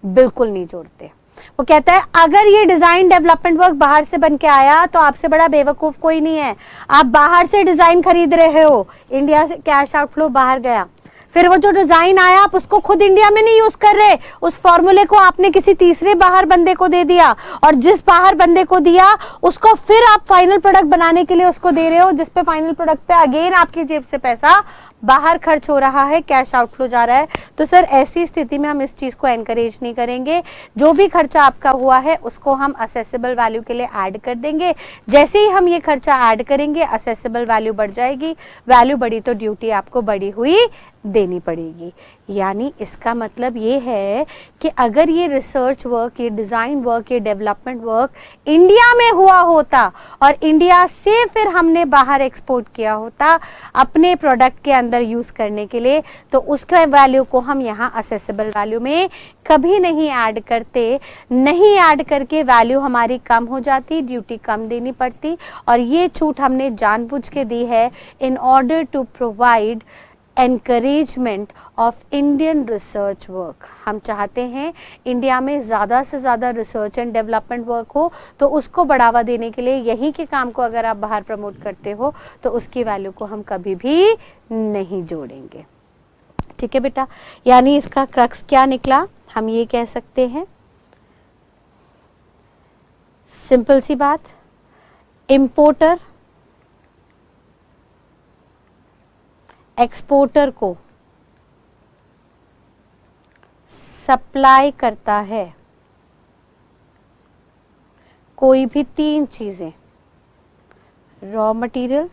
बिल्कुल नहीं जोड़ते। वो कहता है अगर ये डिजाइन डेवलपमेंट वर्क बाहर से बन के आया तो आपसे बड़ा बेवकूफ कोई नहीं है। आप बाहर से डिजाइन खरीद रहे हो, इंडिया से कैश आउटफ्लो बाहर गया, फिर वो जो डिजाइन आया आप उसको खुद इंडिया में नहीं यूज कर रहे, उस फॉर्मूले को आपने किसी तीसरे बाहर बंदे को दे दिया, और जिस बाहर बंदे को दिया उसको फिर आप फाइनल प्रोडक्ट बनाने के लिए उसको दे रहे हो, जिसपे फाइनल प्रोडक्ट पे अगेन आपकी जेब से पैसा बाहर खर्च हो रहा है, कैश आउटफ्लो जा रहा है। तो सर ऐसी स्थिति में हम इस चीज को एनकरेज नहीं करेंगे। जो भी खर्चा आपका हुआ है उसको हम असेसेबल वैल्यू के लिए ऐड कर देंगे। जैसे ही हम ये खर्चा ऐड करेंगे असेसेबल वैल्यू बढ़ जाएगी, वैल्यू बढ़ी तो ड्यूटी आपको बढ़ी हुई देनी पड़ेगी। यानी इसका मतलब ये है कि अगर ये रिसर्च वर्क, ये डिजाइन वर्क, ये डेवलपमेंट वर्क इंडिया में हुआ होता और इंडिया से फिर हमने बाहर एक्सपोर्ट किया होता अपने प्रोडक्ट के अंदर यूज करने के लिए, तो उसका वैल्यू को हम यहाँ असेसेबल वैल्यू में कभी नहीं ऐड करते। नहीं ऐड करके वैल्यू हमारी कम हो जाती, ड्यूटी कम देनी पड़ती, और ये छूट हमने जानबूझ के दी है in order to provide encouragement of Indian research work. हम चाहते हैं इंडिया में ज़्यादा से ज़्यादा रिसर्च एंड डेवलपमेंट वर्क हो, तो उसको बढ़ावा देने के लिए यहीं के काम को अगर आप बाहर प्रमोट करते हो तो उसकी वैल्यू को हम कभी भी नहीं जोड़ेंगे। ठीक है बेटा, यानी इसका क्रक्स क्या निकला? हम ये कह सकते हैं, सिंपल सी बात, इंपोर्टर एक्सपोर्टर को सप्लाई करता है कोई भी तीन चीजें, raw material,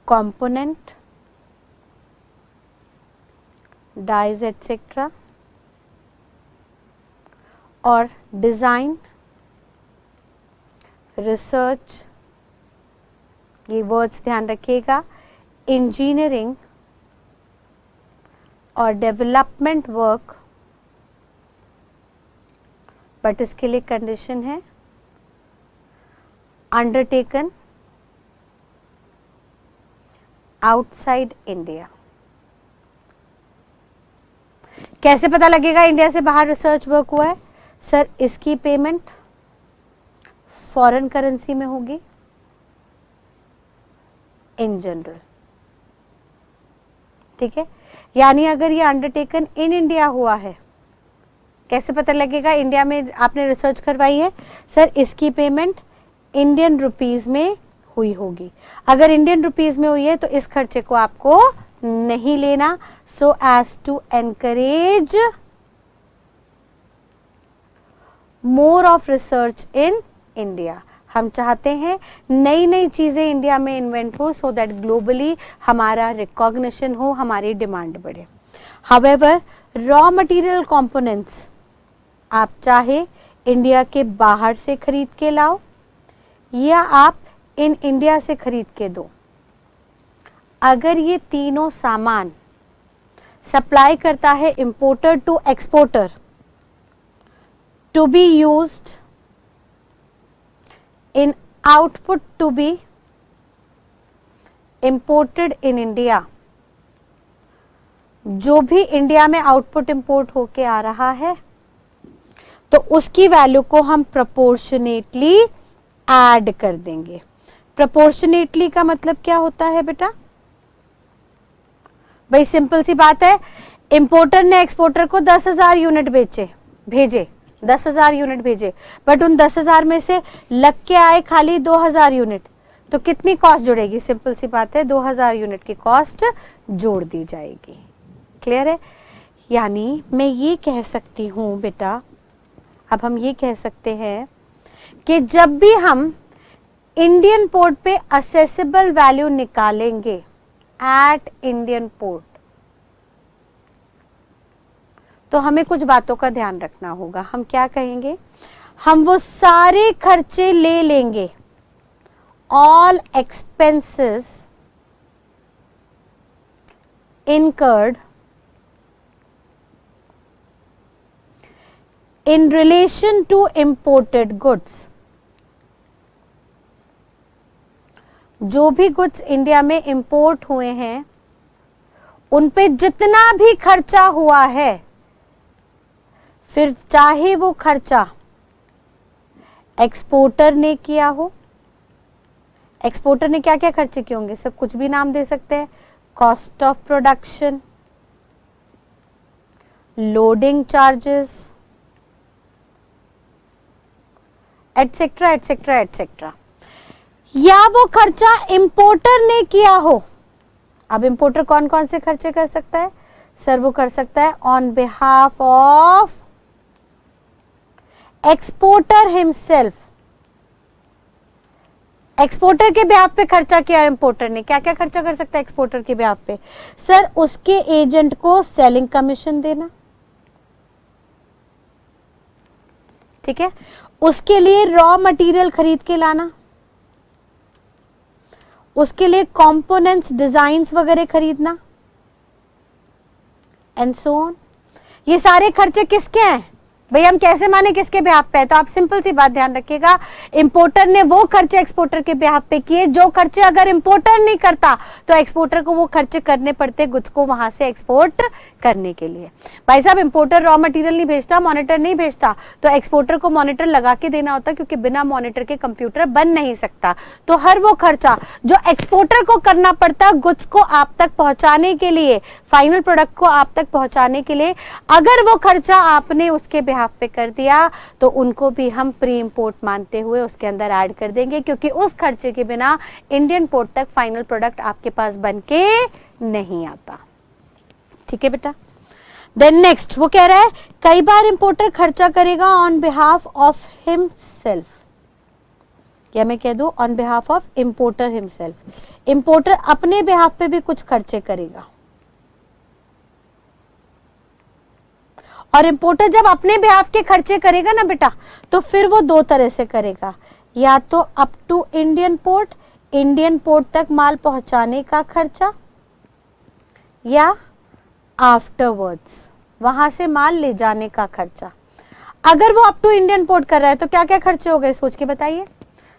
component, dies etcetera, और डिजाइन, रिसर्च, ये वर्ड्स ध्यान रखिएगा, इंजीनियरिंग और डेवलपमेंट वर्क, बट इसके लिए कंडीशन है अंडरटेकन आउटसाइड इंडिया। कैसे पता लगेगा इंडिया से बाहर रिसर्च वर्क हुआ है? सर इसकी पेमेंट फॉरेन करेंसी में होगी इन जनरल, ठीक है। यानी अगर ये अंडरटेकन इन इंडिया हुआ है, कैसे पता लगेगा इंडिया में आपने रिसर्च करवाई है? सर इसकी पेमेंट इंडियन रुपीस में हुई होगी। अगर इंडियन रुपीस में हुई है तो इस खर्चे को आपको नहीं लेना, so as to encourage more of research in India. हम चाहते हैं नई नई चीजें इंडिया में इन्वेंट हो, सो दैट ग्लोबली हमारा रिकॉग्निशन हो, हमारी डिमांड बढ़े। हाउएवर रॉ मटेरियल कंपोनेंट्स आप चाहे इंडिया के बाहर से खरीद के लाओ या आप इन इंडिया से खरीद के दो, अगर ये तीनों सामान सप्लाई करता है importer to exporter to be used in output to be imported in India, जो भी इंडिया में आउटपुट इंपोर्ट होके आ रहा है तो उसकी वैल्यू को हम प्रोपोर्शनेटली ऐड कर देंगे। प्रोपोर्शनेटली का मतलब क्या होता है बेटा? भाई सिंपल सी बात है, इंपोर्टर ने एक्सपोर्टर को 10,000 यूनिट भेजे 10,000 यूनिट भेजे, बट उन 10,000 में से लग के आए खाली 2,000 यूनिट, तो कितनी कॉस्ट जुड़ेगी? सिंपल सी बात है, 2,000 यूनिट की कॉस्ट जोड़ दी जाएगी। क्लियर है? यानी मैं ये कह सकती हूं बेटा, अब हम ये कह सकते हैं कि जब भी हम इंडियन पोर्ट पे असेसेबल वैल्यू निकालेंगे एट इंडियन पोर्ट, तो हमें कुछ बातों का ध्यान रखना होगा। हम क्या कहेंगे? हम वो सारे खर्चे ले लेंगे, all expenses incurred in relation to imported goods। जो भी गुड्स इंडिया में इंपोर्ट हुए हैं उन पे जितना भी खर्चा हुआ है, फिर चाहे वो खर्चा एक्सपोर्टर ने किया हो, एक्सपोर्टर ने क्या क्या खर्चे किए होंगे? सब कुछ भी नाम दे सकते हैं, cost of production, loading charges, etcetera etcetera etcetera, या वो खर्चा इंपोर्टर ने किया हो। अब इंपोर्टर कौन कौन से खर्चे कर सकता है? सर वो कर सकता है on behalf of exporter himself. Exporter के बिहाफ पे खर्चा किया इंपोर्टर ने, क्या क्या खर्चा कर सकता है एक्सपोर्टर के बिहाफ पे? सर उसके एजेंट को सेलिंग कमीशन देना, ठीक है, उसके लिए रॉ मटेरियल खरीद के लाना, उसके लिए कंपोनेंट्स डिजाइन्स वगैरह खरीदना, एंड सो ऑन। ये सारे खर्चे किसके हैं भाई? हम कैसे माने किसके बिहाफ पे है? तो आप सिंपल सी बात ध्यान रखिएगा, इंपोर्टर ने वो खर्चे एक्सपोर्टर के बिहाफ पे किए जो खर्चे अगर इंपोर्टर नहीं करता तो एक्सपोर्टर को वो खर्चे करने पड़ते गुड्स को वहां से एक्सपोर्ट करने के लिए। भाई साहब इंपोर्टर रॉ मटेरियल नहीं भेजता, मॉनिटर नहीं भेजता, तो एक्सपोर्टर को मॉनिटर लगा के देना होता, क्योंकि बिना मॉनिटर के कंप्यूटर बन नहीं सकता। तो हर वो खर्चा जो एक्सपोर्टर को करना पड़ता गुड्स को आप तक पहुंचाने के लिए, फाइनल प्रोडक्ट को आप तक पहुंचाने के लिए, अगर वो खर्चा आपने उसके बिहाफ पे कर दिया तो उनको भी हम प्री इंपोर्ट मानते हुए उसके अंदर ऐड कर देंगे, क्योंकि उस खर्चे के बिना इंडियन पोर्ट तक फाइनल प्रोडक्ट आपके पास बन के नहीं आता। ठीक है बेटा? देन नेक्स्ट वो कह रहा है कई बार इंपोर्टर खर्चा करेगा ऑन बिहाफ ऑफ हिमसेल्फ, या मैं कह दूं on behalf of importer himself. Importer अपने बिहाफ पे भी कुछ खर्चे करेगा, और इंपोर्टर जब अपने बिहाफ के खर्चे करेगा ना बेटा, तो फिर वो दो तरह से करेगा, या तो up to Indian port, Indian port तक माल पहुंचाने का खर्चा, या आफ्टरवर्ड्स वहां से माल ले जाने का खर्चा। अगर वो अप टू इंडियन पोर्ट कर रहा है तो क्या क्या खर्चे हो गए सोच के बताइए।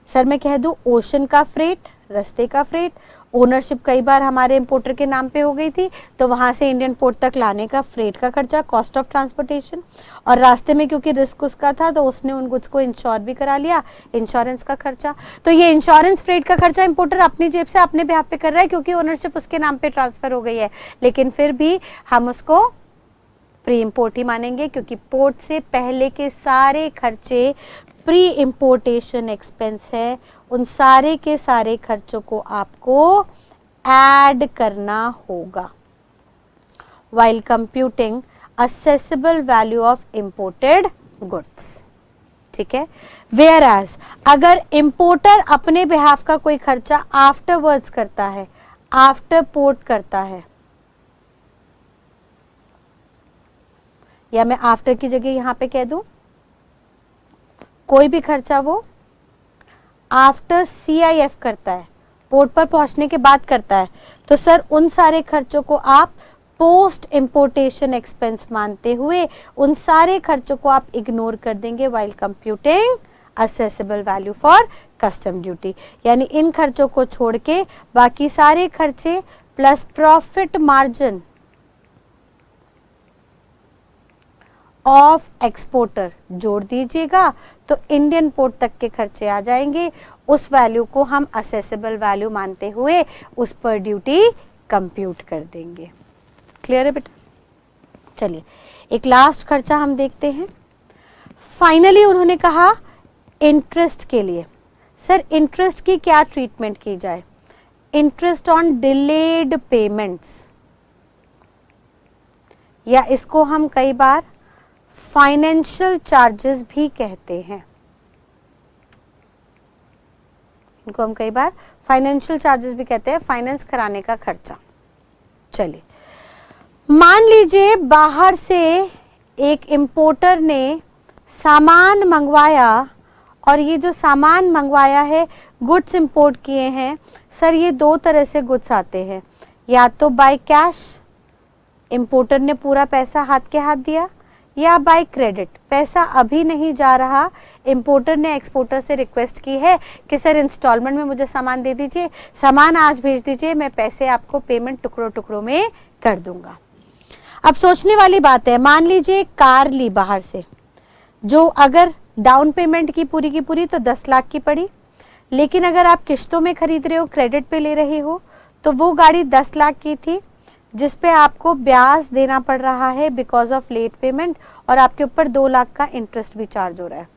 सर मैं कह दूं ओशन का फ्रेट, रास्ते का फ्रेट, ओनरशिप कई बार हमारे इंपोर्टर के नाम पे हो गई थी तो वहां से इंडियन पोर्ट तक लाने का फ्रेट का खर्चा, कॉस्ट ऑफ ट्रांसपोर्टेशन, और रास्ते में क्योंकि रिस्क उसका था तो उसने उन गुड्स को इंश्योर भी करा लिया, इंश्योरेंस का खर्चा। तो ये इंश्योरेंस फ्रेट का खर्चा इंपोर्टर अपनी जेब से अपने बिहाफ पे कर रहा है क्योंकि ओनरशिप उसके नाम पे ट्रांसफर हो गई है, लेकिन फिर भी हम उसको प्री इंपोर्ट ही मानेंगे क्योंकि पोर्ट से पहले के सारे खर्चे प्री इंपोर्टेशन एक्सपेंस है, उन सारे के सारे खर्चों को आपको ऐड करना होगा while computing assessable value of imported goods। ठीक है, whereas अगर इंपोर्टर अपने बिहाफ का कोई खर्चा आफ्टरवर्ड्स करता है, आफ्टर पोर्ट करता है, या मैं आफ्टर की जगह यहां पे कह दूं कोई भी खर्चा वो आफ्टर CIF करता है, पोर्ट पर पहुंचने के बाद करता है, तो सर उन सारे खर्चों को आप पोस्ट इंपोर्टेशन एक्सपेंस मानते हुए उन सारे खर्चों को आप इग्नोर कर देंगे while computing accessible value for custom duty. यानी इन खर्चों को छोड़ के बाकी सारे खर्चे plus profit margin of exporter जोड़ दीजिएगा तो इंडियन पोर्ट तक के खर्चे आ जाएंगे। उस वैल्यू को हम असेसेबल वैल्यू मानते हुए उस पर ड्यूटी कंप्यूट कर देंगे। क्लियर है बेटा? चलिए एक लास्ट खर्चा हम देखते हैं। फाइनली उन्होंने कहा इंटरेस्ट के लिए, सर इंटरेस्ट की क्या ट्रीटमेंट की जाए? इंटरेस्ट ऑन डिलेड पेमेंट्स, या इसको हम कई बार फाइनेंशियल चार्जेस भी कहते हैं, इनको हम कई बार फाइनेंशियल चार्जेस भी कहते हैं, फाइनेंस कराने का खर्चा। चलिए मान लीजिए बाहर से एक इंपोर्टर ने सामान मंगवाया और ये जो सामान मंगवाया है गुड्स इंपोर्ट किए हैं, सर ये दो तरह से गुड्स आते हैं, या तो बाय कैश इंपोर्टर ने पूरा पैसा हाथ के हाथ दिया, या बाय क्रेडिट पैसा अभी नहीं जा रहा, इंपोर्टर ने एक्सपोर्टर से रिक्वेस्ट की है कि सर इंस्टॉलमेंट में मुझे सामान दे दीजिए, सामान आज भेज दीजिए, मैं पैसे आपको पेमेंट टुकड़ों टुकड़ों में कर दूंगा। अब सोचने वाली बात है, मान लीजिए कार ली बाहर से, जो अगर डाउन पेमेंट की पूरी तो 10 लाख की पड़ी, लेकिन अगर आप किश्तों में खरीद रहे हो, क्रेडिट पे ले रहे हो, तो वो गाड़ी 10 लाख की थी जिस पे आपको ब्याज देना पड़ रहा है बिकॉज ऑफ लेट पेमेंट, और आपके ऊपर 2 लाख का इंटरेस्ट भी चार्ज हो रहा है।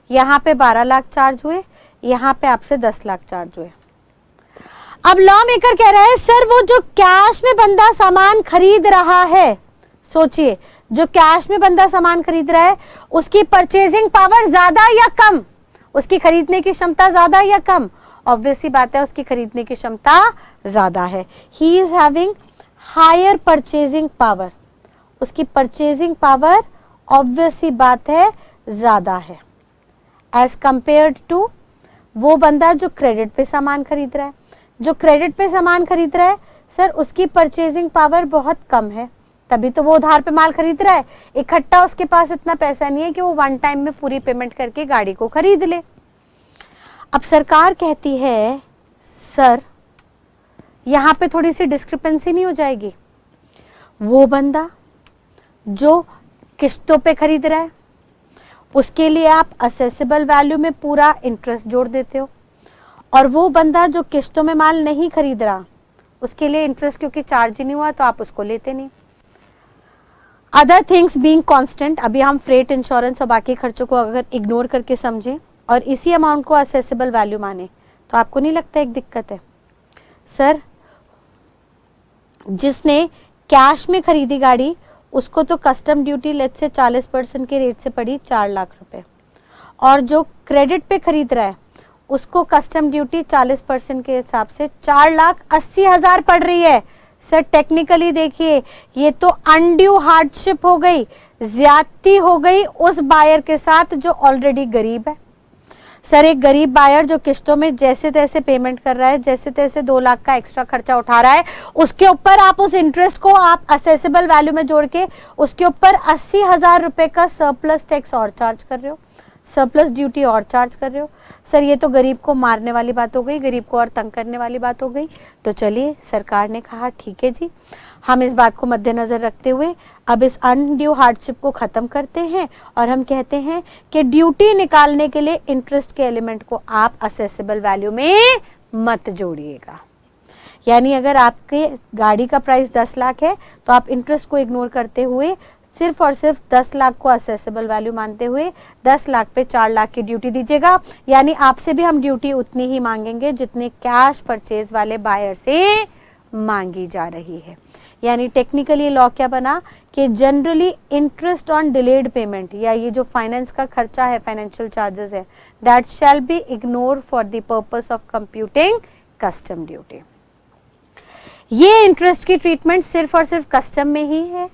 यहाँ पे 12 लाख चार्ज हुए, यहाँ पे आपसे 10 लाख चार्ज हुए। अब लॉ मेकर कह रहा है सर वो जो कैश में बंदा सामान खरीद रहा है, सोचिए जो कैश में बंदा सामान खरीद रहा है उसकी परचेजिंग पावर ज्यादा या कम, उसकी खरीदने की क्षमता ज्यादा या कम? ऑब्वियस सी बात है उसकी खरीदने की क्षमता ज्यादा है। He is having higher purchasing power, उसकी परचेजिंग पावर ऑब्वियस सी बात है ज्यादा है एज कंपेयर्ड टू वो बंदा जो क्रेडिट पे सामान खरीद रहा है। जो क्रेडिट पे सामान खरीद रहा है सर उसकी परचेजिंग पावर बहुत कम है, तभी तो वो उधार पे माल खरीद रहा है, इकट्ठा उसके पास इतना पैसा नहीं है कि वो वन टाइम में पूरी पेमेंट करके गाड़ी को खरीद ले। अब सरकार कहती है सर यहां पे थोड़ी सी डिस्क्रिपेंसी नहीं हो जाएगी? वो बंदा जो किश्तों पे खरीद रहा है उसके लिए आप असेसेबल वैल्यू में पूरा इंटरेस्ट जोड़ देते हो, और वो बंदा जो किश्तों में माल नहीं खरीद रहा उसके लिए इंटरेस्ट क्योंकि चार्ज ही नहीं हुआ तो आप उसको लेते नहीं। अदर थिंग्स बीइंग कांस्टेंट, अभी हम फ्रेट, इंश्योरेंस और बाकी खर्चों को अगर इग्नोर करके समझें और इसी अमाउंट को असेसेबल वैल्यू माने तो आपको नहीं लगता एक दिक्कत है? सर जिसने कैश में खरीदी गाड़ी उसको तो कस्टम ड्यूटी लेट्स से 40% के रेट से पड़ी 4 लाख रुपए, और जो क्रेडिट पे खरीद रहा है उसको कस्टम ड्यूटी 40% के हिसाब से 4,80,000 पड़ रही है। सर टेक्निकली देखिए ये तो अनड्यू हार्डशिप हो गई, ज्यादती हो गई उस बायर के साथ जो ऑलरेडी गरीब है। सर एक गरीब बायर जो किश्तों में जैसे तैसे पेमेंट कर रहा है, जैसे तैसे 2 लाख का एक्स्ट्रा खर्चा उठा रहा है, उसके ऊपर आप उस इंटरेस्ट को आप असेसेबल वैल्यू में जोड़ के उसके ऊपर 80,000 रुपए का सरप्लस टैक्स और चार्ज कर रहे हो। सरप्लस ड्यूटी और चार्ज कर रहे हो। सर ये तो गरीब को मारने वाली बात हो गई, गरीब को और तंग करने वाली बात हो गई। तो चलिए सरकार ने कहा ठीक है जी, हम इस बात को मद्देनजर रखते हुए अब इस अनड्यू हार्डशिप को खत्म करते हैं और हम कहते हैं कि ड्यूटी निकालने के लिए इंटरेस्ट के एलिमेंट को आप असेसेबल वैल्यू में मत जोड़िएगा। यानी अगर आपके गाड़ी का प्राइस 10 लाख है तो आप इंटरेस्ट को इग्नोर करते हुए सिर्फ और सिर्फ 10 लाख को असेसेबल वैल्यू मानते हुए 10 लाख पे 4 लाख की ड्यूटी दीजिएगा। यानी आपसे भी हम ड्यूटी उतनी ही मांगेंगे जितने कैश परचेज वाले बायर से मांगी जा रही है। यानी टेक्निकली लॉ क्या बना कि generally interest on delayed payment या ये जो फाइनेंस का खर्चा है, फाइनेंशियल चार्जेस है, that shall be ignore for the purpose of computing custom duty. ये इंटरेस्ट की ट्रीटमेंट सिर्फ और सिर्फ कस्टम में ही है,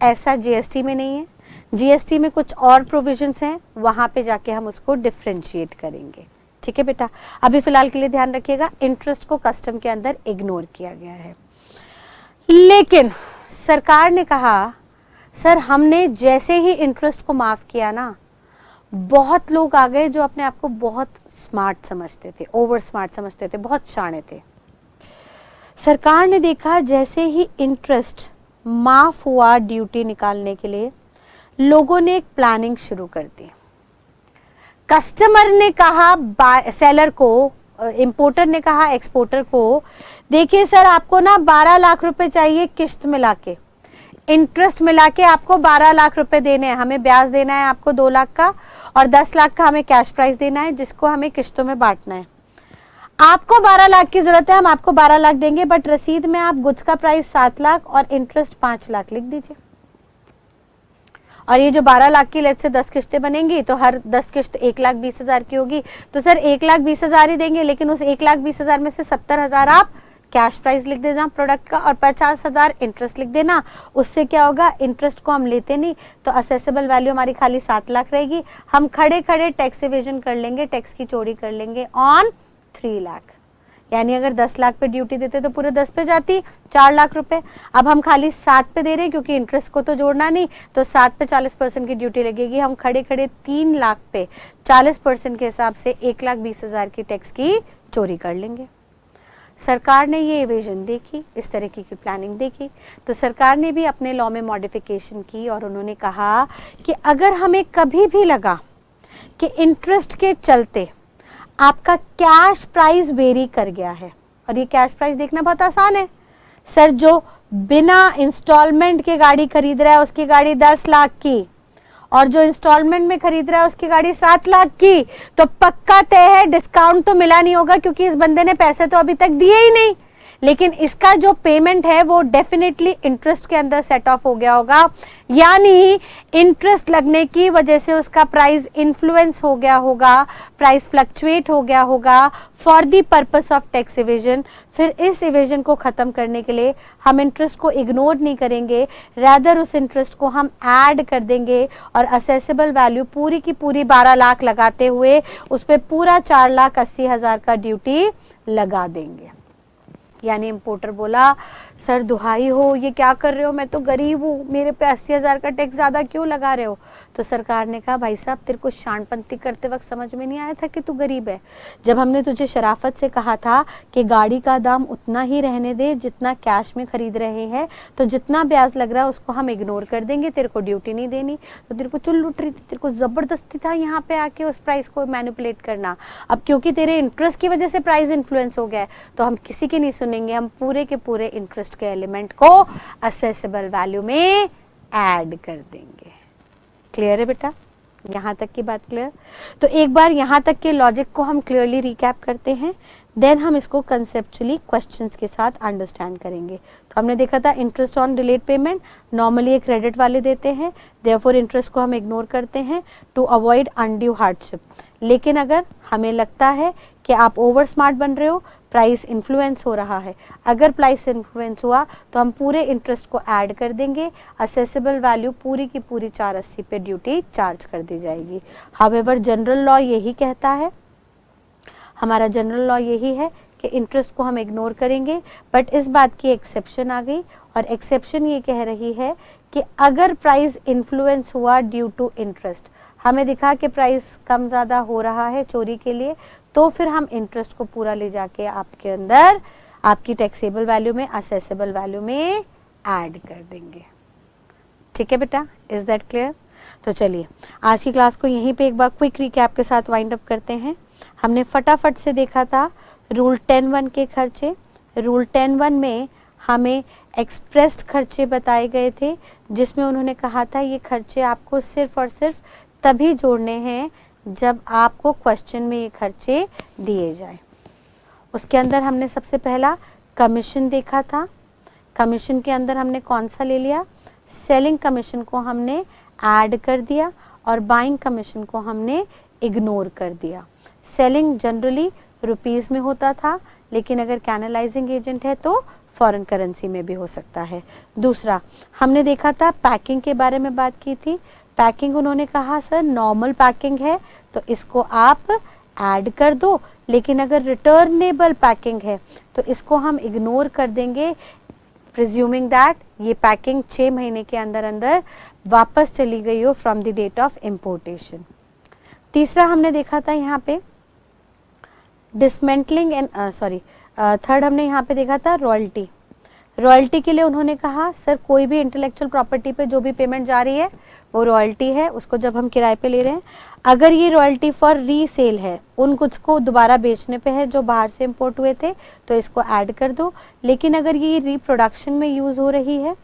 ऐसा जीएसटी में नहीं है। जीएसटी में कुछ और प्रोविजंस हैं, वहां पे जाके हम उसको डिफरेंशिएट करेंगे। ठीक है बेटा, अभी फिलहाल के लिए ध्यान रखिएगा इंटरेस्ट को कस्टम के अंदर इग्नोर किया गया है। लेकिन सरकार ने कहा सर हमने जैसे ही इंटरेस्ट को माफ किया ना, बहुत लोग आ गए जो अपने आप को बहुत स्मार्ट समझते थे, ओवर स्मार्ट समझते थे, बहुत शाणे थे। सरकार ने देखा जैसे ही इंटरेस्ट माफ हुआ ड्यूटी निकालने के लिए, लोगों ने एक प्लानिंग शुरू कर दी। कस्टमर ने कहा सेलर को, इंपोर्टर ने कहा एक्सपोर्टर को, देखिए सर आपको ना 12 लाख रुपए चाहिए किश्त मिला के, इंटरेस्ट मिला के आपको 12 लाख रुपए देने हैं, हमें ब्याज देना है आपको 2 लाख का और 10 लाख का हमें कैश प्राइस देना है जिसको हमें किश्तों में बांटना है। आपको 12 लाख की जरूरत है, हम आपको 12 लाख देंगे, बट रसीद में आप गुड्स का प्राइस 7 लाख और इंटरेस्ट 5 लाख लिख दीजिए। और ये जो 12 लाख की लेट से 10 किश्तें बनेंगी तो हर 10 किश्त 1,20,000 की होगी, तो सर 1,20,000 ही देंगे, लेकिन उस 1,20,000 में से 70,000 आप कैश प्राइस लिख देना प्रोडक्ट का और 50,000 इंटरेस्ट लिख देना। उससे क्या होगा, इंटरेस्ट को हम लेते नहीं तो असेसेबल वैल्यू हमारी खाली 7 लाख रहेगी। हम खड़े खड़े टैक्स इवेजन कर लेंगे, टैक्स की चोरी कर लेंगे ऑन 3 लाख। यानी अगर 10 लाख पे ड्यूटी देते तो पूरे 10 पे जाती 4 लाख रुपए। अब हम खाली 7 पे दे रहे हैं क्योंकि इंटरेस्ट को तो जोड़ना नहीं, तो 7 पे 40% की ड्यूटी लगेगी। हम खड़े खड़े 3 लाख पे 40% के हिसाब से 1,20,000 की टैक्स की चोरी कर लेंगे। सरकार ने ये इवेजन देखी, इस तरह की प्लानिंग देखी, तो सरकार ने भी अपने लॉ में मॉडिफिकेशन की और उन्होंने कहा कि अगर हमें कभी भी लगा कि इंटरेस्ट के चलते आपका कैश प्राइस वेरी कर गया है, और ये कैश प्राइस देखना बहुत आसान है सर, जो बिना इंस्टॉलमेंट के गाड़ी खरीद रहा है उसकी गाड़ी 10 लाख की और जो इंस्टॉलमेंट में खरीद रहा है उसकी गाड़ी 7 लाख की, तो पक्का तय है डिस्काउंट तो मिला नहीं होगा क्योंकि इस बंदे ने पैसे तो अभी तक दिए ही नहीं, लेकिन इसका जो पेमेंट है वो डेफिनेटली इंटरेस्ट के अंदर सेट ऑफ हो गया होगा। यानी इंटरेस्ट लगने की वजह से उसका प्राइस इन्फ्लुएंस हो गया होगा, प्राइस फ्लक्चुएट हो गया होगा for the purpose of tax evasion. फिर इस इवेजन को खत्म करने के लिए हम इंटरेस्ट को इग्नोर नहीं करेंगे, रैदर उस इंटरेस्ट को हम ऐड कर देंगे और असेसेबल वैल्यू पूरी की पूरी 12 लाख लगाते हुए उस पर पूरा 4,80,000 का ड्यूटी लगा देंगे। यानी इंपोर्टर बोला सर दुहाई हो, ये क्या कर रहे हो, मैं तो गरीब हूँ, मेरे पे 80,000 का टैक्स ज़्यादा क्यों लगा रहे हो। तो सरकार ने कहा भाई साहब तेरे को शानपंती करते वक्त समझ में नहीं आया था कि तू गरीब है। जब हमने तुझे शराफत से कहा था कि गाड़ी का दाम उतना ही रहने दे जितना कैश में खरीद रहे हैं, तो जितना ब्याज लग रहा है उसको हम इग्नोर कर देंगे, तेरे को ड्यूटी नहीं देनी, तो तेरे को चुल लुट रही थी, तेरे को ज़बरदस्ती था यहाँ पे आके उस प्राइस को मैनिपुलेट करना। अब क्योंकि तेरे इंटरेस्ट की वजह से प्राइस इन्फ्लुएंस हो गया है तो हम किसी की नहीं सुनेंगे, हम पूरे के पूरे इंटरेस्ट के एलिमेंट को असेसेबल वैल्यू में ऐड कर देंगे। क्लियर है बेटा, यहाँ तक की बात क्लियर। तो एक बार यहाँ तक के लॉजिक को हम क्लियरली रिकैप करते हैं, देन हम इसको कंसेप्चुअली क्वेश्चंस के साथ अंडरस्टैंड करेंगे। तो हमने देखा था interest on delayed payment normally एक क्रेडिट वाले देते हैं, देयरफॉर इंटरेस्ट को हम इग्नोर करते हैं टू अवॉइड अनड्यू हार्डशिप। लेकिन अगर हमें लगता है कि आप ओवर स्मार्ट बन रहे हो, प्राइस इन्फ्लुएंस हो रहा है, अगर प्राइस इन्फ्लुएंस हुआ तो हम पूरे इंटरेस्ट को ऐड कर देंगे, असेसेबल वैल्यू पूरी की पूरी 480 पे ड्यूटी चार्ज कर दी जाएगी। हाउएवर जनरल लॉ यही कहता है, हमारा जनरल लॉ यही है कि इंटरेस्ट को हम इग्नोर करेंगे, बट इस बात की एक्सेप्शन आ गई और एक्सेप्शन ये कह रही है कि अगर प्राइस इन्फ्लुएंस हुआ ड्यू टू इंटरेस्ट, हमें दिखा कि प्राइस कम ज़्यादा हो रहा है चोरी के लिए, तो फिर हम इंटरेस्ट को पूरा ले जाके आपके अंदर आपकी टैक्सेबल वैल्यू में, असेसेबल वैल्यू में ऐड कर देंगे। ठीक है बेटा, इज दैट क्लियर? तो चलिए आज की क्लास को यहीं पे एक बार क्विक रिकैप के साथ वाइंड अप करते हैं। हमने फटाफट से देखा था रूल 10(1) के खर्चे। रूल 10(1) में हमें एक्सप्रेस्ड खर्चे बताए गए थे, जिसमें उन्होंने कहा था ये खर्चे आपको सिर्फ और सिर्फ तभी जोड़ने हैं जब आपको क्वेश्चन में ये खर्चे दिए जाए। उसके अंदर हमने सबसे पहला कमीशन देखा था। कमीशन के अंदर हमने कौन सा ले लिया? सेलिंग कमीशन को हमने ऐड कर दिया और बाइंग कमीशन को हमने इग्नोर कर दिया। सेलिंग जनरली रुपीस में होता था, लेकिन अगर कैनलाइजिंग एजेंट है तो फॉरेन करेंसी में भी हो सकता है। दूसरा हमने देखा था पैकिंग के बारे में बात की थी। पैकिंग उन्होंने कहा सर नॉर्मल पैकिंग है तो इसको आप ऐड कर दो, लेकिन अगर रिटर्नेबल पैकिंग है तो इसको हम इग्नोर कर देंगे, प्रिज्यूमिंग दैट ये पैकिंग 6 महीने के अंदर अंदर वापस चली गई हो from the date of importation. तीसरा हमने देखा था यहाँ पे डिसमेंटलिंग एंड थर्ड हमने यहाँ पे देखा था रॉयल्टी। रॉयल्टी के लिए उन्होंने कहा सर कोई भी इंटेलेक्चुअल प्रॉपर्टी पे जो भी पेमेंट जा रही है वो रॉयल्टी है, उसको जब हम किराए पे ले रहे हैं। अगर ये रॉयल्टी फॉर रीसेल है, उन कुछ को दोबारा बेचने पे है जो बाहर से इंपोर्ट हुए थे, तो इसको ऐड कर दो। लेकिन अगर ये रिप्रोडक्शन में यूज़ हो रही है,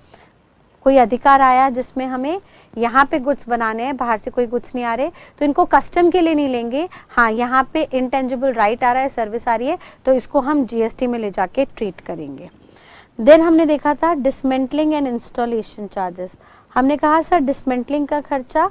कोई अधिकार आया जिसमें हमें यहाँ पे गुड्स बनाने हैं, बाहर से कोई गुड्स नहीं आ रहे, तो इनको कस्टम के लिए नहीं लेंगे। हाँ, यहाँ पे इंटेंजिबल राइट आ रहा है, सर्विस आ रही है, तो इसको हम जीएसटी में ले जाके ट्रीट करेंगे। देन हमने देखा था डिसमेंटलिंग एंड इंस्टॉलेशन चार्जेस। हमने कहा सर डिसमेंटलिंग का खर्चा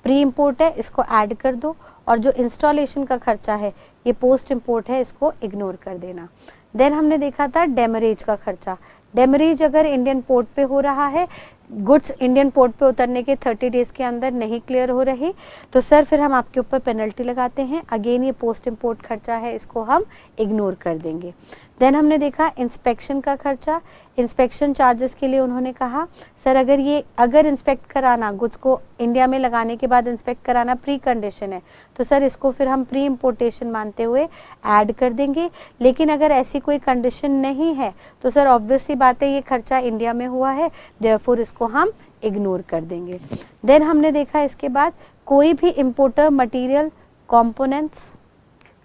प्री इम्पोर्ट है, इसको ऐड कर दो, और जो इंस्टॉलेशन का खर्चा है ये पोस्ट इम्पोर्ट है, इसको इग्नोर कर देना। देन हमने देखा था डेमरेज का खर्चा। डेमरेज अगर इंडियन पोर्ट पे हो रहा है, गुड्स इंडियन पोर्ट पे उतरने के 30 डेज के अंदर नहीं क्लियर हो रही, तो सर फिर हम आपके ऊपर पेनल्टी लगाते हैं। अगेन ये पोस्ट इम्पोर्ट खर्चा है, इसको हम इग्नोर कर देंगे। देन हमने देखा इंस्पेक्शन का खर्चा। इंस्पेक्शन चार्जेस के लिए उन्होंने कहा सर अगर इंस्पेक्ट कराना, गुड्स को इंडिया में लगाने के बाद इंस्पेक्ट कराना प्री कंडीशन है, तो सर इसको फिर हम प्री इम्पोर्टेशन मानते हुए ऐड कर देंगे। लेकिन अगर ऐसी कोई कंडीशन नहीं है तो सर ऑब्वियस सी बात है ये खर्चा इंडिया में हुआ है, देयरफॉर इसको हम इग्नोर कर देंगे। देन हमने देखा इसके बाद कोई भी इम्पोर्टर मटेरियल, कंपोनेंट्स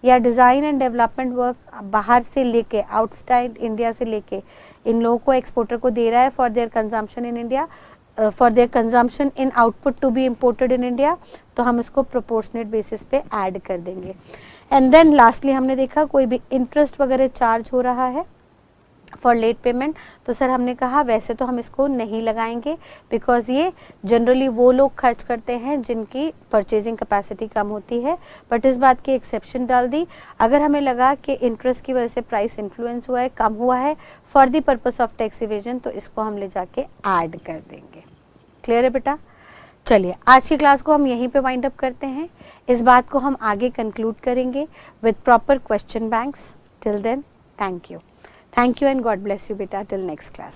या डिज़ाइन एंड डेवलपमेंट वर्क बाहर से लेके, आउटसाइड इंडिया से लेके इन लोगों को एक्सपोर्टर को दे रहा है for their consumption in India, for their consumption in output to be imported in India, तो हम इसको प्रोपोर्शनेट बेसिस पे ऐड कर देंगे। एंड देन लास्टली हमने देखा कोई भी इंटरेस्ट वगैरह चार्ज हो रहा है फॉर लेट पेमेंट, तो सर हमने कहा वैसे तो हम इसको नहीं लगाएंगे, बिकॉज ये जनरली वो लोग खर्च करते हैं जिनकी परचेजिंग कैपेसिटी कम होती है। बट इस बात की एक्सेप्शन डाल दी, अगर हमें लगा कि इंटरेस्ट की वजह से प्राइस इन्फ्लुएंस हुआ है, कम हुआ है for the purpose of tax evasion, तो इसको हम ले जाके ऐड कर देंगे। क्लियर है बेटा? चलिए आज की क्लास को हम यहीं पे वाइंड अप करते हैं। इस बात को हम आगे कंक्लूड करेंगे with proper question banks. Till then, thank you and God bless you beta till next class.